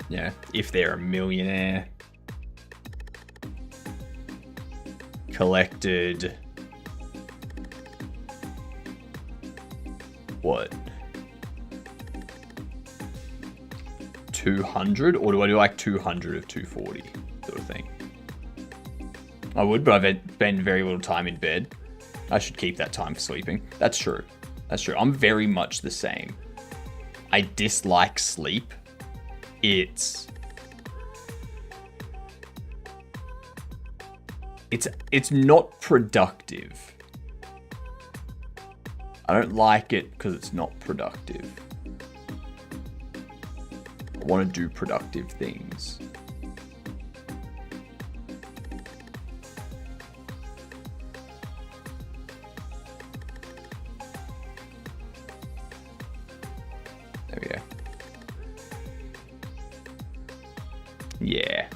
Yeah, if they're a millionaire. Collected. What? 200? Or do I do like 200 of 240 sort of thing? I would, but I've spent very little time in bed. I should keep that time for sleeping. That's true. That's true. I'm very much the same. I dislike sleep. It's not productive. I don't like it because it's not productive. I want to do productive things. There we go. Yeah.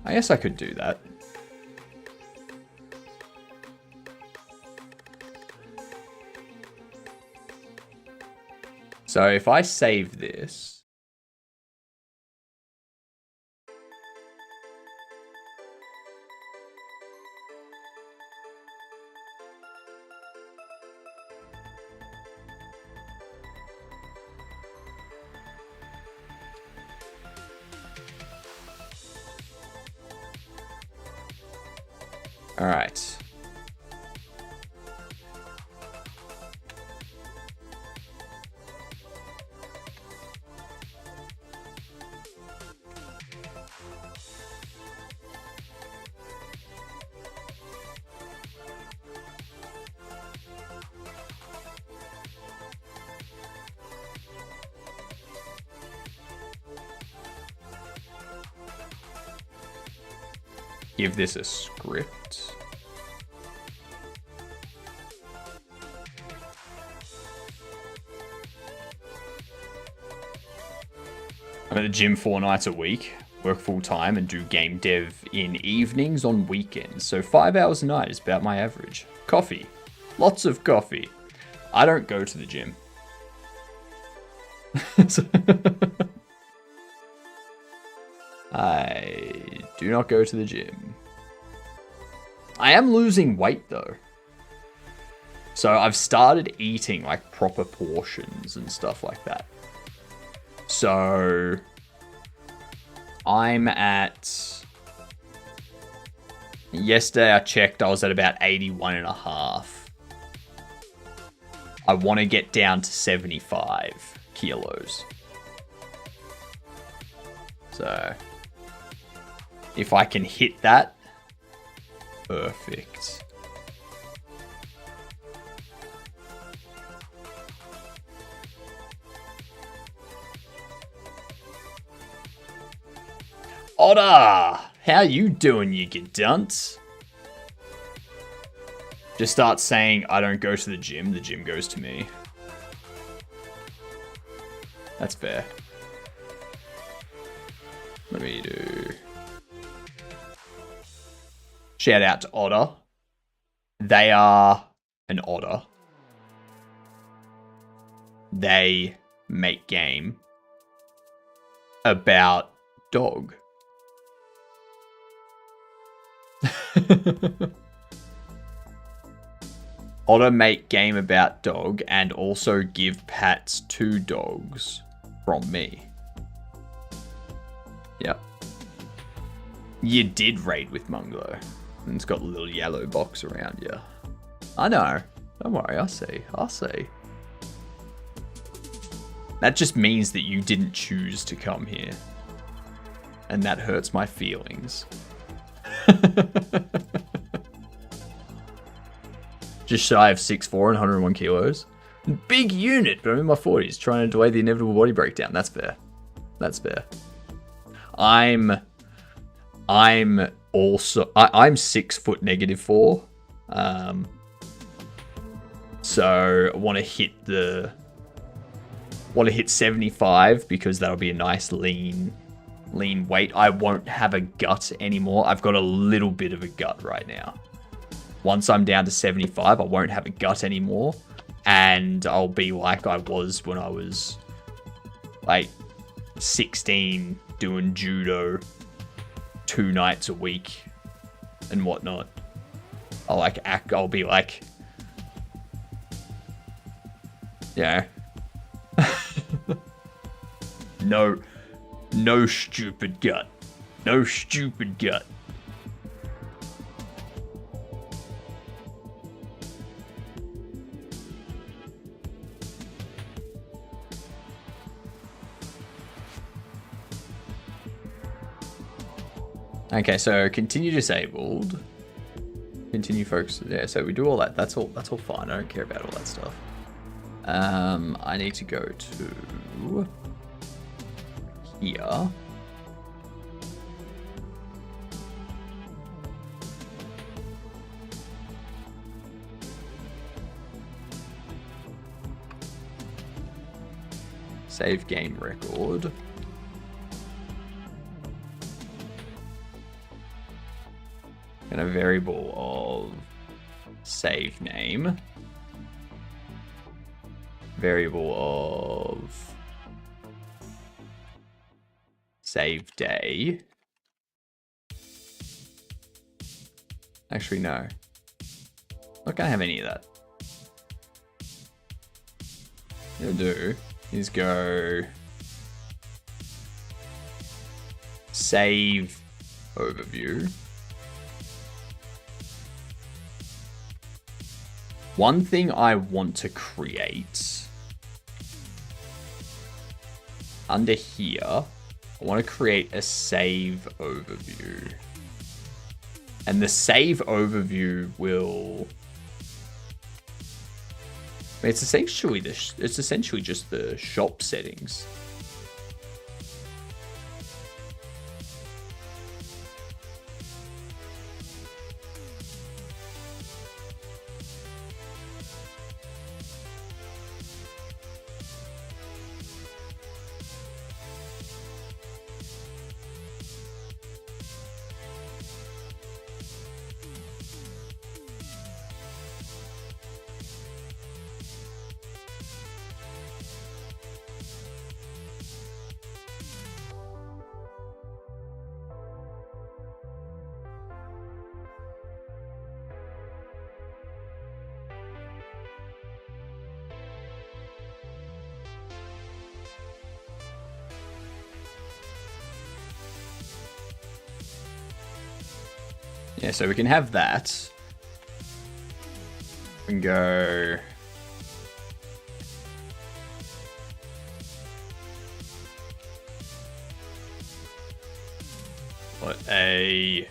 I guess I could do that. So if I save this, all right. Give this a script. I'm at the gym 4 nights a week, work full time, and do game dev in evenings on weekends. So 5 hours a night is about my average. Coffee. Lots of coffee. I don't go to the gym. I do not go to the gym. I am losing weight though. So I've started eating like proper portions and stuff like that. So I'm at... Yesterday I checked, I was at about 81.5. I want to get down to 75 kilos. So if I can hit that, perfect. Otter! How you doing, you dunce? Just start saying, I don't go to the gym goes to me. That's fair. Let me do... Shout out to Otter. They are an otter. They make game about dog. Otter make game about dog and also give pats to dogs from me. Yep. You did raid with Munglo. And it's got a little yellow box around you. I know. Don't worry, I see. I see. That just means that you didn't choose to come here. And that hurts my feelings. Just shy of 6'4" and 101 kilos. Big unit, but I'm in my 40s trying to delay the inevitable body breakdown. That's fair. That's fair. I'm also... I'm 6 foot -4. So I want to hit 75 because that'll be a nice lean weight. I won't have a gut anymore. I've got a little bit of a gut right now. Once I'm down to 75, I won't have a gut anymore. And I'll be like I was when I was like 16 doing judo 2 nights a week and whatnot. I'll be like, yeah. No stupid gut. No stupid gut. Okay, so continue disabled. Continue focus. Yeah, so we do all that. That's all fine. I don't care about all that stuff. I need to go to here. Save game record. And a variable of save name. Variable of save day. Actually, no. Not gonna have any of that. What I'll do is go save overview. One thing I want to create under here, I want to create a save overview. And the save overview will... It's essentially just the shop settings. Yeah, so we can have that. We can go... What a...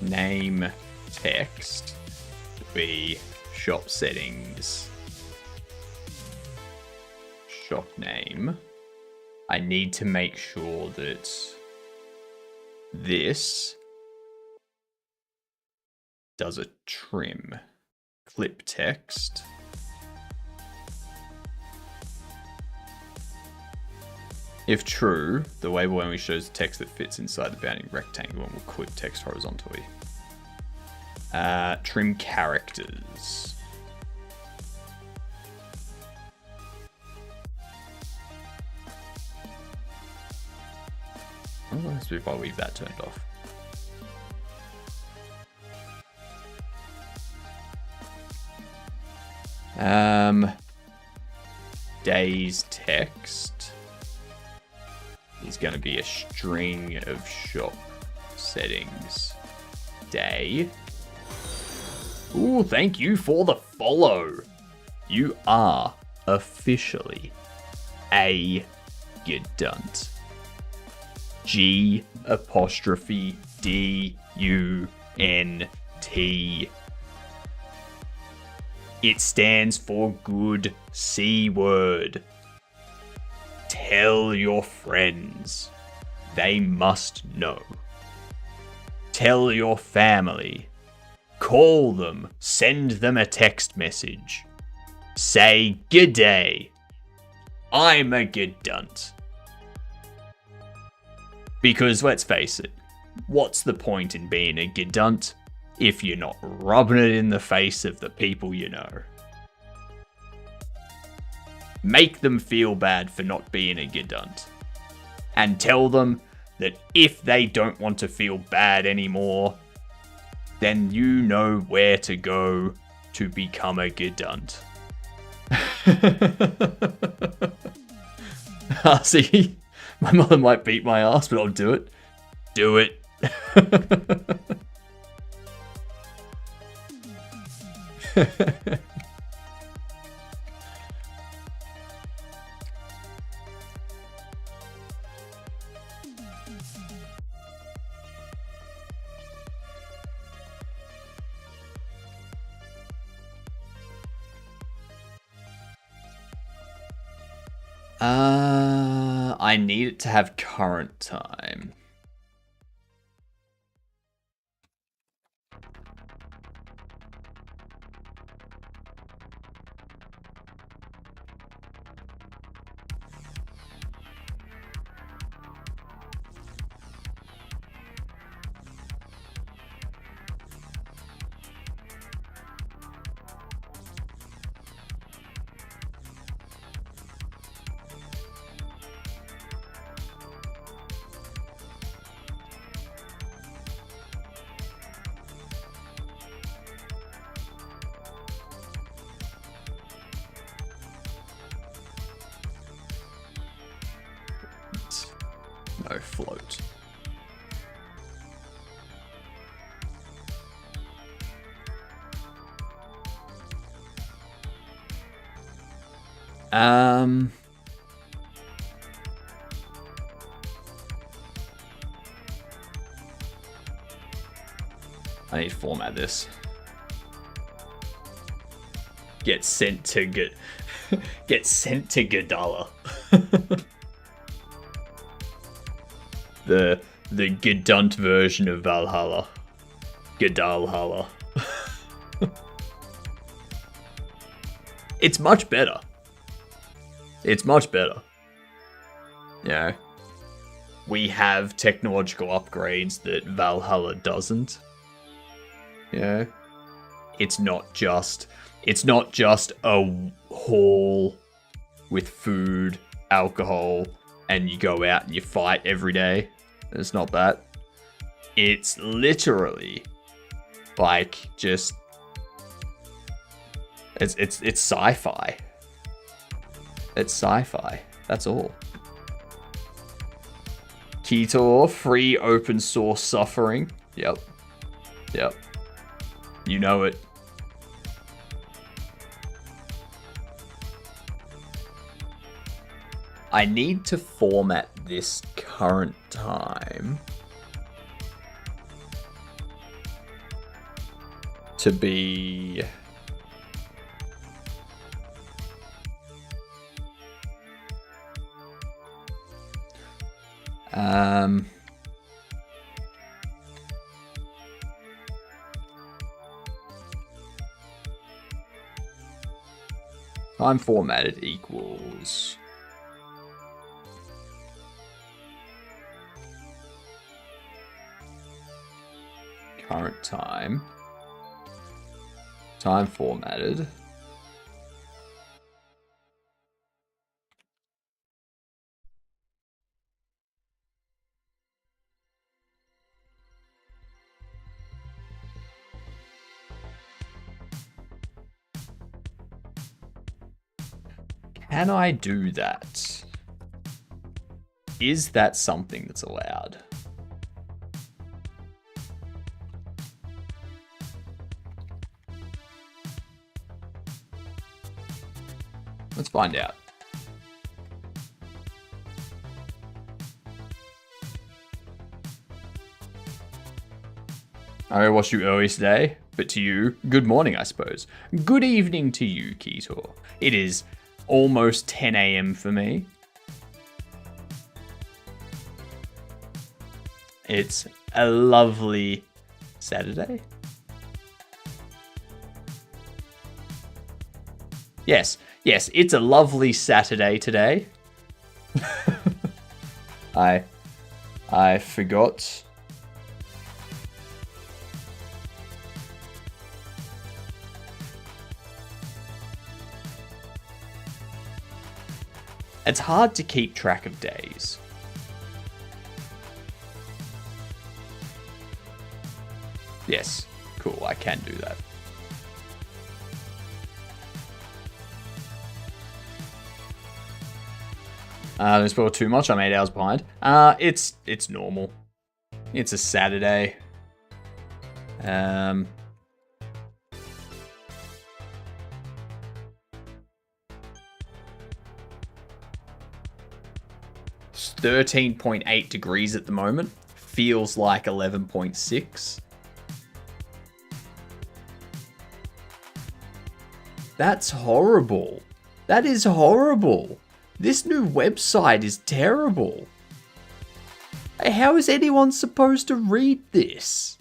Name text be shop settings. Shop name. I need to make sure that this does a trim. Clip text. If true, the label only shows the text that fits inside the bounding rectangle and will clip text horizontally. Trim characters. Oh, let's see if I leave that turned off. Day's text is going to be a string of shop settings. Day. Ooh, thank you for the follow. You are officially a Gedunt. G''DUNT. It stands for good C word. Tell your friends. They must know. Tell your family. Call them. Send them a text message. Say g'day. I'm a Gedunt. Because let's face it, what's the point in being a Gedunt if you're not rubbing it in the face of the people you know? Make them feel bad for not being a Gedunt. And tell them that if they don't want to feel bad anymore, then you know where to go to become a Gedunt. See, my mother might beat my ass, but I'll do it. Do it. I need it to have current time. No float. I need to format this. Get sent to Gadala. The Gedunt version of Valhalla. Gadalhalla. It's much better. It's much better. Yeah. We have technological upgrades that Valhalla doesn't. Yeah. It's not just a hall with food, alcohol, and you go out and you fight every day. It's not that. It's literally like just it's sci-fi. It's sci-fi. That's all. Ketor, free open source suffering. Yep. Yep. You know it. I need to format this current time to be... time formatted equals current time formatted Can I do that? Is that something that's allowed? Let's find out. I watched you early today, but to you, good morning, I suppose. Good evening to you, Ketor. It is almost 10 a.m. for me. It's a lovely Saturday. Yes, it's a lovely Saturday today. I forgot. It's hard to keep track of days. Yes, cool, I can do that. Don't spoil too much, I'm 8 hours behind. It's normal. It's a Saturday. It's 13.8 degrees at the moment. Feels like 11.6. That's horrible. That is horrible. This new website is terrible. Hey, how is anyone supposed to read this?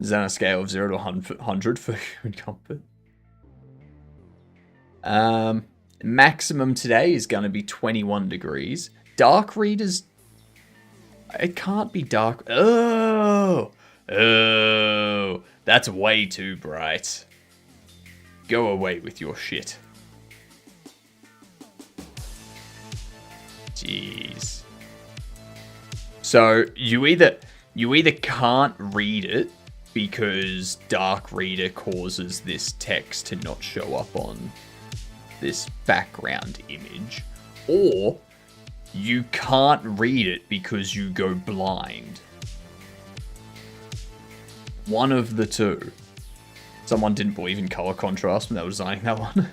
Is that on a scale of 0 to 100 for human comfort? Maximum today is going to be 21 degrees. Dark readers... It can't be dark... Oh! That's way too bright. Go away with your shit. Jeez. So, you either can't read it because dark reader causes this text to not show up on this background image, or you can't read it because you go blind. One of the two. Someone didn't believe in color contrast when they were designing that one.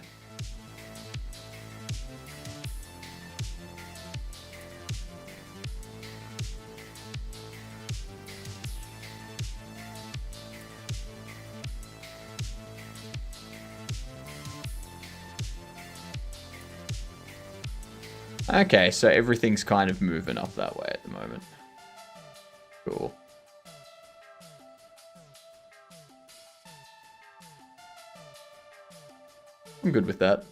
Okay, so everything's kind of moving up that way at the moment. Cool. I'm good with that.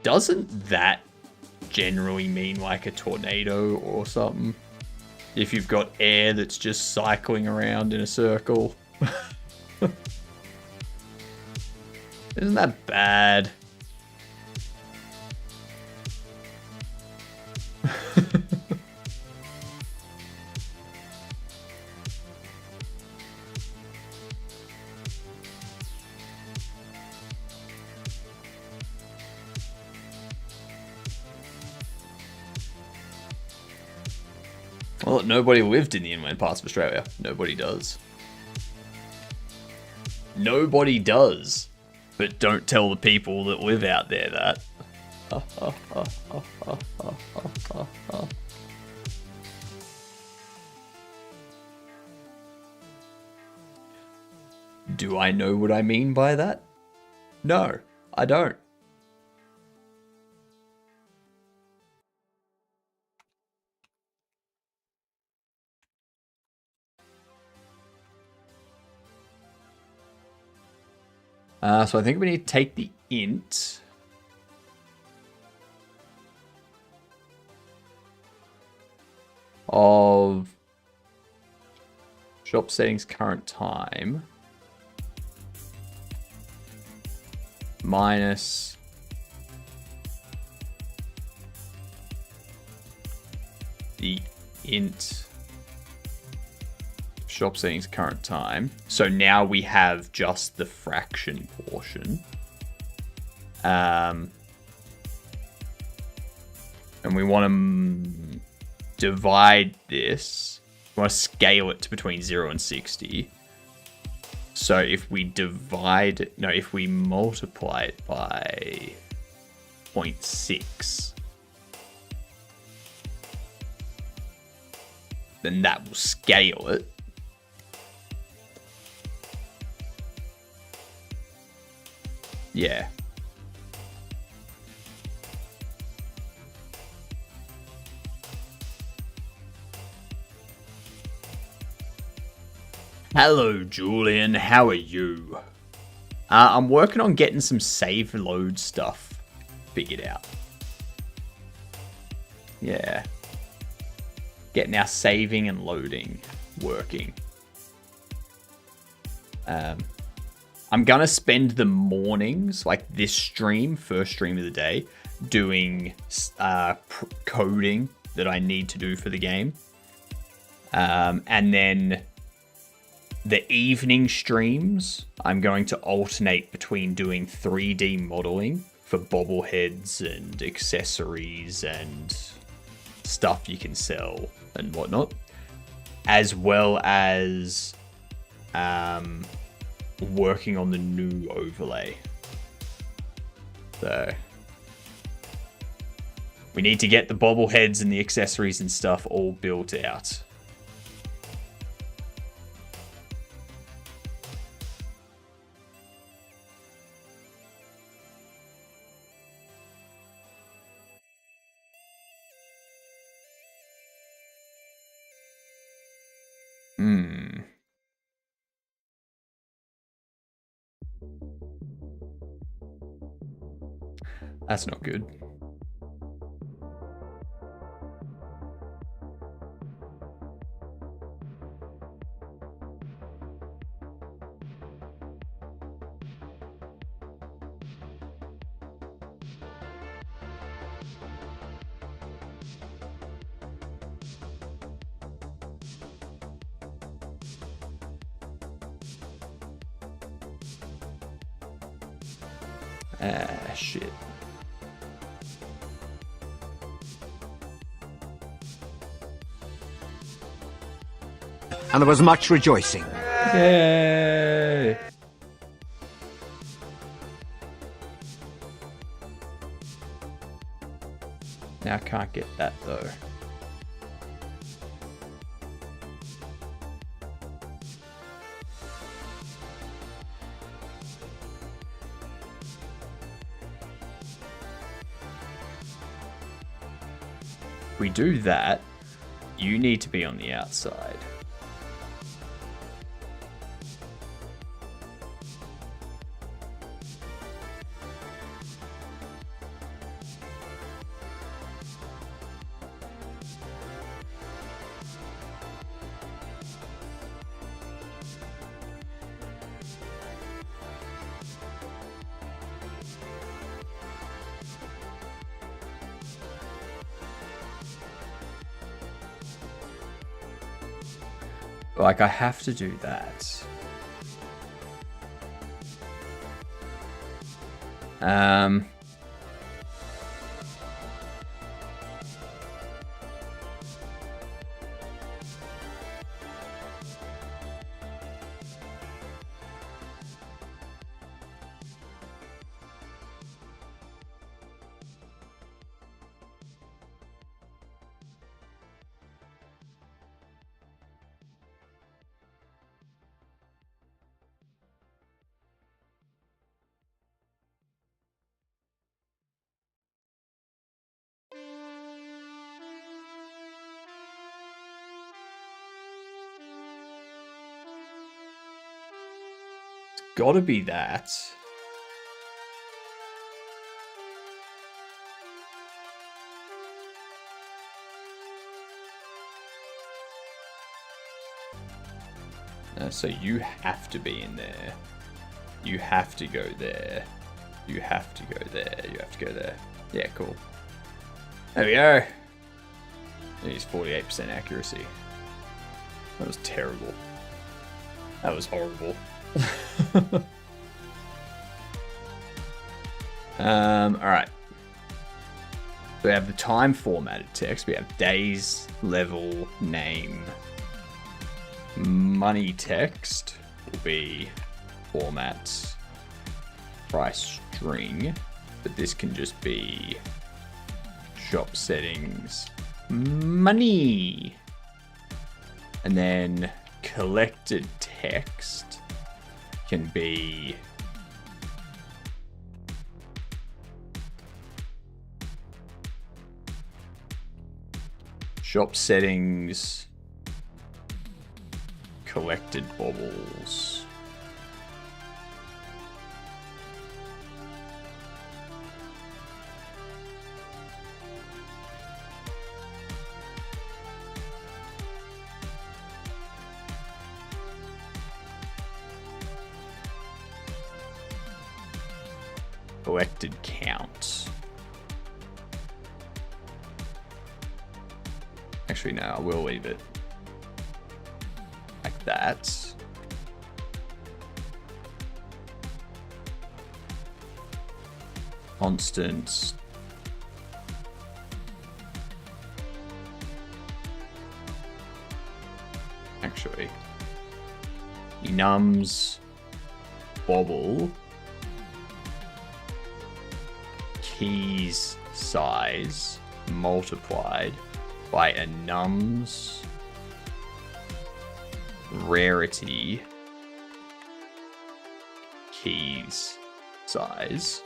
Doesn't that generally mean like a tornado or something? If you've got air that's just cycling around in a circle. Isn't that bad? Well, nobody lived in the inland parts of Australia. Nobody does. Nobody does. But don't tell the people that live out there that. Do I know what I mean by that? No, I don't. So I think we need to take the int. Of shop settings current time minus the int shop settings current time. So now we have just the fraction portion. And we want to divide this. We want to scale it to between 0 and 60. So if we if we multiply it by 0.6, then that will scale it. Yeah. Hello, Julian. How are you? I'm working on getting some save load stuff figured out. Yeah. Getting our saving and loading working. I'm gonna spend the mornings, like this stream, first stream of the day, doing coding that I need to do for the game. And then the evening streams, I'm going to alternate between doing 3D modeling for bobbleheads and accessories and stuff you can sell and whatnot, as well as working on the new overlay. So we need to get the bobbleheads and the accessories and stuff all built out. That's not good. Shit. And there was much rejoicing. Yay! Now I can't get that though. If we do that, you need to be on the outside. Like, I have to do that. gotta be that. So you have to be in there. You have to go there. You have to go there. You have to go there. Yeah, cool. There we go. He's 48% accuracy. That was terrible. That was horrible. Alright. So we have the time formatted text. We have days, level, name. Money text will be format price string, but this can just be shop settings money. And then collected text can be shop settings collected bobbles. Collected count. Actually, no, I will leave it like that. Constant. Actually, enums bobble keys size multiplied by enums rarity keys size.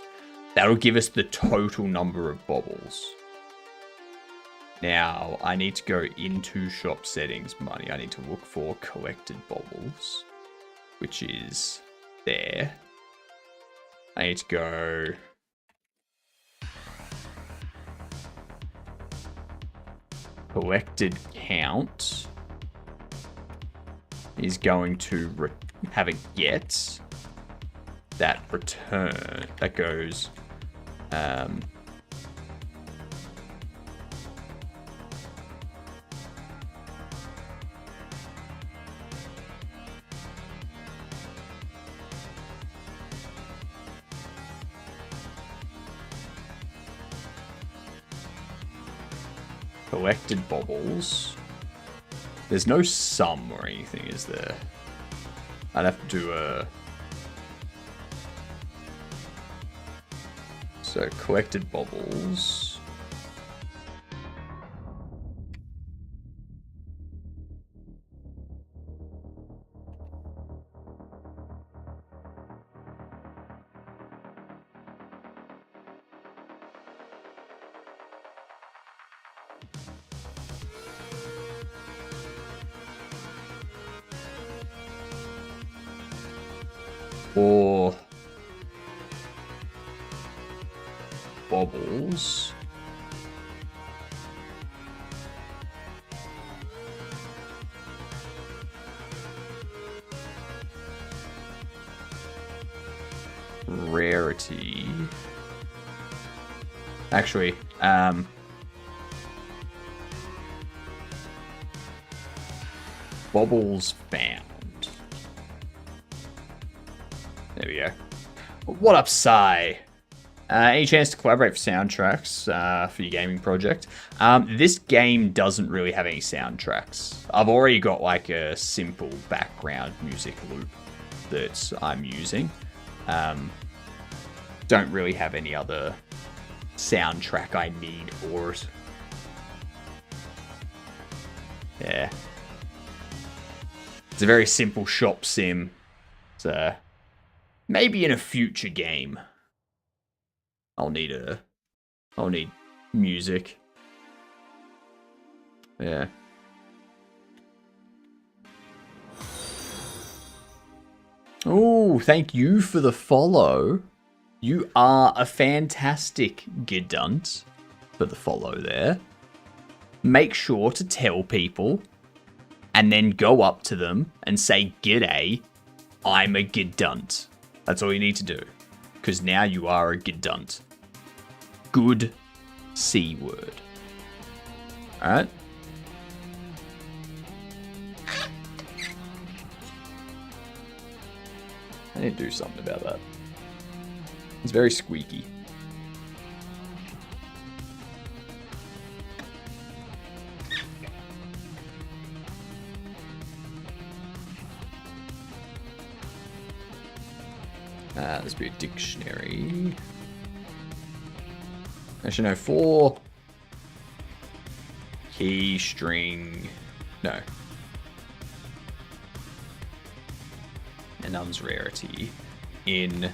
That'll give us the total number of bobbles. Now, I need to go into shop settings money. I need to look for collected bobbles, which is there. I need to go collected count is going to have a get that return that goes collected bobbles. There's no sum or anything, is there? I'd have to do a... So, collected bobbles. Or bobbles. Rarity. Actually, bobbles found. There we go. What up, Sai? Any chance to collaborate for soundtracks for your gaming project? This game doesn't really have any soundtracks. I've already got like a simple background music loop that I'm using. Don't really have any other soundtrack I need for it. Yeah. It's a very simple shop sim. So maybe in a future game I'll need music. Yeah. Oh, thank you for the follow. You are a fantastic Gedunt for the follow there. Make sure to tell people and then go up to them and say, "G'day, I'm a Gedunt." That's all you need to do. Because now you are a Gedunt. Good C word. Alright? I need to do something about that. It's very squeaky. This be a dictionary. Actually, no, 4 key string. No. Enum's rarity in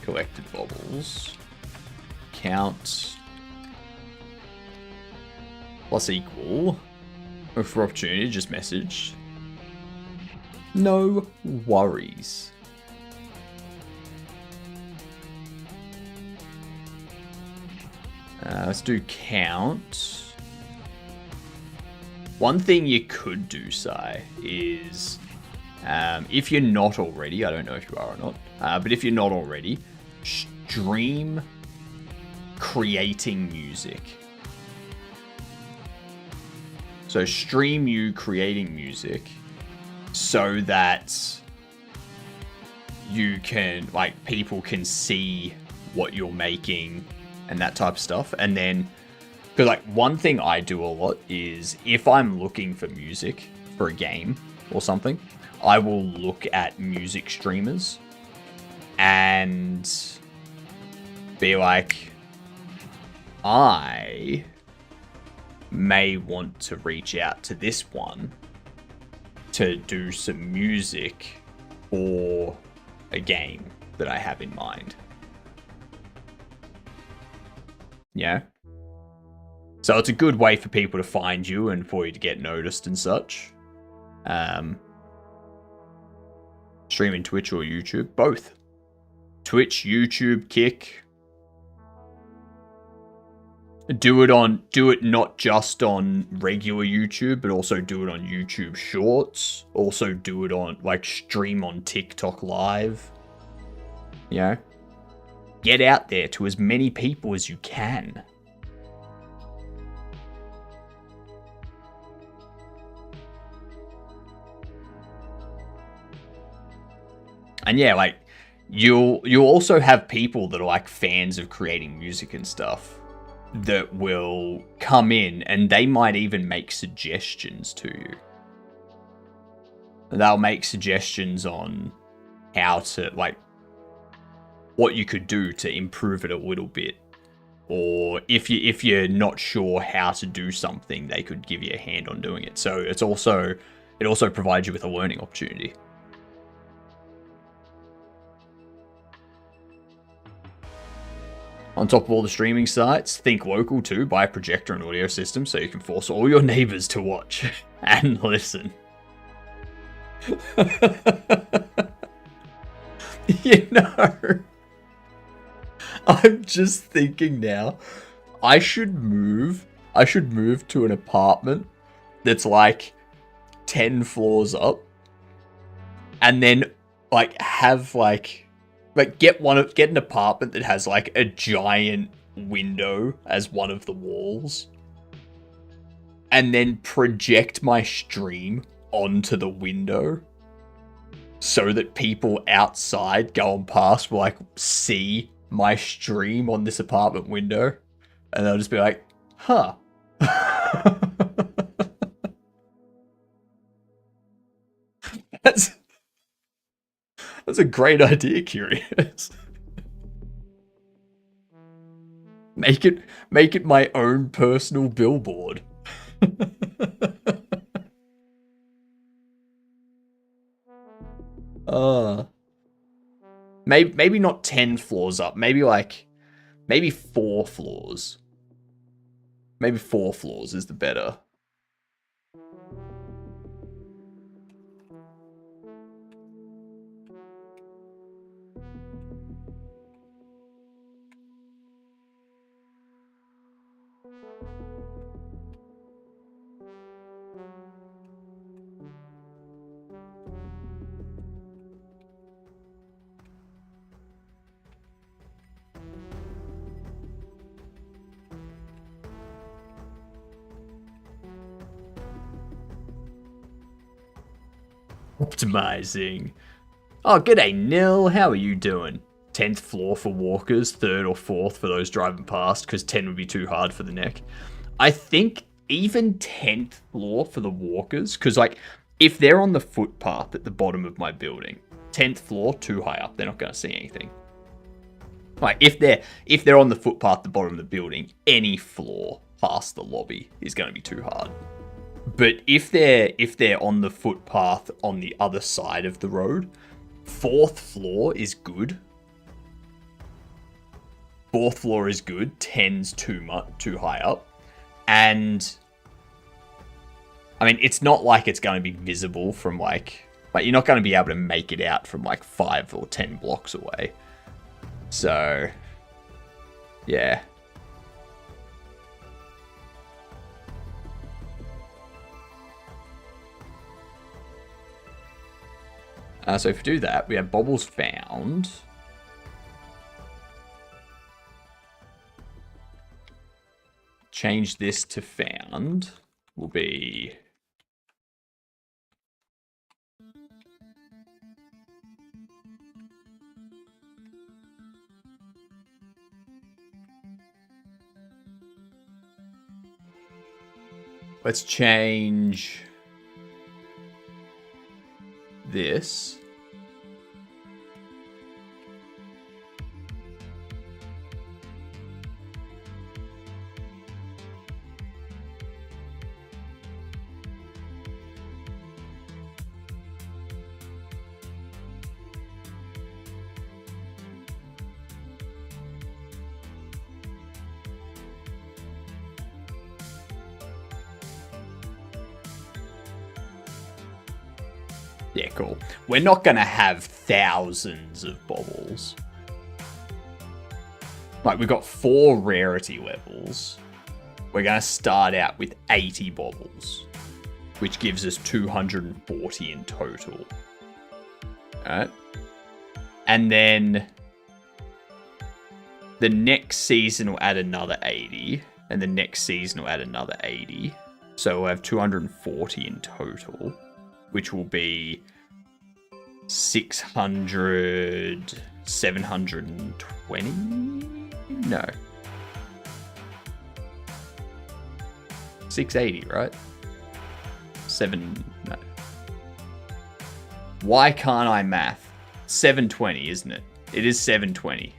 collected bobbles. Count plus equal. For opportunity, just message. No worries. Let's do count. One thing you could do, Sai, is if you're not already, I don't know if you are or not, but if you're not already, stream creating music. So stream you creating music so that you can, like, people can see what you're making and that type of stuff. And then, because like one thing I do a lot is if I'm looking for music for a game or something, I will look at music streamers and be like, I may want to reach out to this one to do some music for a game that I have in mind. Yeah. So it's a good way for people to find you and for you to get noticed and such. Streaming Twitch or YouTube, both. Twitch, YouTube, Kick. Do it not just on regular YouTube, but also do it on YouTube Shorts. Also do it on, like, stream on TikTok Live. You know? Get out there to as many people as you can. And yeah, like, you'll also have people that are like fans of creating music and stuff that will come in and they might even make suggestions to you. They'll make suggestions on how to, like, what you could do to improve it a little bit. Or if you're not sure how to do something, they could give you a hand on doing it. So it also provides you with a learning opportunity. On top of all the streaming sites, think local too. Buy a projector and audio system so you can force all your neighbors to watch and listen. You know, I'm just thinking now, I should move to an apartment that's like 10 floors up and then like have like get an apartment that has like a giant window as one of the walls and then project my stream onto the window so that people outside going past will like see my stream on this apartment window and they'll just be like, huh. That's a great idea, Curious. Make it my own personal billboard. Maybe not 10 floors up. Maybe 4 floors. Maybe 4 floors is the better. Optimizing. Oh, g'day, Nil. How are you doing? 10th floor for walkers, 3rd or 4th for those driving past, because 10 would be too hard for the neck. I think even 10th floor for the walkers, because, like, if they're on the footpath at the bottom of my building, 10th floor, too high up, they're not going to see anything. Like, if they're on the footpath at the bottom of the building, any floor past the lobby is going to be too hard. But if they're on the footpath on the other side of the road, 4th floor is good. 4th floor is good. 10's too high up. And I mean, it's not like it's going to be visible from like you're not going to be able to make it out from like 5 or 10 blocks away. So yeah. So if we do that, we have bobbles found. Change this to found. Will be... Let's change this. Yeah, cool. We're not going to have thousands of bobbles. Like, we've got 4 rarity levels. We're going to start out with 80 bobbles, which gives us 240 in total. Alright. And then the next season will add another 80. And the next season will add another 80. So we'll have 240 in total, which will be 600, 720? No. 680, right? 7, no. Why can't I math? 720, isn't it? It is 720.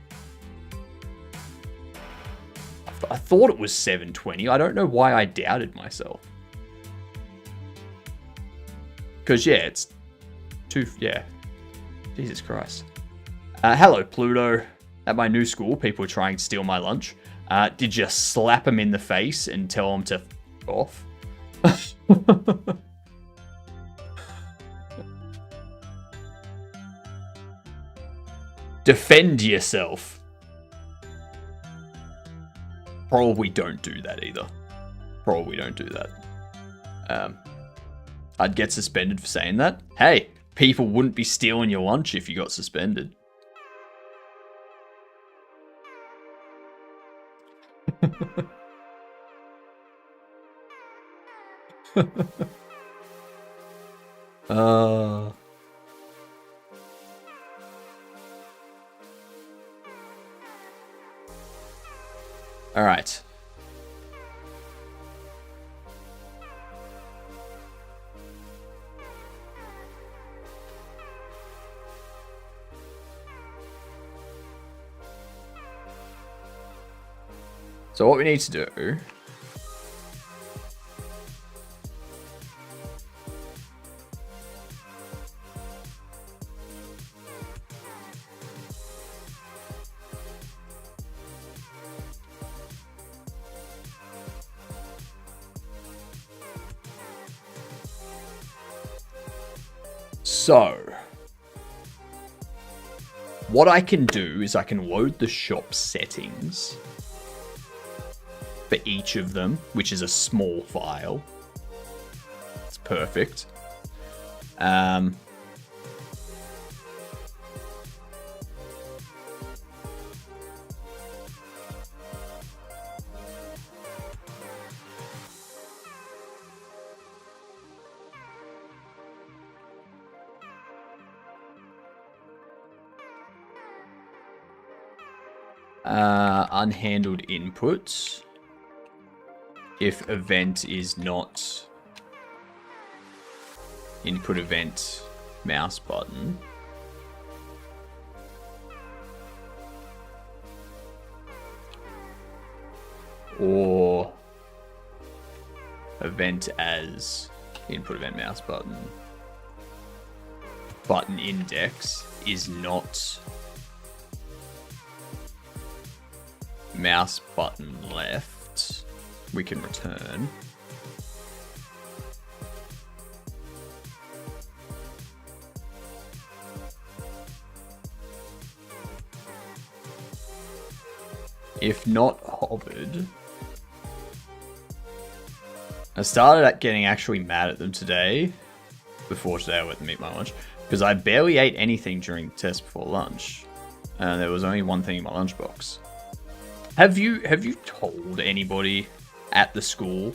I thought it was 720. I don't know why I doubted myself. Because, yeah, it's yeah. Jesus Christ. Hello, Pluto. At my new school, people are trying to steal my lunch. Did you slap them in the face and tell them to f off? Defend yourself. Probably don't do that either. Probably don't do that. I'd get suspended for saying that. Hey, people wouldn't be stealing your lunch if you got suspended. All right. So what we need to do what I can do is I can load the shop settings. for each of them, which is a small file. It's perfect. Unhandled inputs. If event is not input event mouse button. Or event as input event mouse button. Button index is not mouse button left, we can return. If not hovered. I started at getting actually mad at them today. Before today I went to eat my lunch. Because I barely ate anything during the test before lunch. And there was only one thing in my lunchbox. Have you told anybody at the school?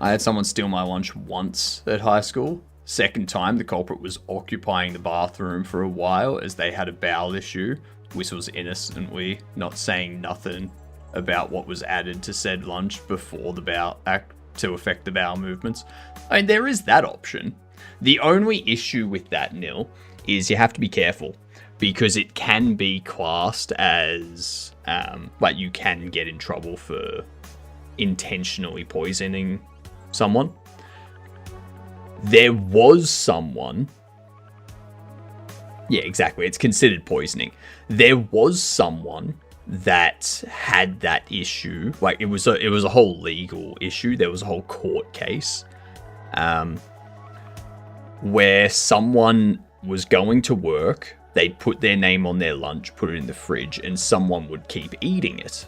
I had someone steal my lunch once at high school. Second time, the culprit was occupying the bathroom for a while as they had a bowel issue. This was innocently not saying nothing about what was added to said lunch before the bowel act to affect the bowel movements. I mean, there is that option. The only issue with that, Nil, is you have to be careful because it can be classed as like you can get in trouble for intentionally poisoning someone. There was someone. Yeah, exactly. It's considered poisoning. There was someone that had that issue. Like it was a whole legal issue. There was a whole court case, where someone was going to work. They'd put their name on their lunch, put it in the fridge, and someone would keep eating it.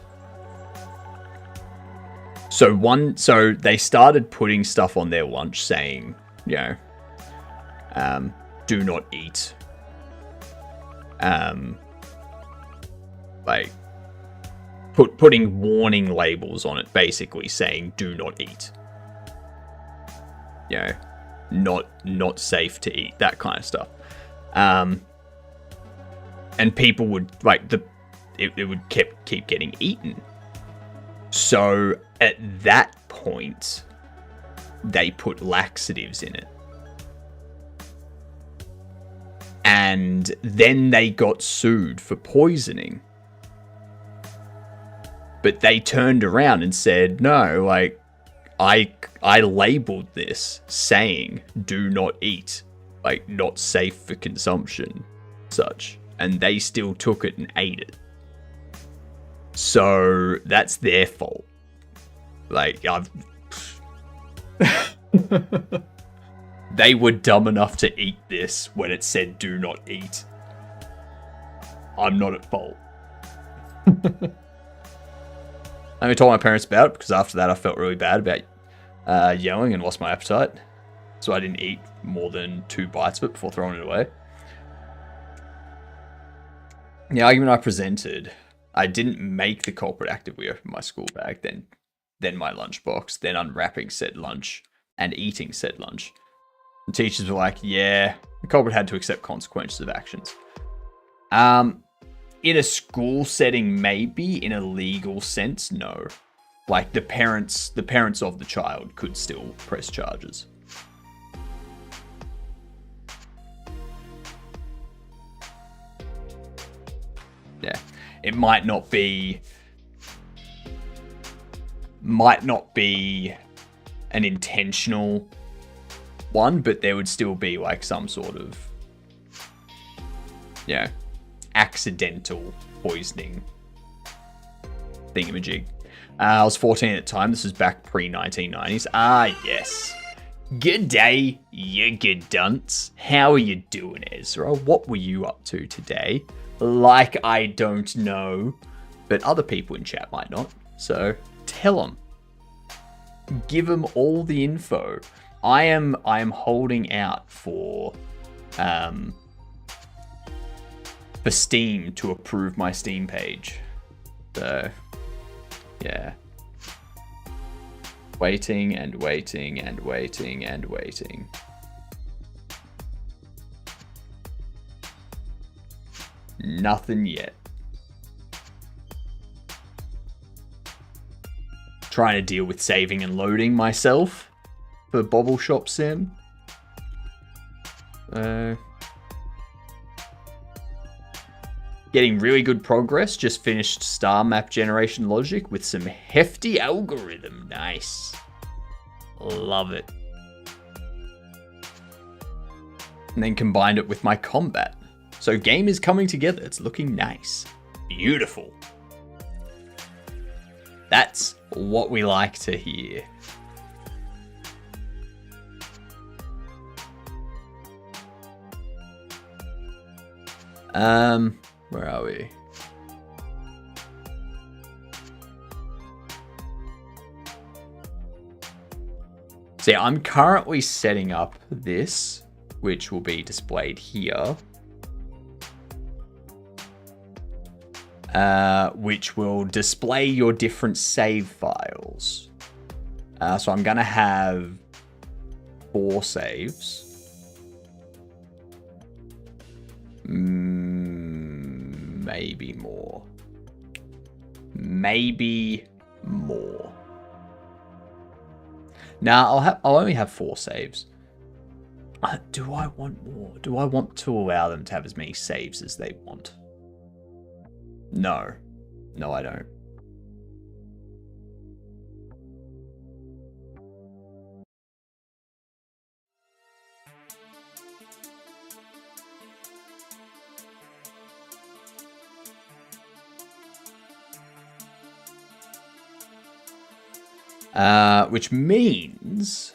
So they started putting stuff on their lunch saying, you know, do not eat. Like putting warning labels on it, basically saying do not eat. You know, not safe to eat, that kind of stuff. And people would it would keep getting eaten. So at that point, they put laxatives in it. And then they got sued for poisoning. But they turned around and said, no, like, I labeled this saying, do not eat. Like, not safe for consumption, such. And they still took it and ate it. So, that's their fault. Like, they were dumb enough to eat this when it said do not eat. I'm not at fault. I only told my parents about it because after that I felt really bad about yelling and lost my appetite. So I didn't eat more than 2 bites of it before throwing it away. The argument I presented, I didn't make the culprit actively open my school bag, then my lunchbox, then unwrapping said lunch and eating said lunch. The teachers were like, yeah, the culprit had to accept consequences of actions. In a school setting, maybe. In a legal sense, no. Like, the parents of the child could still press charges. Yeah. It might not be an intentional one, but there would still be like some sort of, you know, accidental poisoning thingamajig. I was 14 at the time. This was back pre-1990s. Ah, yes. Good day, you good dunce. How are you doing, Ezra? What were you up to today? Like, I don't know, but other people in chat might not. So tell them. Give them all the info. I am holding out for Steam to approve my Steam page. So yeah. Waiting and waiting and waiting and waiting. Nothing yet. Trying to deal with saving and loading myself for Bobble Shop Sim. Getting really good progress. Just finished star map generation logic with some hefty algorithm. Nice. Love it. And then combined it with my combat. So game is coming together. It's looking nice. Beautiful. That's what we like to hear. Where are we? See, I'm currently setting up this, which will be displayed here. Which will display your different save files. So I'm going to have 4 saves. Maybe more. Maybe more. Now I'll only have 4 saves. Do I want more? Do I want to allow them to have as many saves as they want? No. No, I don't. Which means...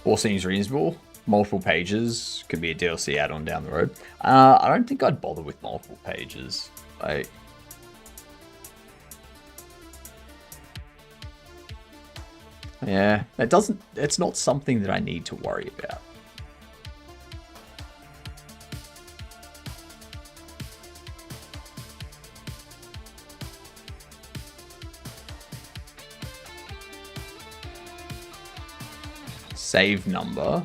all seems reasonable. Multiple pages could be a DLC add-on down the road. I don't think I'd bother with multiple pages. Yeah, it's not something that I need to worry about. Save number.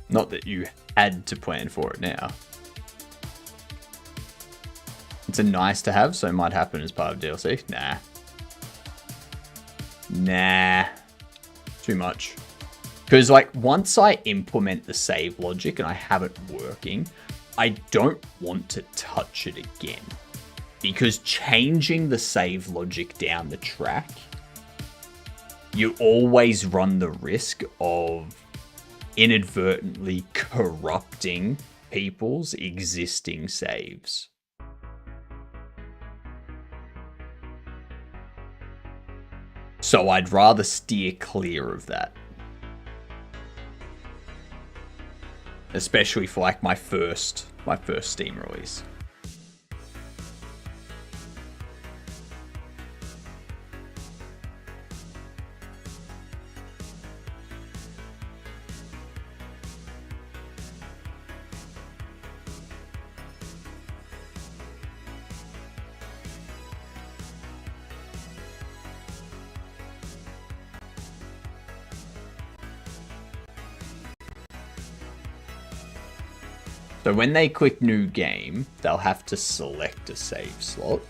Not that you had to plan for it now. It's a nice to have, so it might happen as part of DLC. Nah. Nah. Too much. Because, like, once I implement the save logic and I have it working, I don't want to touch it again. Because changing the save logic down the track, you always run the risk of inadvertently corrupting people's existing saves. So I'd rather steer clear of that. Especially for like my first Steam release. So when they click new game, they'll have to select a save slot.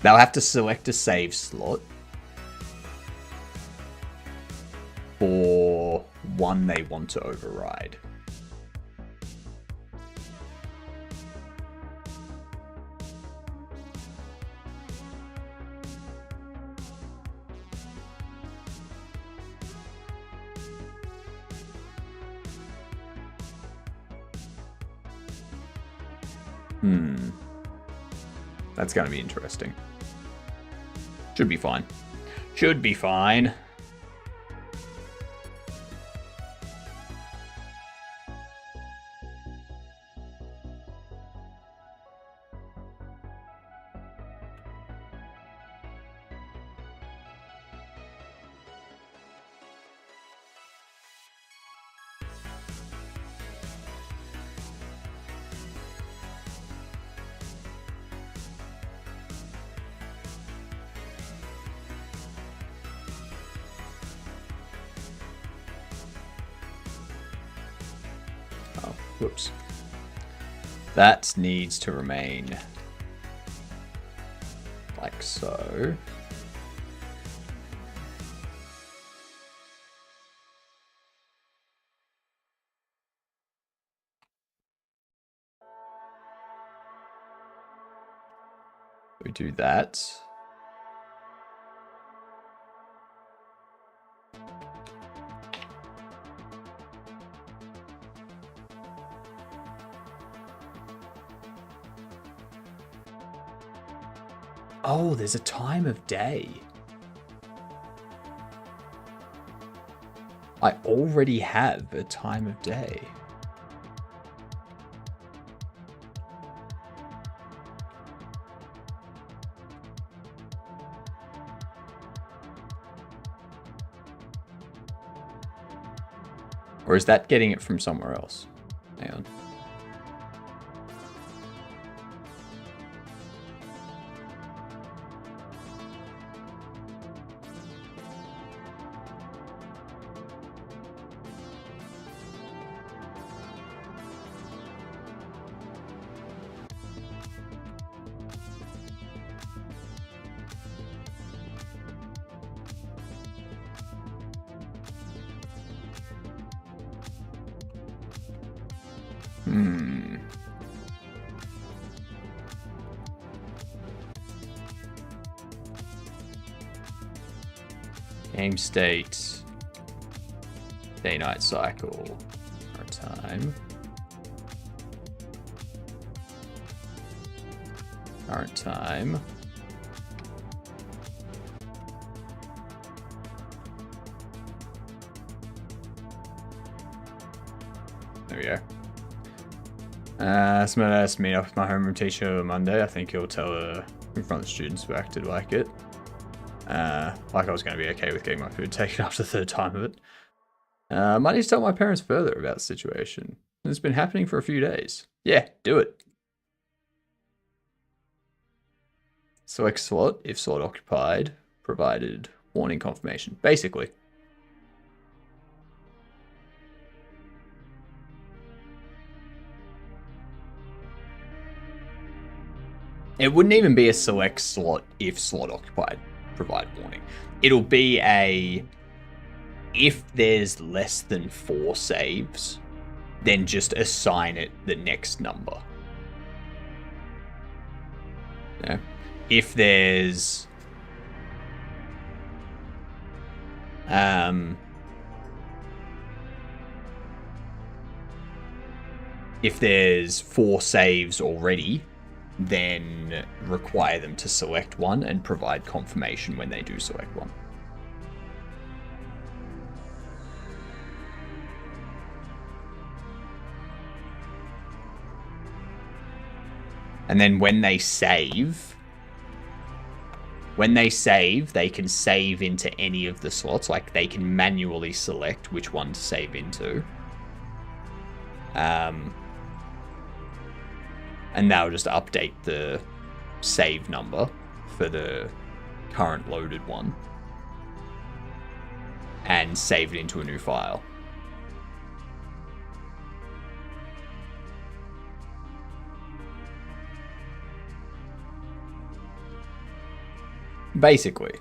They'll have to select a save slot for one they want to override. That's going to be interesting. Should be fine. Should be fine. Whoops. That needs to remain like so. We do that. Oh, there's a time of day. I already have a time of day. Or is that getting it from somewhere else? Hang on. Game state, day-night cycle, our time, current time, there we go. Someone asked me off my homeroom teacher on Monday. I think he'll tell her in front of the students who acted like it. Like I was going to be okay with getting my food taken after the third time of it. Might need to tell my parents further about the situation. It's been happening for a few days. Yeah, do it. Select slot if slot occupied, provided warning confirmation. Basically. It wouldn't even be a select slot if slot occupied, provide warning. It'll be a, if there's less than 4 saves, then just assign it the next number. Yeah. If there's if there's 4 saves already, then require them to select one and provide confirmation when they do select one. And then when they save, they can save into any of the slots. Like, they can manually select which one to save into. And that'll just update the save number for the current loaded one. and save it into a new file. Basically.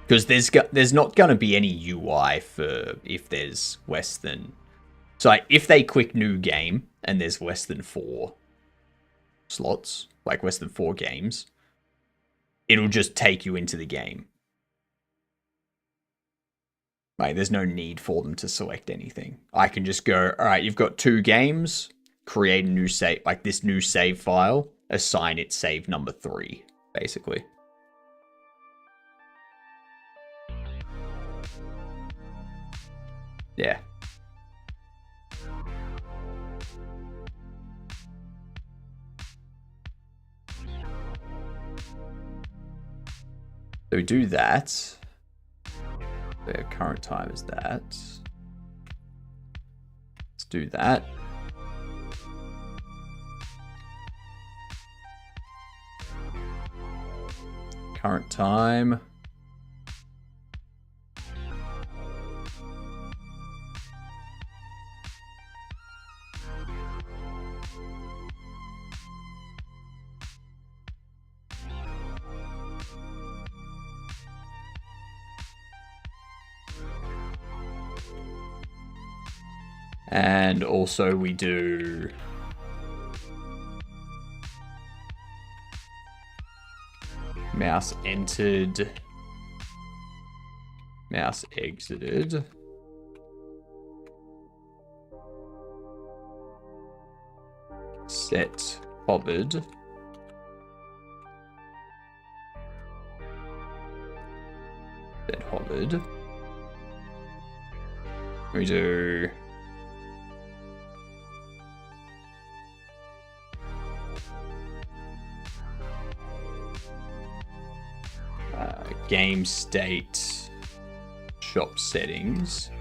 Because there's not going to be any UI for if there's less than... So like, if they click new game and there's less than 4 slots, like less than 4 games, it'll just take you into the game. Like, there's no need for them to select anything. I can just go, all right, you've got 2 games, create a new save, like this new save file, assign it save number 3, basically. Yeah. So we do that. Their current time is that. Let's do that. Current time. And also we do mouse entered, mouse exited. Set hovered. Set hovered. We do game state shop settings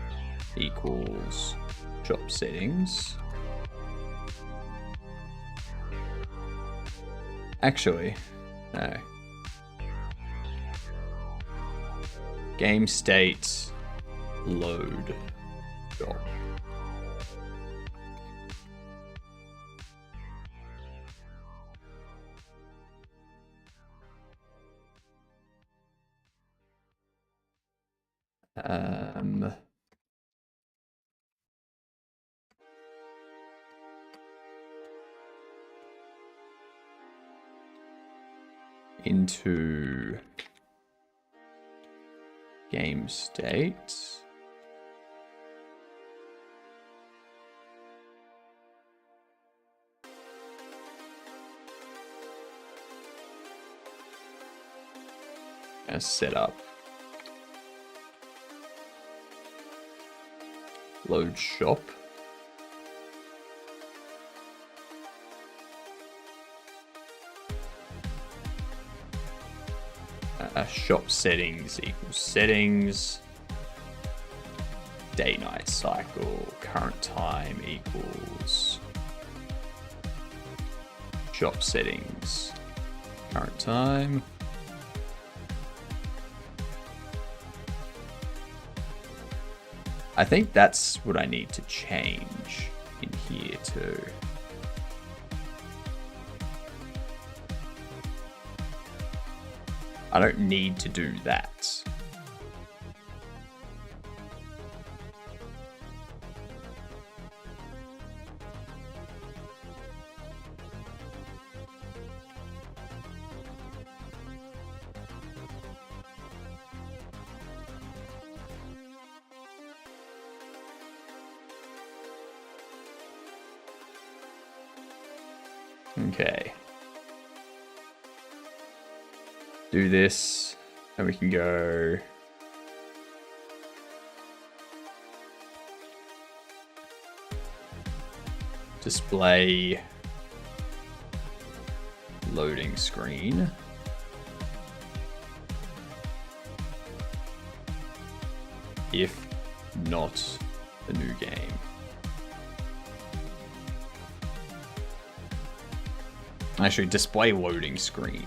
equals shop settings. Actually, no. Game state load shop. Into game state. Set up load shop. Shop settings equals settings. Day night cycle. Current time equals shop settings. Current time. I think that's what I need to change in here too. I don't need to do that. Okay. Do this, and we can go display loading screen. If not a new game. Actually, display loading screen.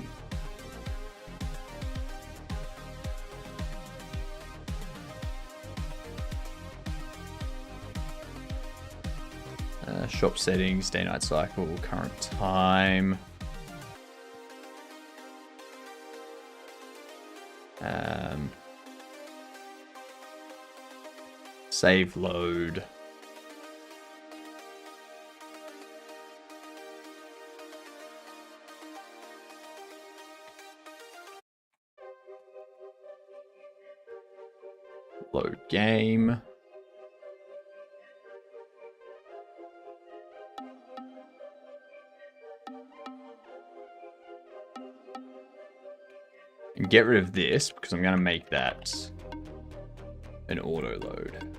Shop settings, day-night cycle, current time. Save load. Load game. And get rid of this because I'm going to make that an auto load.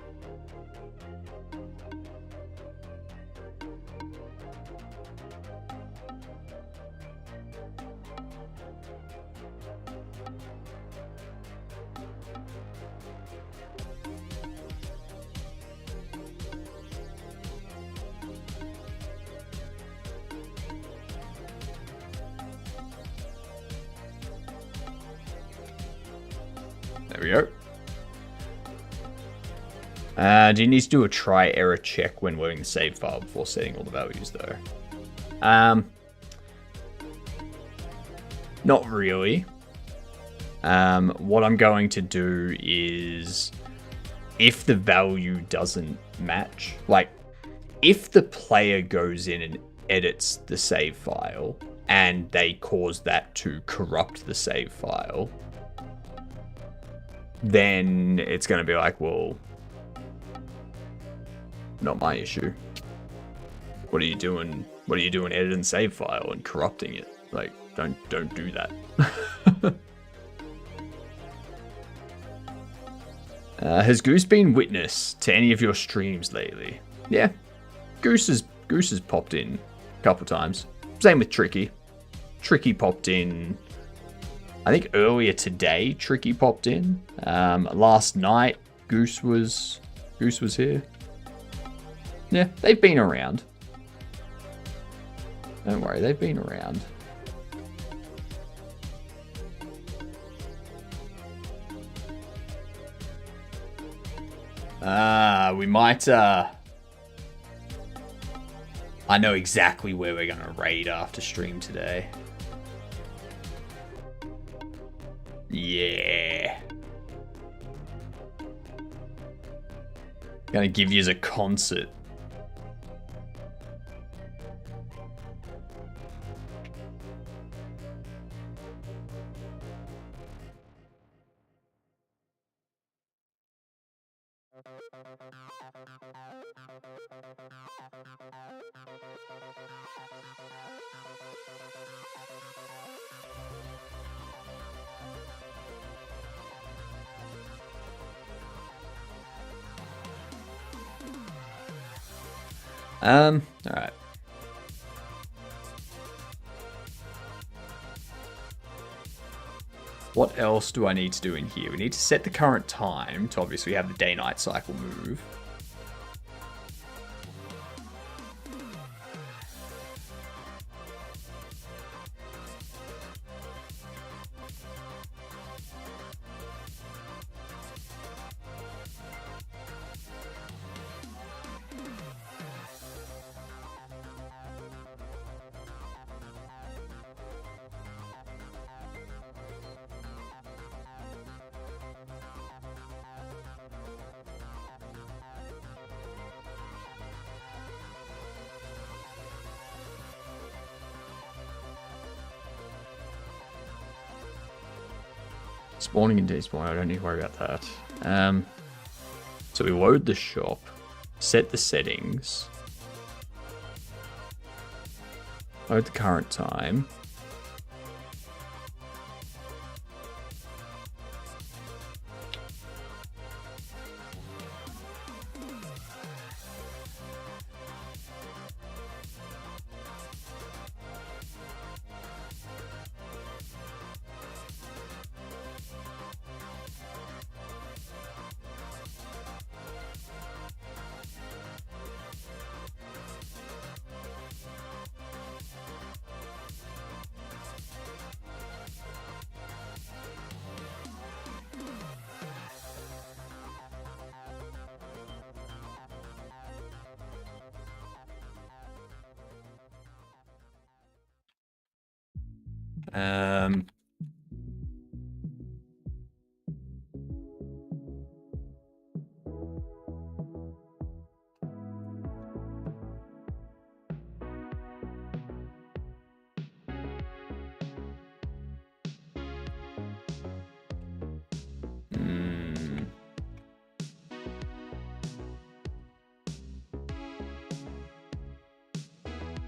There we go. Do you need to do a try error check when loading the save file before setting all the values though? Not really. What I'm going to do is if the value doesn't match, like if the player goes in and edits the save file and they cause that to corrupt the save file, then it's going to be like, well, not my issue. What are you doing? What are you doing editing save file and corrupting it? Like, don't do that. Has Goose been witness to any of your streams lately? Yeah, Goose has popped in a couple times. Same with Tricky. Tricky popped in. I think earlier today, Tricky popped in. Last night, Goose was here. Yeah, they've been around. Don't worry, they've been around. We might, I know exactly where we're going to raid after stream today. Yeah. Gonna give you as a concert. Alright. What else do I need to do in here? We need to set the current time to obviously have the day-night cycle move. Spawning and despawn, I don't need to worry about that. So we load the shop, set the settings, load the current time.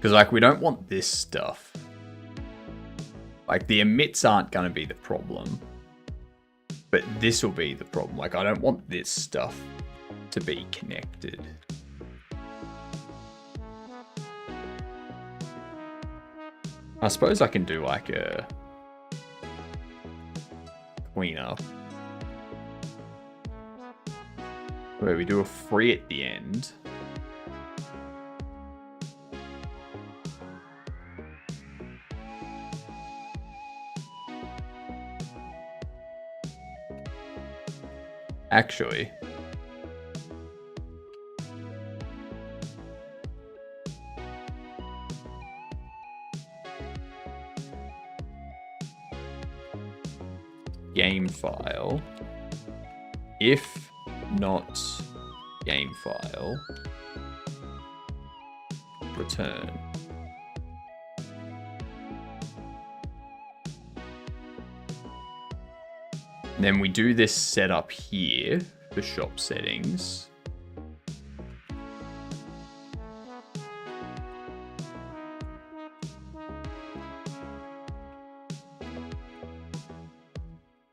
Because, like, we don't want this stuff. Like, the emits aren't going to be the problem. But this will be the problem. Like, I don't want this stuff to be connected. I suppose I can do, like, a cleanup. Where we do a free at the end. Actually, game file, if not game file, return. And then we do this setup here for shop settings.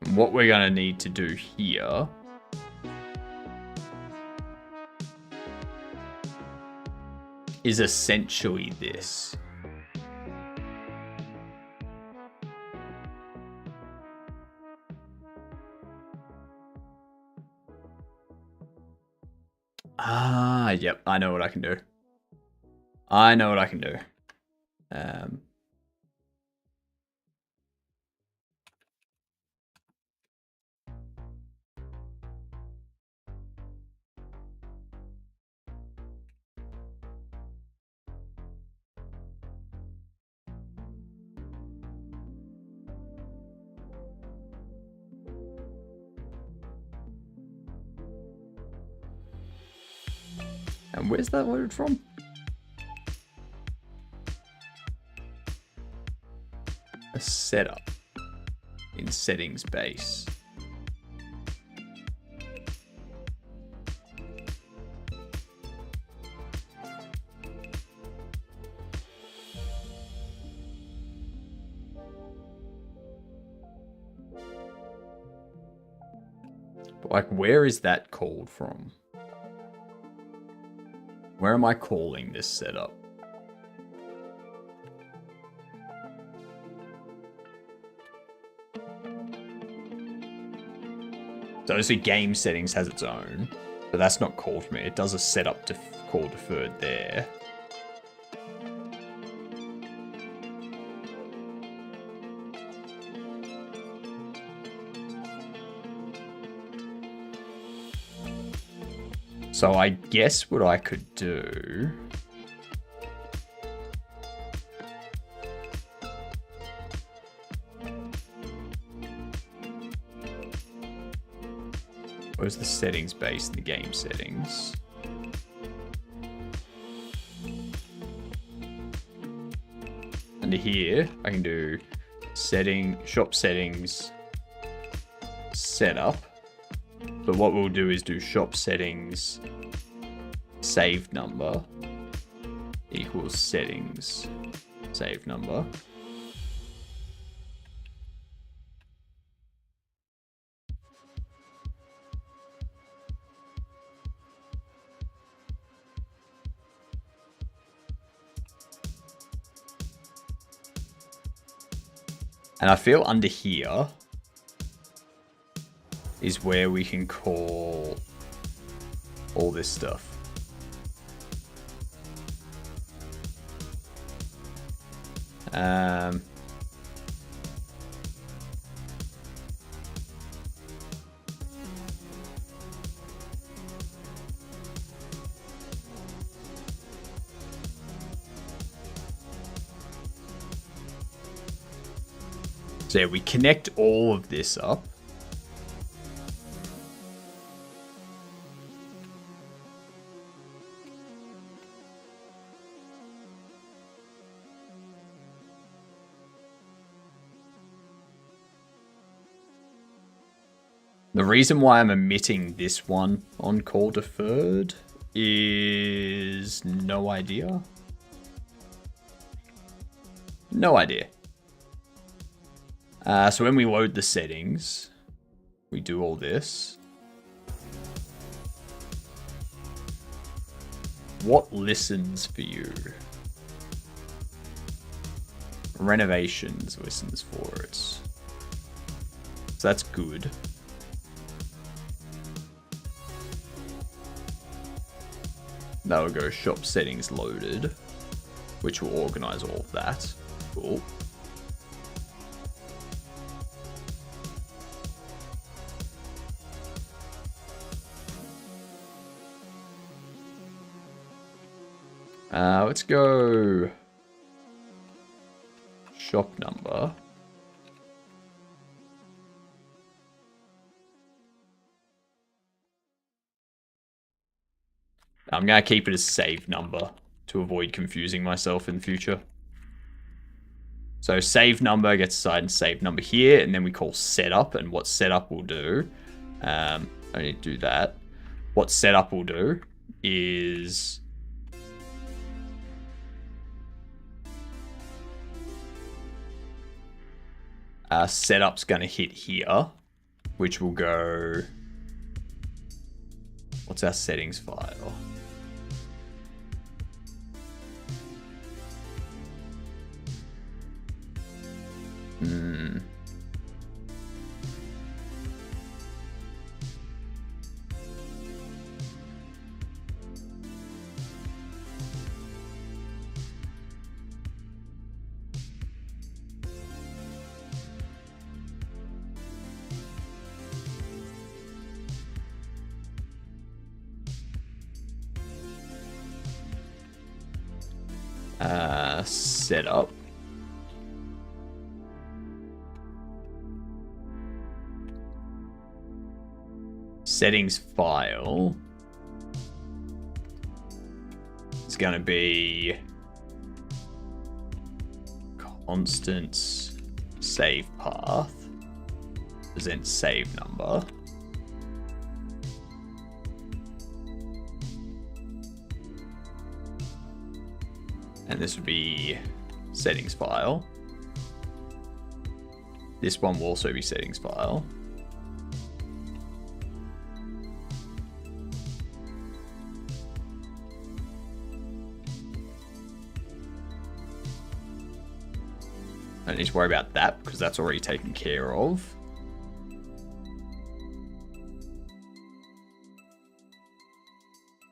And what we're going to need to do here is essentially this. Ah, yep, I know what I can do. I know what I can do. And where's that loaded from? A setup in settings base. But like, where is that called from? Where am I calling this setup? So obviously game settings has its own, but that's not called for me. It does a setup to call deferred there. So I guess what I could do where's the settings base in the game settings? Under here, I can do shop settings, setup. But what we'll do is do shop settings saved number equals settings saved number. And I feel under here is where we can call all this stuff. So yeah, we connect all of this up. The reason why I'm omitting this one on call deferred is no idea. No idea. So when we load the settings, we do all this. What listens for you? Renovations listens for it. So that's good. That will go shop settings loaded, which will organize all of that. Cool. Let's go shop number. I'm going to keep it as save number to avoid confusing myself in the future. So save number gets assigned save number here, and then we call setup, and what setup will do, I need to do that. What setup will do is setup's going to hit here, which will go, what's our settings file? Setup. Settings file is going to be constant save path, present save number. And this would be settings file. This one will also be settings file. I don't need to worry about that because that's already taken care of.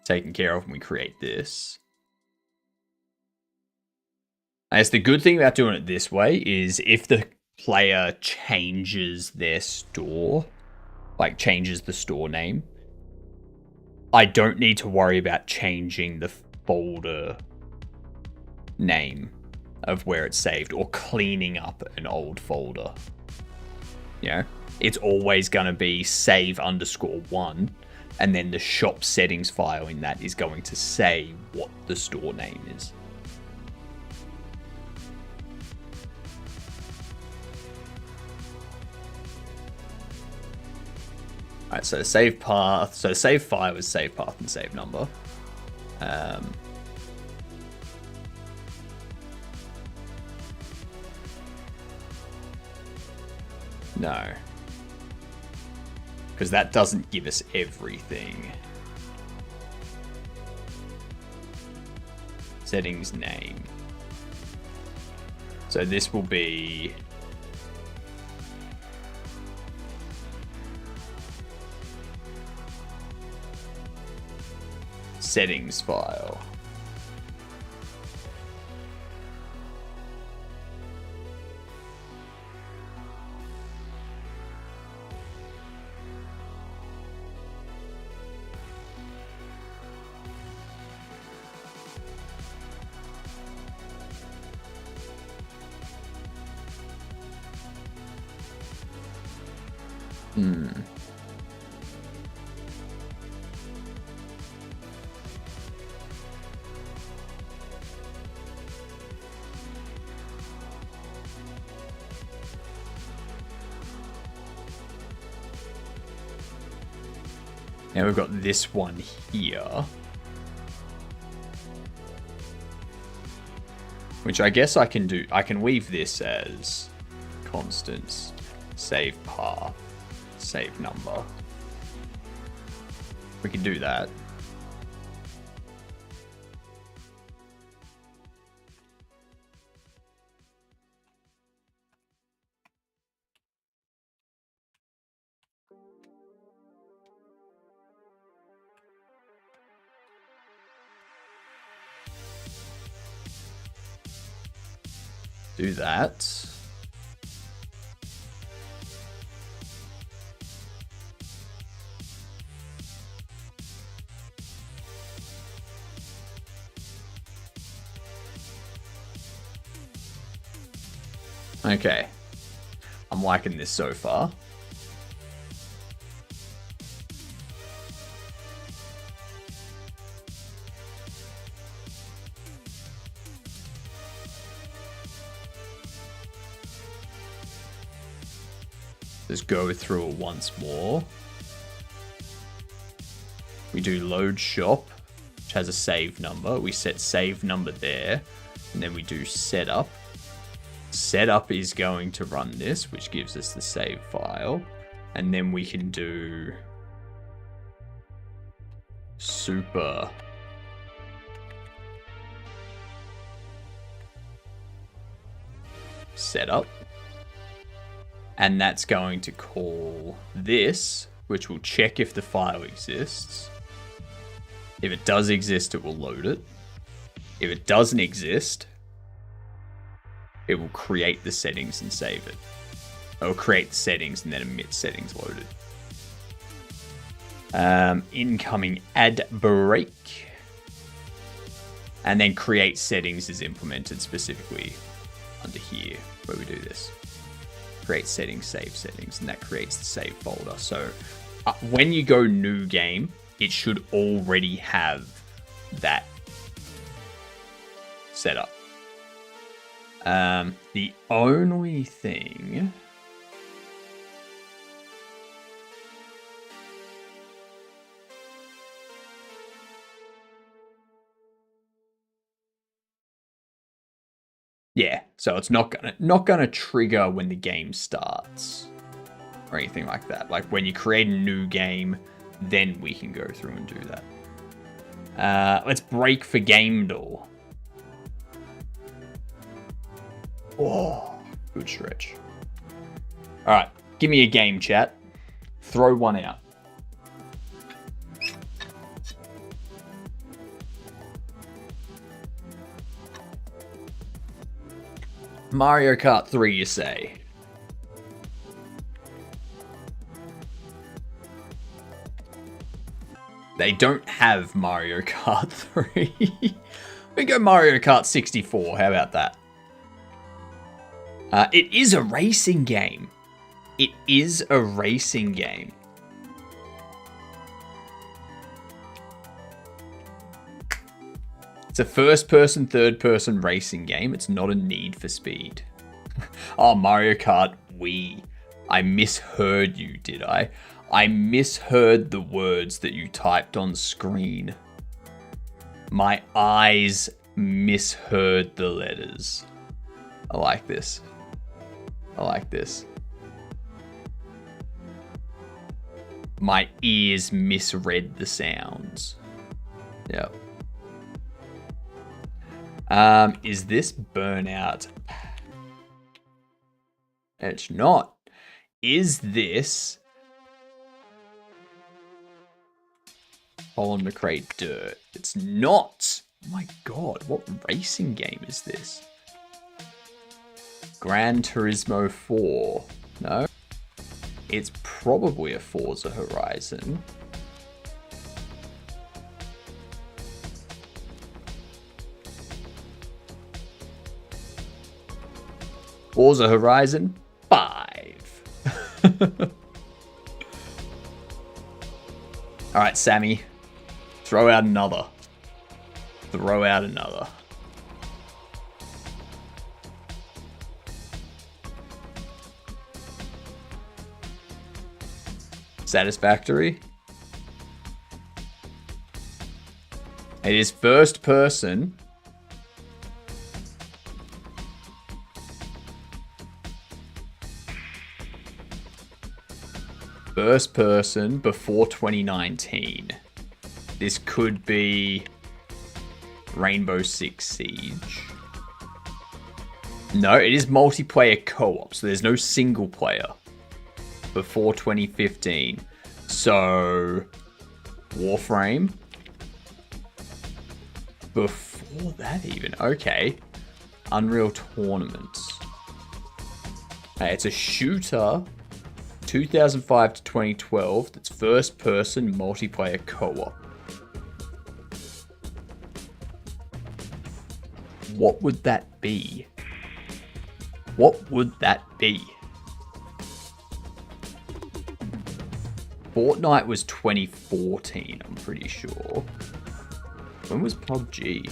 Taken care of when we create this. I guess the good thing about doing it this way is if the player changes their store, like changes the store name, I don't need to worry about changing the folder name of where it's saved or cleaning up an old folder. You know, it's always going to be save_1, and then the shop settings file in that is going to say what the store name is. Alright, so save path, so save file is save path and save number. No. Because that doesn't give us everything. Settings name. So this will be settings file. Now we've got this one here. Which I guess I can do. I can weave this as constants, save path, save number. We can do that. Do that. Okay. I'm liking this so far. Just go through it once more. We do load shop, which has a save number. We set save number there, and then we do setup. Setup is going to run this, which gives us the save file, and then we can do super setup. And that's going to call this, which will check if the file exists. If it does exist, it will load it. If it doesn't exist, it will create the settings and save it. It will create the settings and then emit settings loaded. Incoming add break. And then create settings is implemented specifically under here where we do this. Create settings, save settings, and that creates the save folder. So when you go new game, it should already have that set up. The only thing yeah, so it's not gonna trigger when the game starts or anything like that. Like when you create a new game, then we can go through and do that. Let's break for game door. Oh, good stretch. All right, give me a game, chat. Throw one out. Mario Kart 3, you say? They don't have Mario Kart 3. We go Mario Kart 64. How about that? It is a racing game. It is a racing game. It's a first-person, third-person racing game. It's not a Need for Speed. Oh, Mario Kart Wii. I misheard you, did I? I misheard the words that you typed on screen. My eyes misheard the letters. I like this. I like this. My ears misread the sounds. Yep. Is this Burnout? It's not. Is this Holland McRae Dirt? It's not. Oh my god, what racing game is this? Gran Turismo 4. No. It's probably a Forza Horizon. Forza Horizon 5. Alright, Sammy. Throw out another. Throw out another. Satisfactory. It is first person. First person before 2019. This could be Rainbow Six Siege. No, it is multiplayer co-op, so there's no single player. Before 2015. So, Warframe. Before that even. Okay. Unreal Tournament. Hey, it's a shooter. 2005 to 2012. That's first person multiplayer co-op. What would that be? What would that be? Fortnite was 2014, I'm pretty sure. When was PUBG?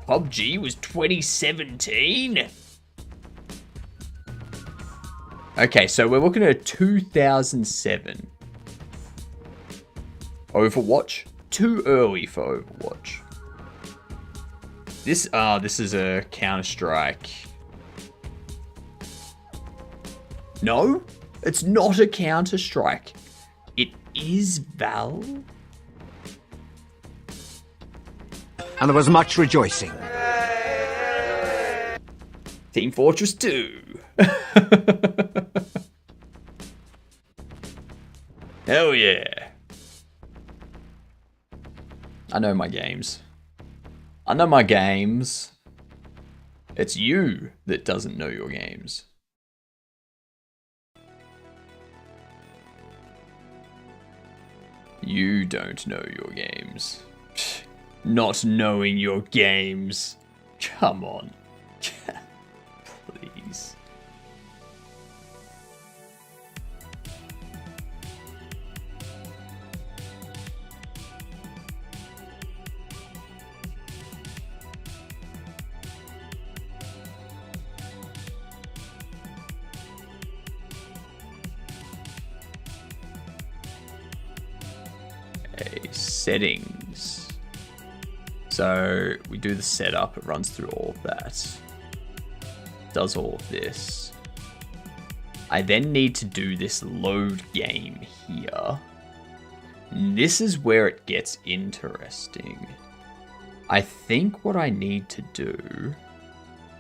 PUBG was 2017? Okay, so we're looking at 2007. Overwatch? Too early for Overwatch. This is a Counter-Strike. No? It's not a Counter-Strike. It is Val. And there was much rejoicing. Team Fortress 2. Hell yeah. I know my games. I know my games. It's you that doesn't know your games. You don't know your games. Not knowing your games. Come on. Please. Settings. So we do the setup, it runs through all of that. Does all of this. I then need to do this load game here. And this is where it gets interesting. I think what I need to do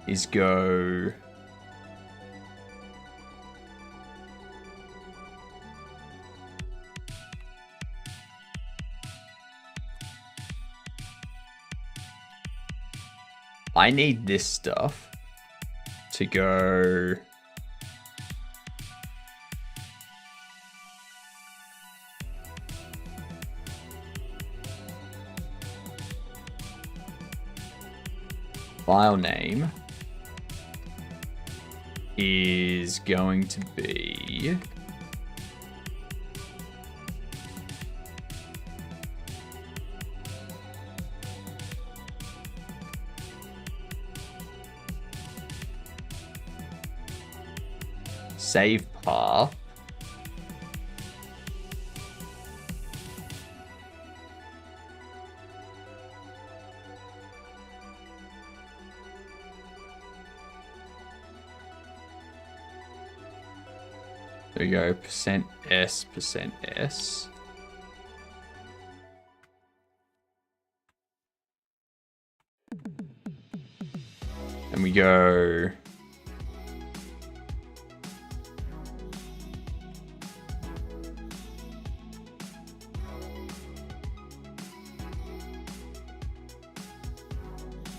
is go... I need this stuff to go... File name is going to be... save path. There we go, %s, %s. And we go...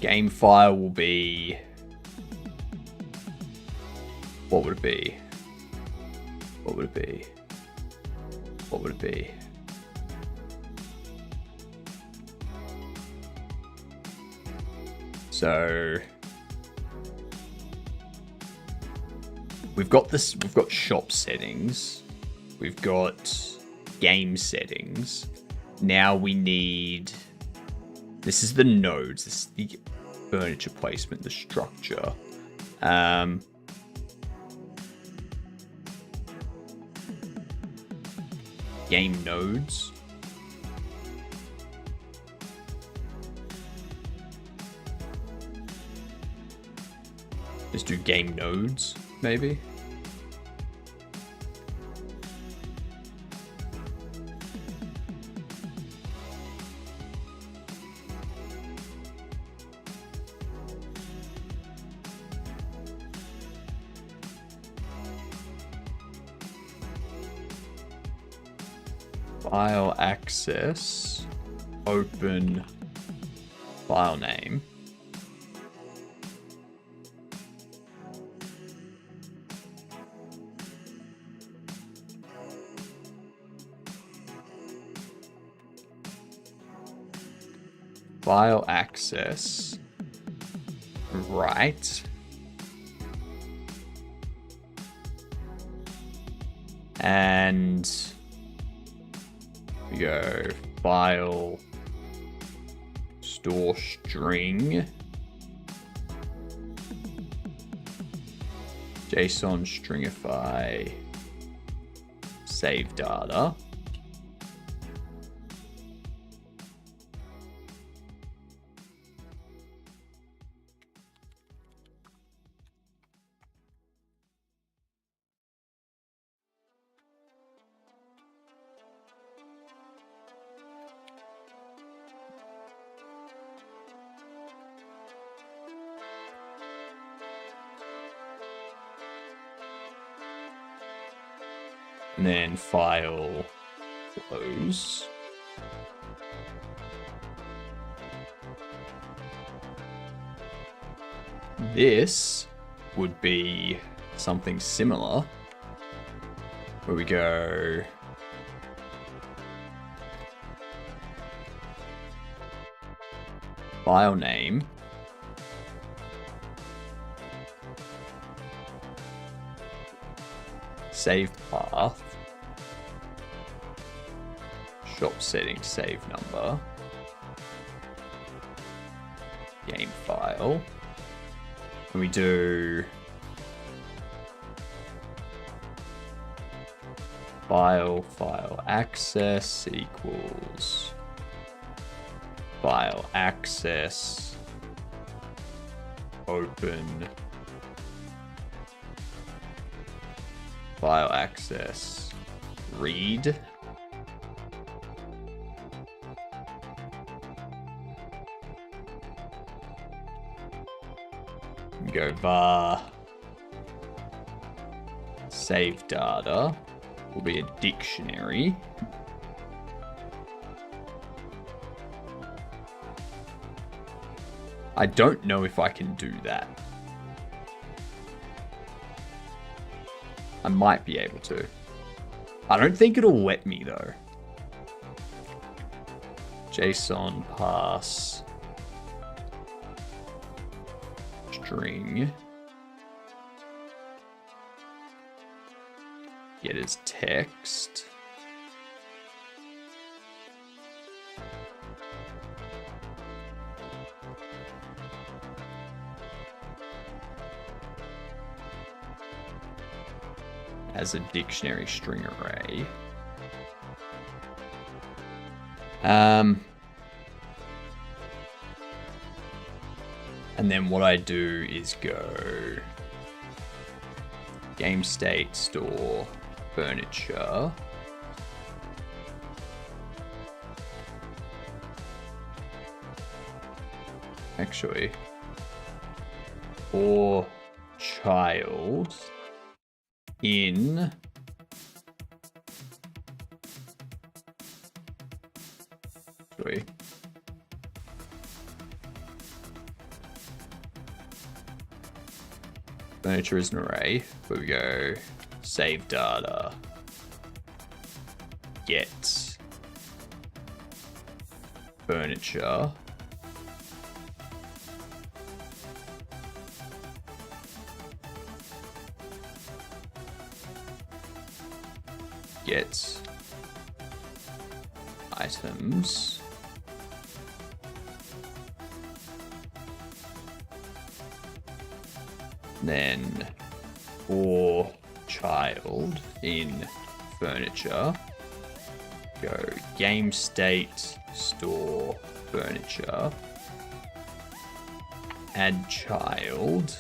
game file will be... What would it be? What would it be? What would it be? So... we've got this, we've got shop settings. We've got game settings. Now we need... This is the nodes. This is the furniture placement, the structure. Game nodes. Let's do game nodes, maybe. File access, open file name. File access, right. And we go file store string JSON stringify save data. And then file close. This would be something similar, where we go file name, save path, shop settings, save number, game file, and we do file access equals file access open file access read go var save data will be a dictionary. I don't know if I can do that. I might be able to. I don't think it'll let me though. JSON pass string get as text. As a dictionary string array. And then what I do is go game state store furniture. Actually, for child in furniture is an array, where we go save data, get furniture, get items. Then for child in furniture, go game state, store furniture, add child.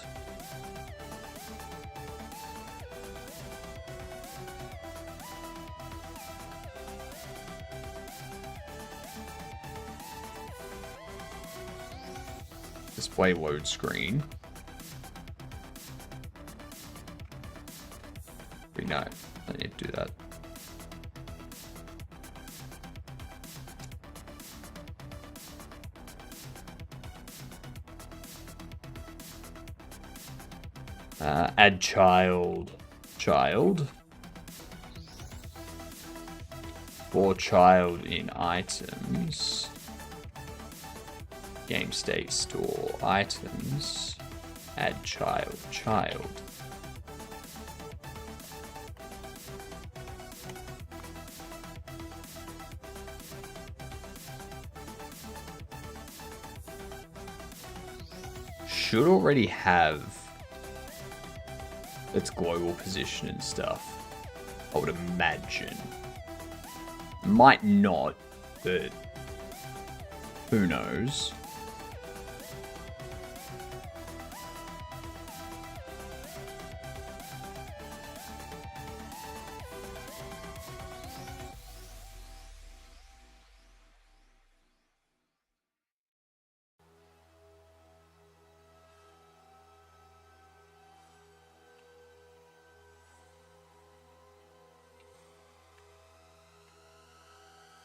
Display load screen. Wait, no, I need to do that. Add child. For child in items. Game state store items. Add child. Should already have its global position and stuff, I would imagine. Might not, but who knows?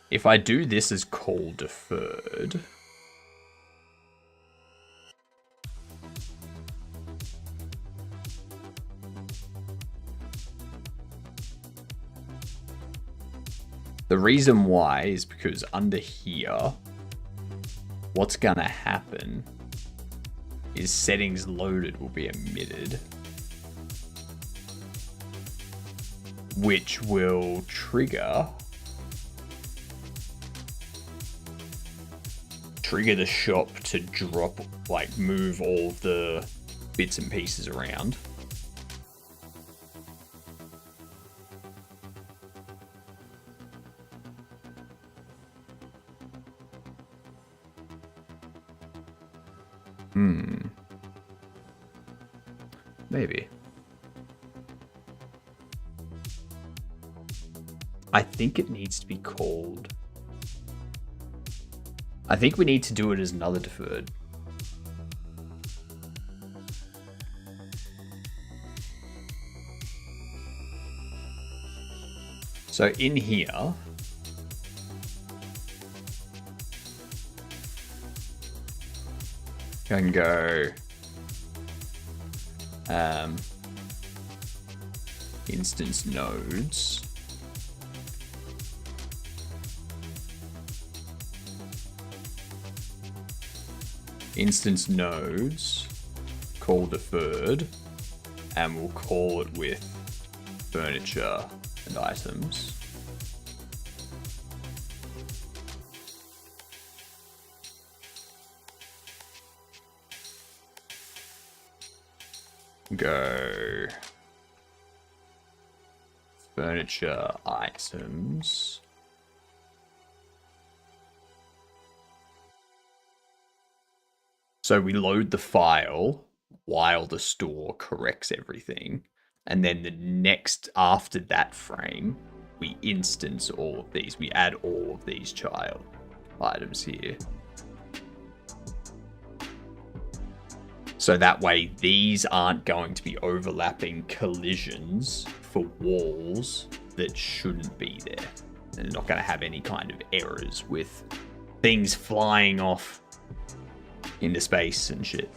If I do this as call deferred, the reason why is because under here, what's gonna happen is settings loaded will be omitted, which will trigger the shop to drop, like move all of the bits and pieces around. Maybe. I think it needs to be called. I think we need to do it as another deferred. So in here, can go instance nodes. Instance nodes, call deferred, and we'll call it with furniture and items. Go furniture items. So we load the file while the store corrects everything. And then the next after that frame, we instance all of these. We add all of these child items here. So that way these aren't going to be overlapping collisions for walls that shouldn't be there. And they're not going to have any kind of errors with things flying off into space and shit.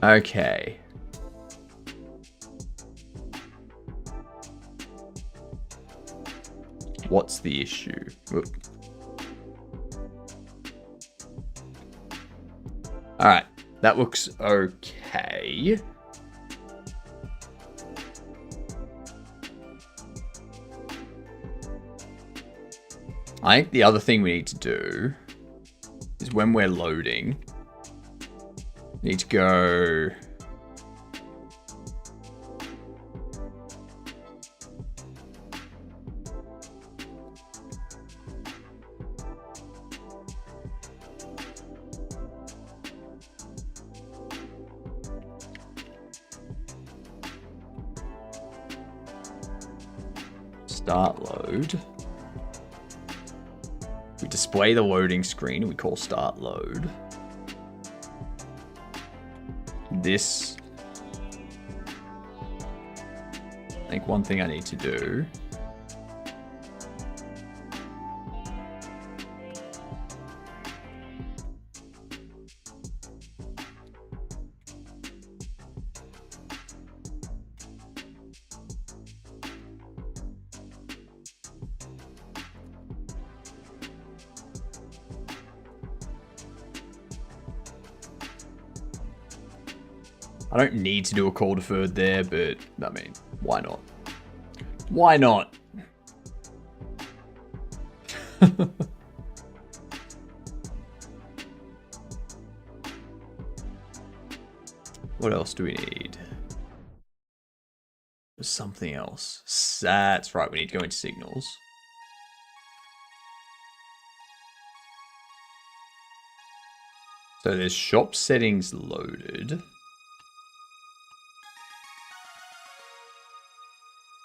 Okay. What's the issue? Whoop. All right, that looks okay. Okay. I think the other thing we need to do is when we're loading, we need to go... Start load. We display the loading screen and we call start load. This, I think one thing I need to do I don't need to do a call deferred there, but I mean, why not? Why not? What else do we need? There's something else. That's right, we need to go into signals. So there's shop settings loaded.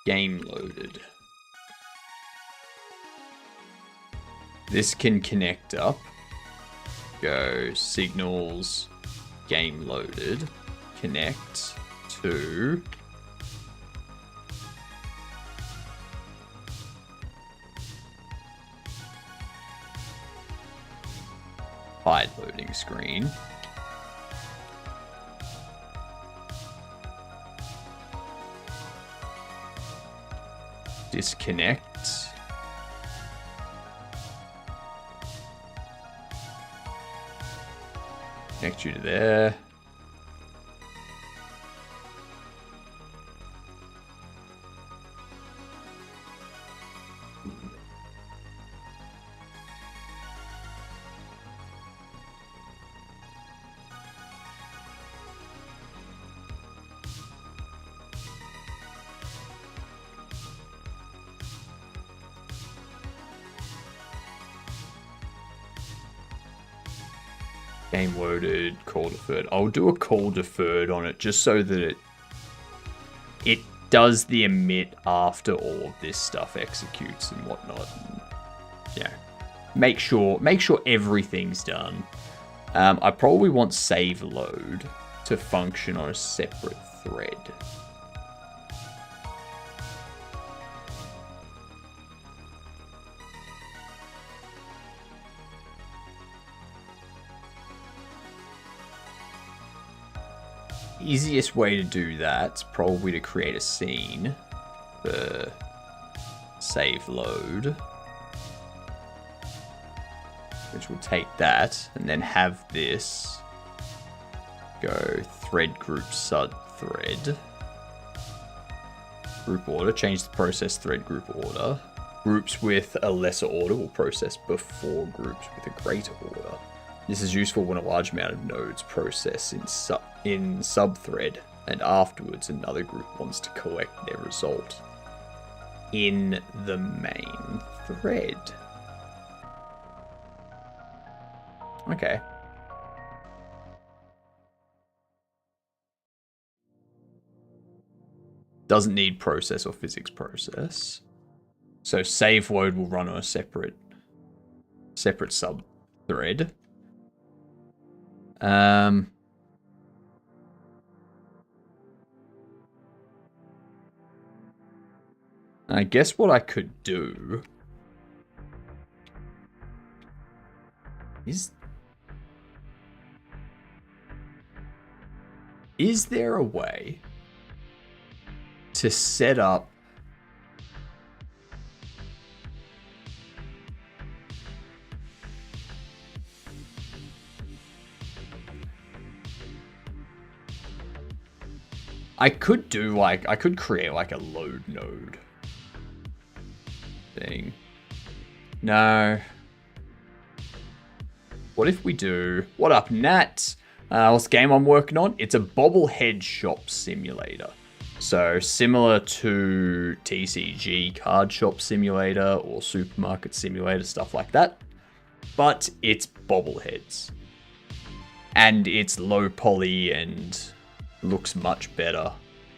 Game loaded. This can connect up. Go signals, game loaded, connect to hide loading screen. Disconnect. Connect you to there. Game loaded, call deferred. I'll do a call deferred on it just so that it does the emit after all of this stuff executes and whatnot. And, yeah, make sure everything's done. I probably want save load to function on a separate thread. Easiest way to do that's probably to create a scene for save load, which will take that and then have this go thread group sub thread group order, change the process thread group order. Groups with a lesser order will process before groups with a greater order. This is useful when a large amount of nodes process in subthread, and afterwards another group wants to collect their result in the main thread. Okay. Doesn't need process or physics process. So save load will run on a separate subthread. I guess what I could do is there a way to set up I could do like, I could create like a load node thing. No. What if we do, what up, Nat? What's the game I'm working on? It's a bobblehead shop simulator. So similar to TCG card shop simulator or supermarket simulator, stuff like that. But it's bobbleheads. And it's low poly and looks much better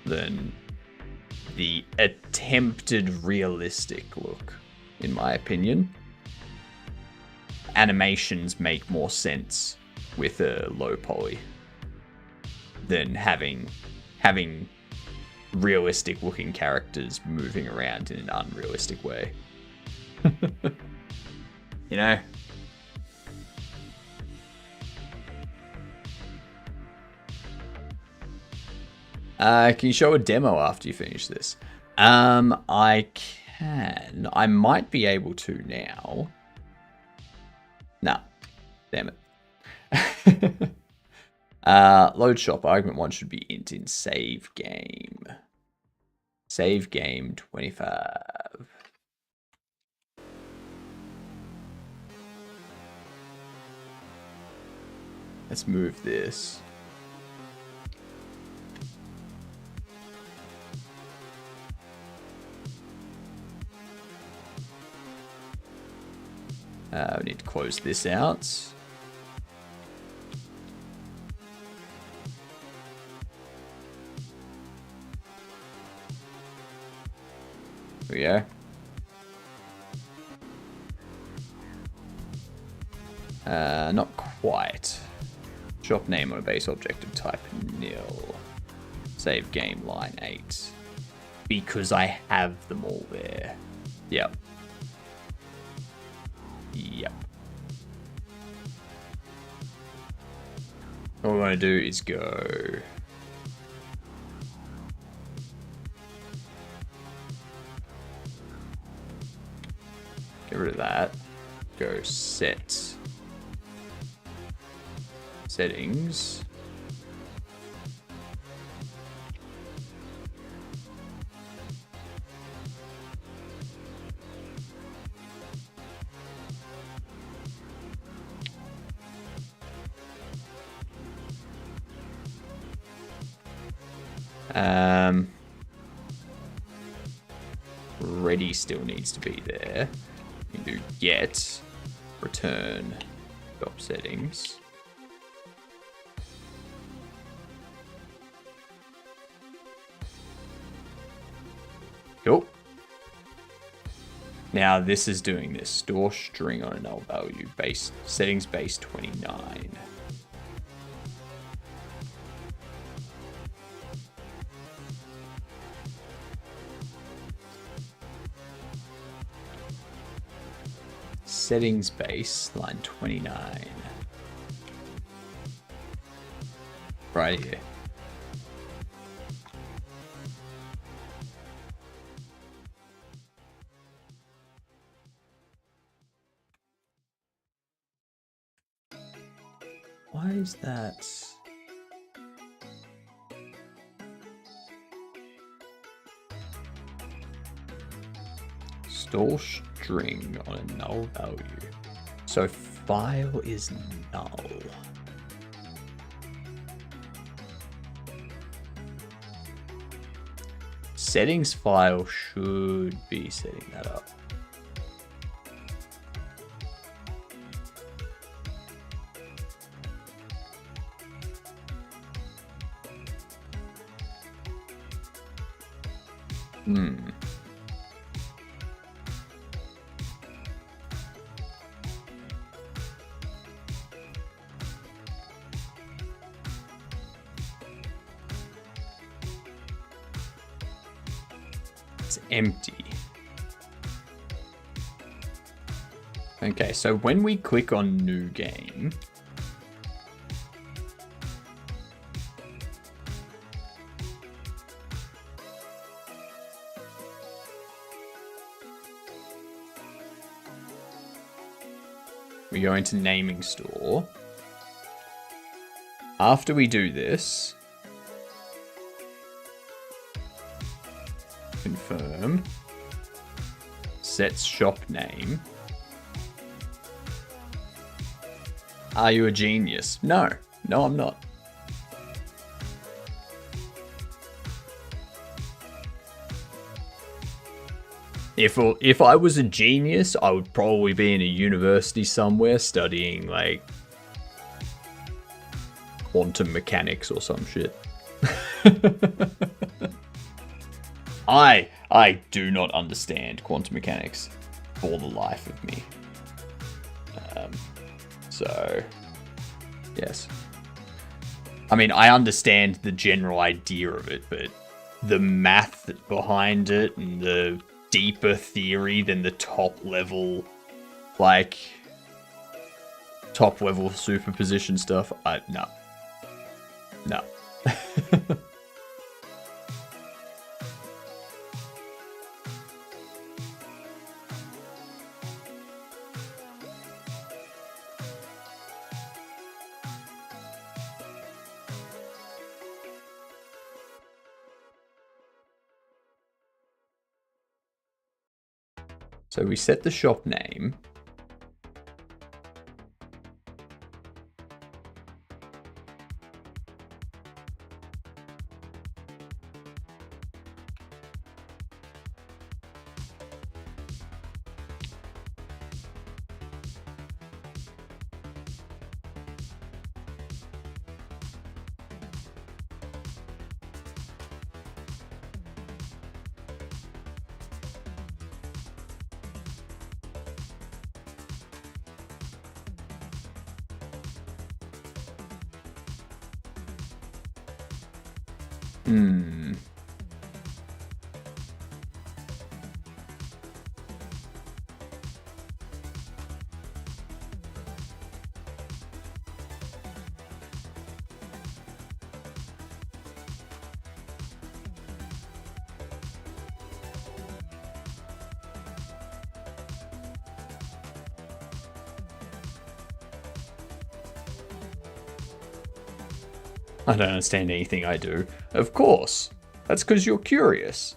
than the attempted realistic look, in my opinion. Animations make more sense with a low poly than having realistic looking characters moving around in an unrealistic way. You know? Can you show a demo after you finish this? I can. I might be able to now. Nah. Damn it. Load shop. Argument 1 should be int in save game. Save game 25. Let's move this. We need to close this out. Here we go. Not quite. Shop name on a base object of type nil. Save game line 8. Because I have them all there. Yep. Yep. All we want to do is go. Get rid of that. Go set. Settings. Ready still needs to be there. You can do get, return, shop settings. Cool. Now this is doing this. Store string on a null value. Base settings base 29. Settings base line 29. Right here. Why is that? Store string on a null value. So file is null. Settings file should be setting that up. It's empty. Okay, so when we click on new game, we go into naming store. After we do this, confirm. Sets shop name. Are you a genius? No. No, I'm not. If I was a genius, I would probably be in a university somewhere studying, like, quantum mechanics or some shit. I do not understand quantum mechanics for the life of me. So, yes. I mean, I understand the general idea of it, but the math behind it and the deeper theory than the top level superposition stuff, no. No. So we set the shop name. I don't understand anything I do. Of course. That's because you're curious.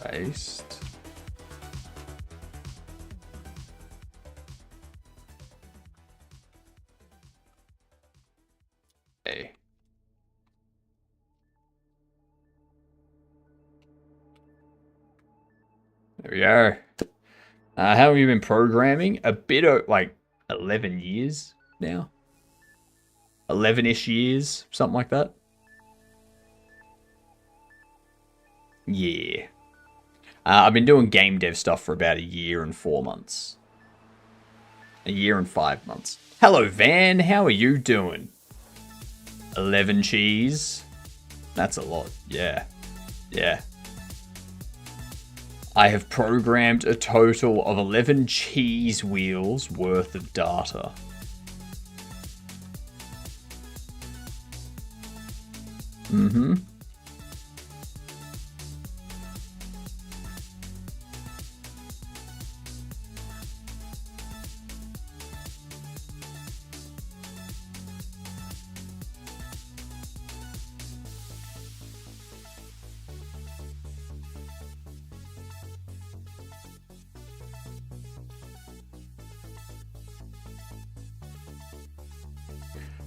Paste. Okay. There we go. How have you been programming? A bit of, like, 11 years now? 11-ish years, something like that. Yeah. I've been doing game dev stuff for about 1 year and 4 months. 1 year and 5 months. Hello, Van. How are you doing? 11 cheese. That's a lot. Yeah. Yeah. I have programmed a total of 11 cheese wheels worth of data. Mm-hmm.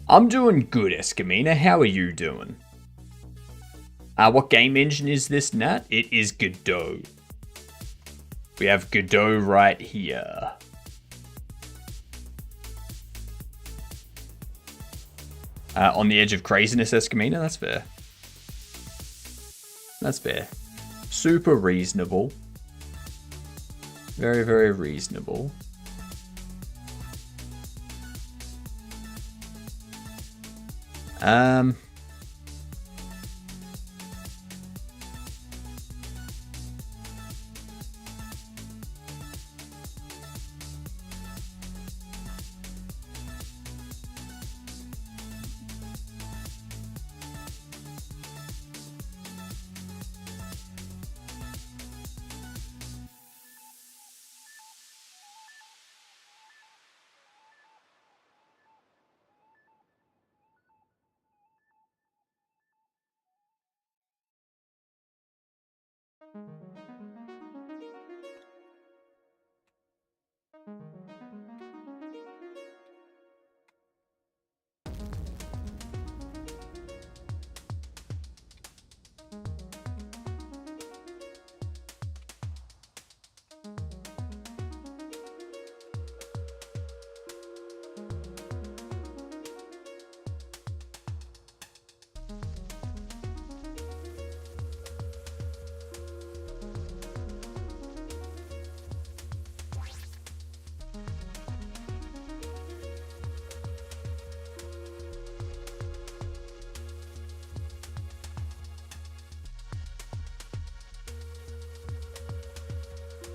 I'm doing good, Escamina. How are you doing? What game engine is this, Nat? It is Godot. We have Godot right here. On the edge of craziness, Escamina. That's fair. That's fair. Super reasonable. Very, very reasonable.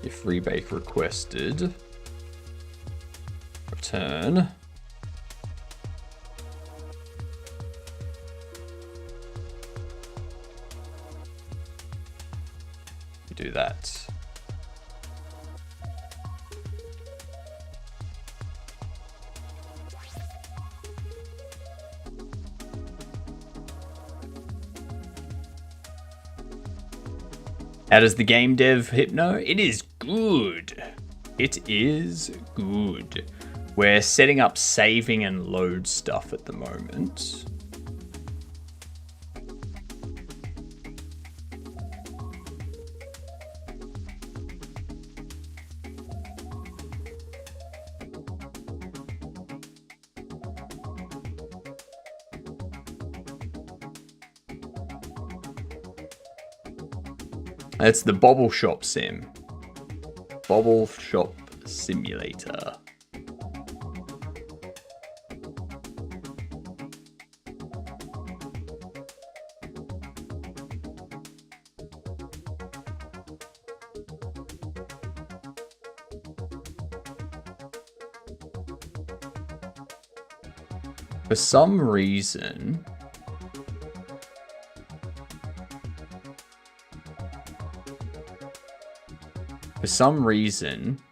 If rebake requested, return. Do that. How does the game dev Hypno? It is good. It is good. We're setting up saving and load stuff at the moment. It's the Bobble Shop Sim. Bobble Shop Simulator. For some reason,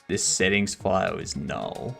this settings file is null.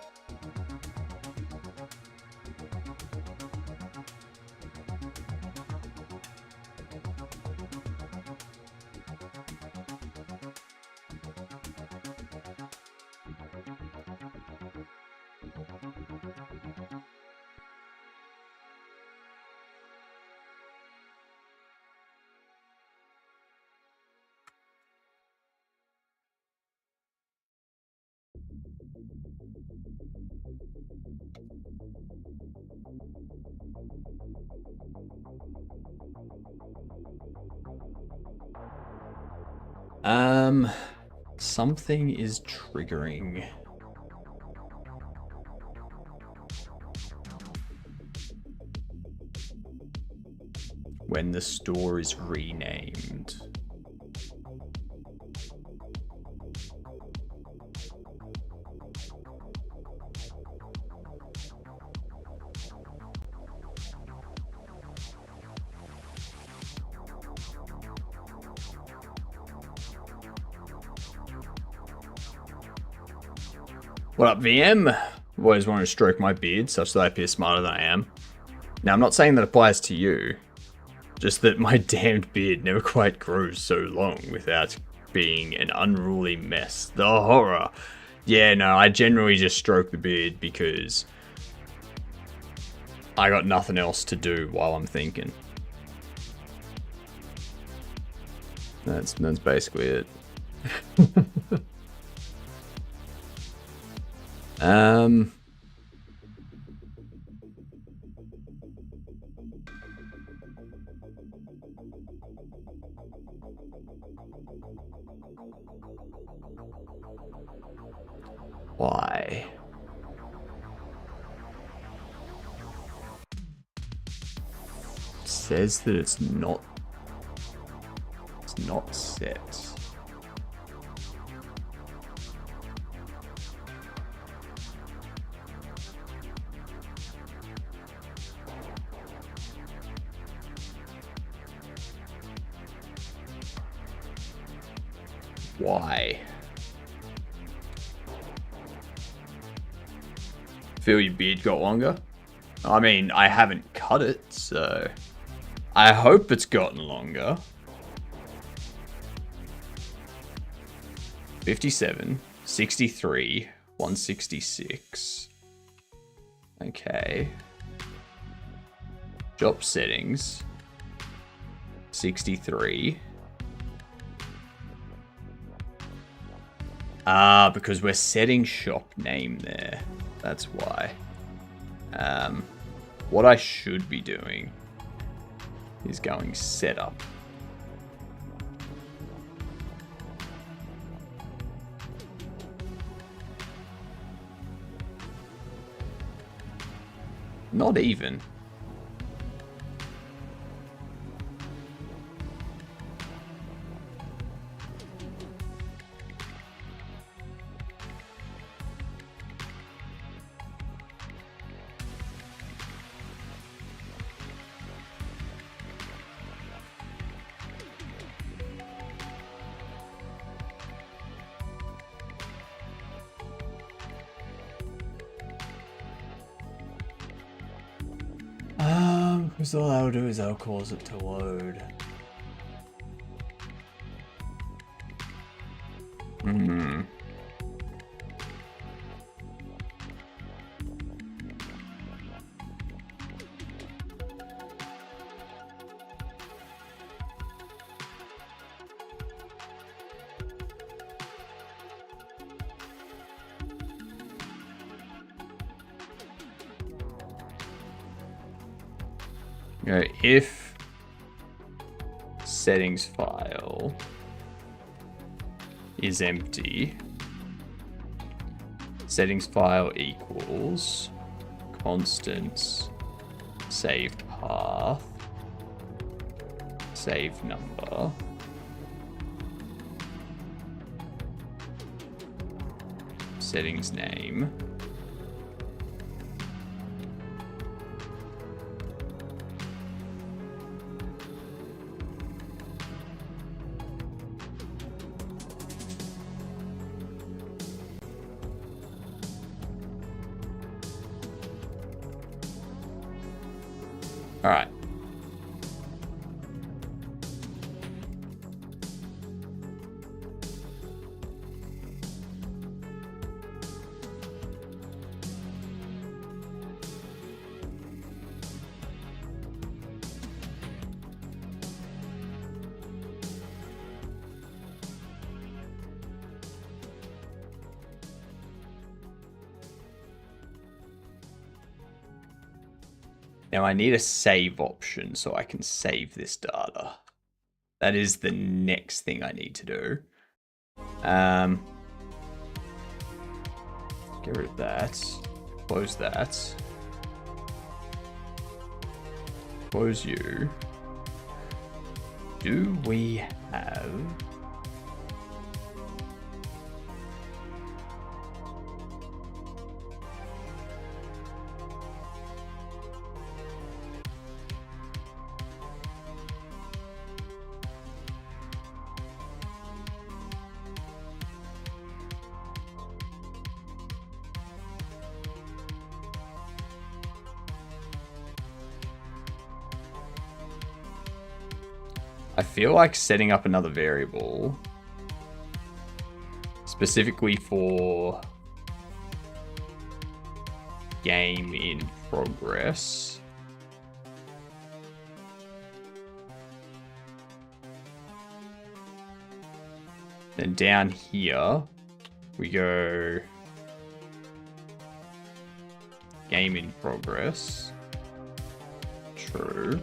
Something is triggering. When the store is renamed. What up, VM? I've always wanted to stroke my beard such that I appear smarter than I am. Now, I'm not saying that applies to you. Just that my damned beard never quite grows so long without being an unruly mess. The horror. Yeah, no, I generally just stroke the beard because I got nothing else to do while I'm thinking. That's basically it. Why? It says that it's not set. Why? Feel your beard got longer? I mean, I haven't cut it, so I hope it's gotten longer. 57, 63, 166. Okay. Job settings. 63. Ah, because we're setting shop name there. That's why. What I should be doing is going setup. Not even. Because all I'll do is I'll cause it to load. You know, if settings file is empty, settings file equals constant saved path, save number, settings name, all right. Now I need a save option so I can save this data. That is the next thing I need to do. Get rid of that. Close that. Close you. Do we have... I feel like setting up another variable specifically for game in progress. Then down here we go game in progress. True.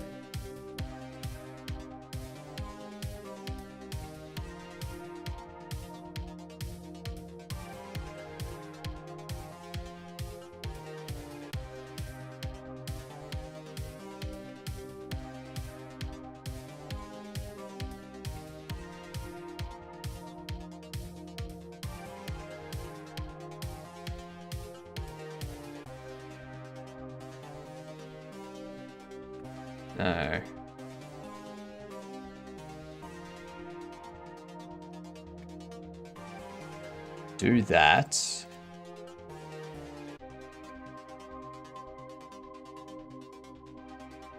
No. Do that.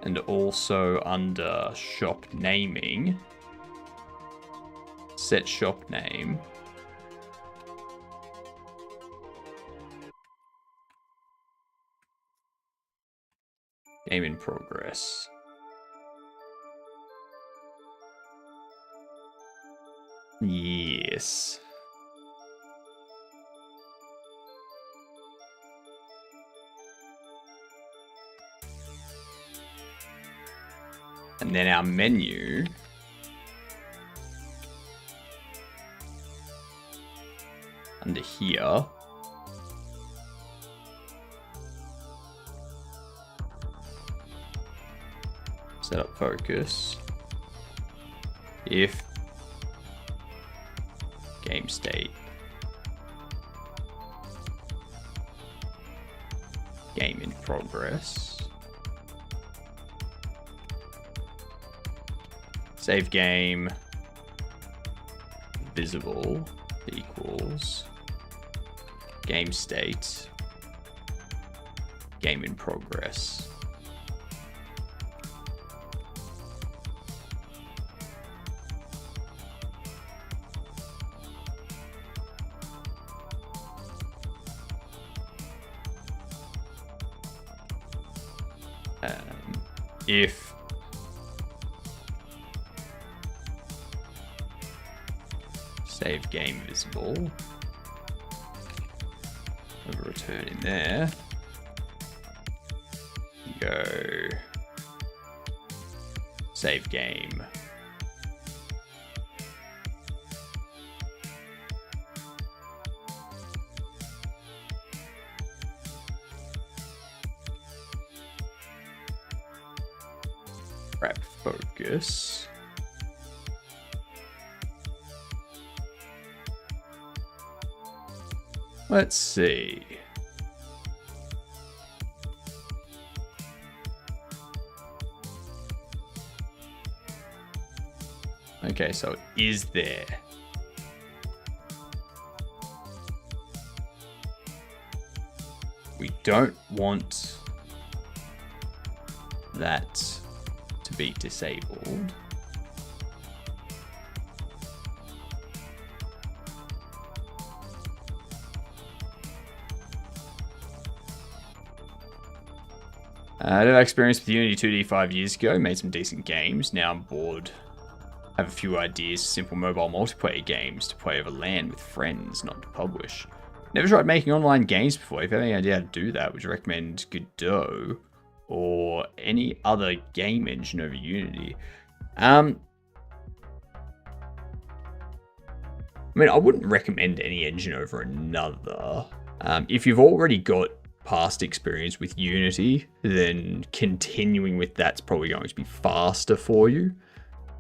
And also under shop naming, set shop name. Game in progress. Yes. And then our menu. Under here. Set up focus. If game state. Game in progress. Save game visible equals game state game in progress. If save game visible, have a return in there, go save game wrap focus. Let's see. Okay, so it is there. We don't want that to be disabled. I had experience with Unity 2D 5 years ago, made some decent games. Now I'm bored. Have a few ideas for simple mobile multiplayer games to play over LAN with friends, not to publish. Never tried making online games before. If you have any idea how to do that, would you recommend Godot or any other game engine over Unity? I mean, I wouldn't recommend any engine over another. If you've already got past experience with Unity, then continuing with that's probably going to be faster for you.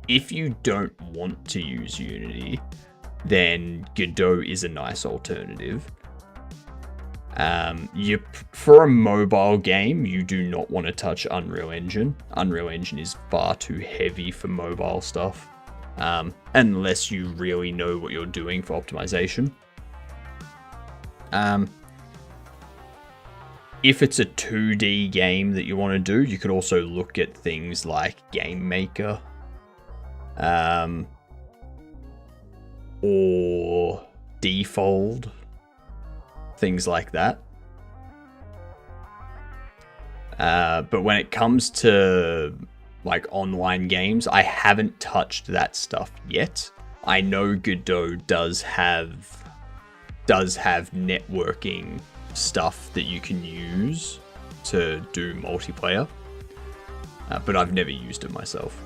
If you don't want to use Unity, then Godot is a nice alternative. For a mobile game, you do not want to touch Unreal Engine. Unreal Engine is far too heavy for mobile stuff, unless you really know what you're doing for optimization. If it's a 2D game that you want to do, you could also look at things like Game Maker, or Default, things like that. But when it comes to like online games, I haven't touched that stuff yet. I know Godot does have networking stuff that you can use to do multiplayer, but I've never used it myself.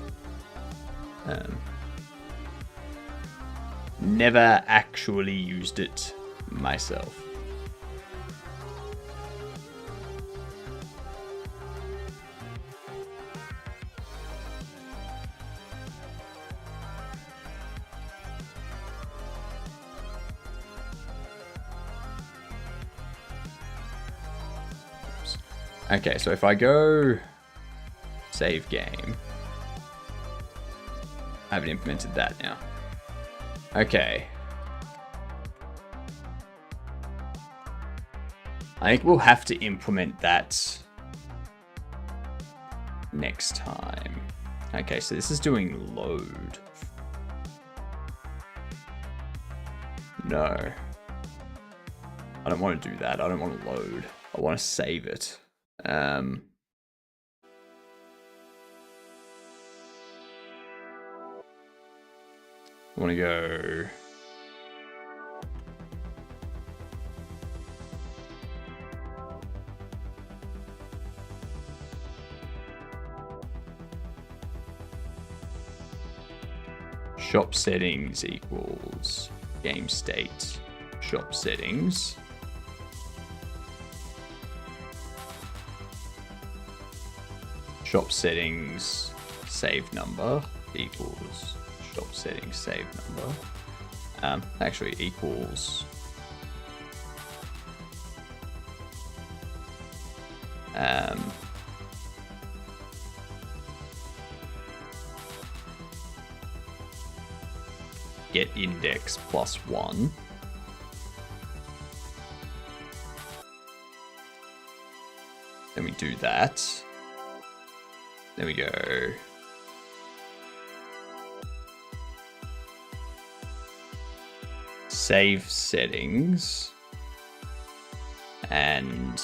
Never actually used it myself. Okay, so if I go save game. I haven't implemented that now. Okay. I think we'll have to implement that next time. Okay, so this is doing load. No. I don't want to do that. I don't want to load. I want to save it. I want to go... Shop settings equals game state. Shop settings. Shop settings save number equals shop settings save number. Actually equals get index +1. Then we do that. Then we go save settings and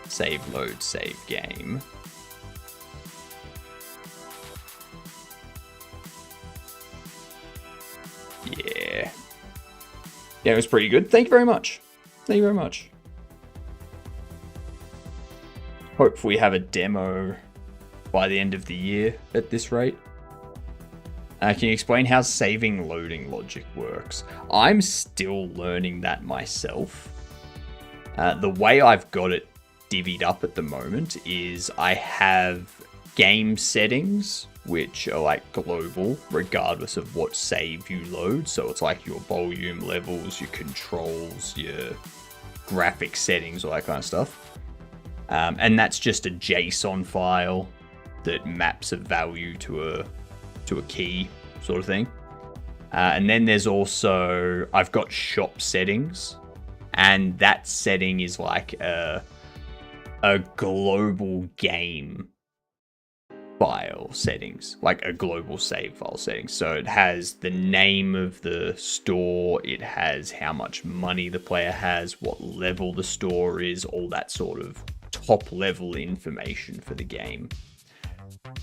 save load save game. Yeah. Yeah, it was pretty good. Thank you very much. Thank you very much. Hope we have a demo by the end of the year at this rate. Can you explain how saving loading logic works? I'm still learning that myself. The way I've got it divvied up at the moment is I have game settings, which are like global, regardless of what save you load. So it's like your volume levels, your controls, your graphic settings, all that kind of stuff. And that's just a JSON file that maps a value to a key sort of thing. And then there's also, I've got shop settings, and that setting is like a global game file settings, like a global save file settings. So it has the name of the store, it has how much money the player has, what level the store is, all that sort of top level information for the game.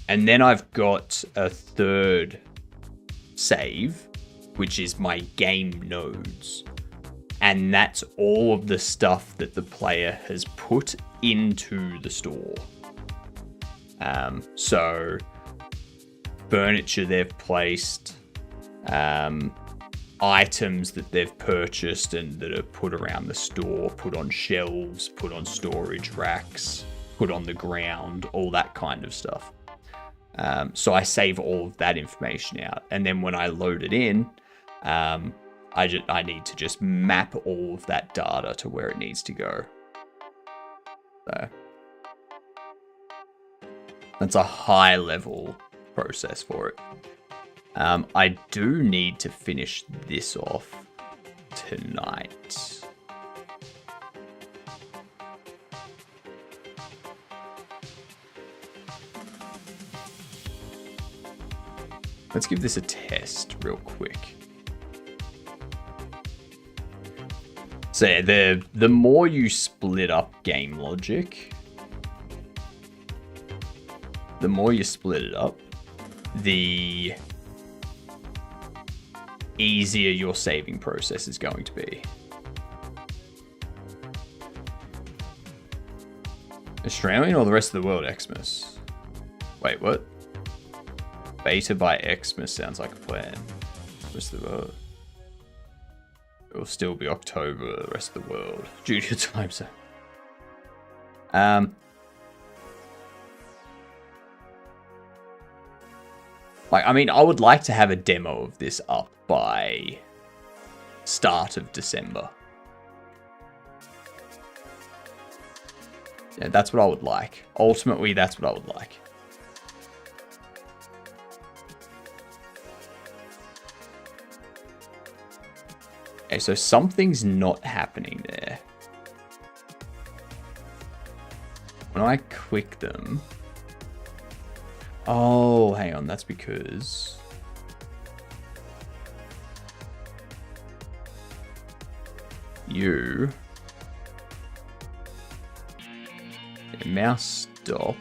And then I've got a third save, which is my game nodes. And that's all of the stuff that the player has put into the store. So furniture they've placed, items that they've purchased and that are put around the store, put on shelves, put on storage racks, put on the ground, all that kind of stuff. So I save all of that information out, and then when I load it in, I need to just map all of that data to where it needs to go. So that's a high level process for it. I do need to finish this off tonight. Let's give this a test real quick. So yeah, the more you split up game logic, the more you split it up, the easier your saving process is going to be. Australian or the rest of the world, Xmas? Wait, what? Beta by Xmas sounds like a plan. Rest of the world. It will still be October, the rest of the world, due to time zone. Like, I mean, I would like to have a demo of this up by start of December. Yeah, that's what I would like. Ultimately, that's what I would like. Okay, so something's not happening there. When I click them... Oh, hang on, that's because... You... Okay, mouse stop.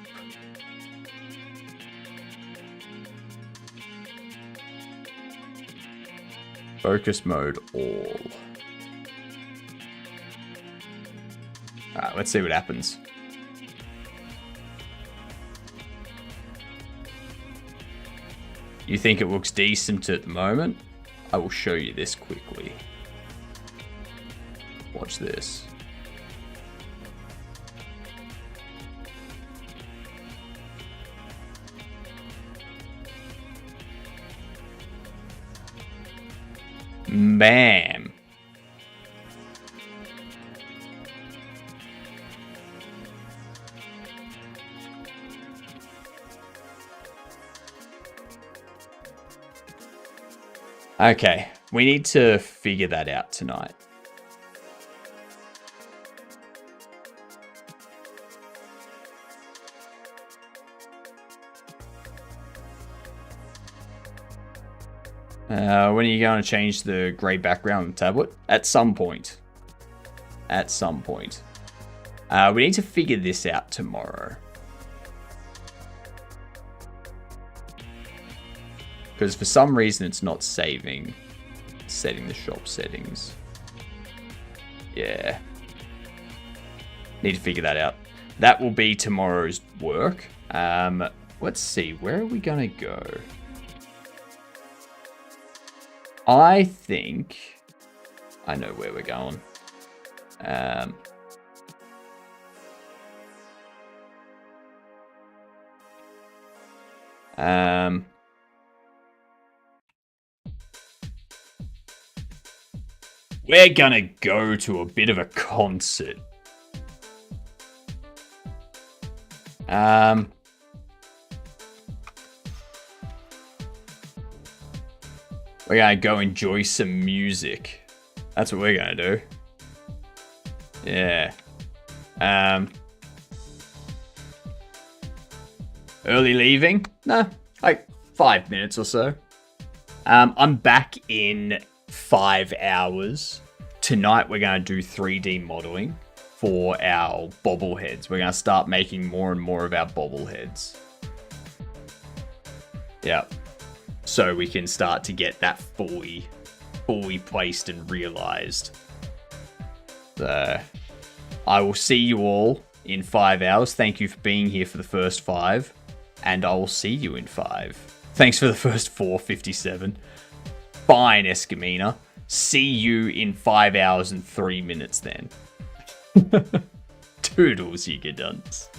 Focus mode all. Alright, let's see what happens. You think it looks decent at the moment? I will show you this quickly. Watch this. Bam. Okay, we need to figure that out tonight. When are you going to change the grey background on the tablet? At some point. At some point. We need to figure this out tomorrow. Because for some reason it's not setting the shop settings. Yeah. Need to figure that out. That will be tomorrow's work. Let's see, where are we gonna go? I think I know where we're going. We're gonna go to a bit of a concert. We're gonna go enjoy some music. That's what we're gonna do. Yeah. Early leaving? Nah, like 5 minutes or so. I'm back in 5 hours. Tonight we're gonna do 3D modeling for our bobbleheads. We're gonna start making more and more of our bobbleheads. Yeah. So we can start to get that fully placed and realized. So I will see you all in 5 hours. Thank you for being here for the first 5. And I will see you in 5. Thanks for the first 457. Fine, Escamina. See you in 5 hours and 3 minutes then. Toodles, you get dunce.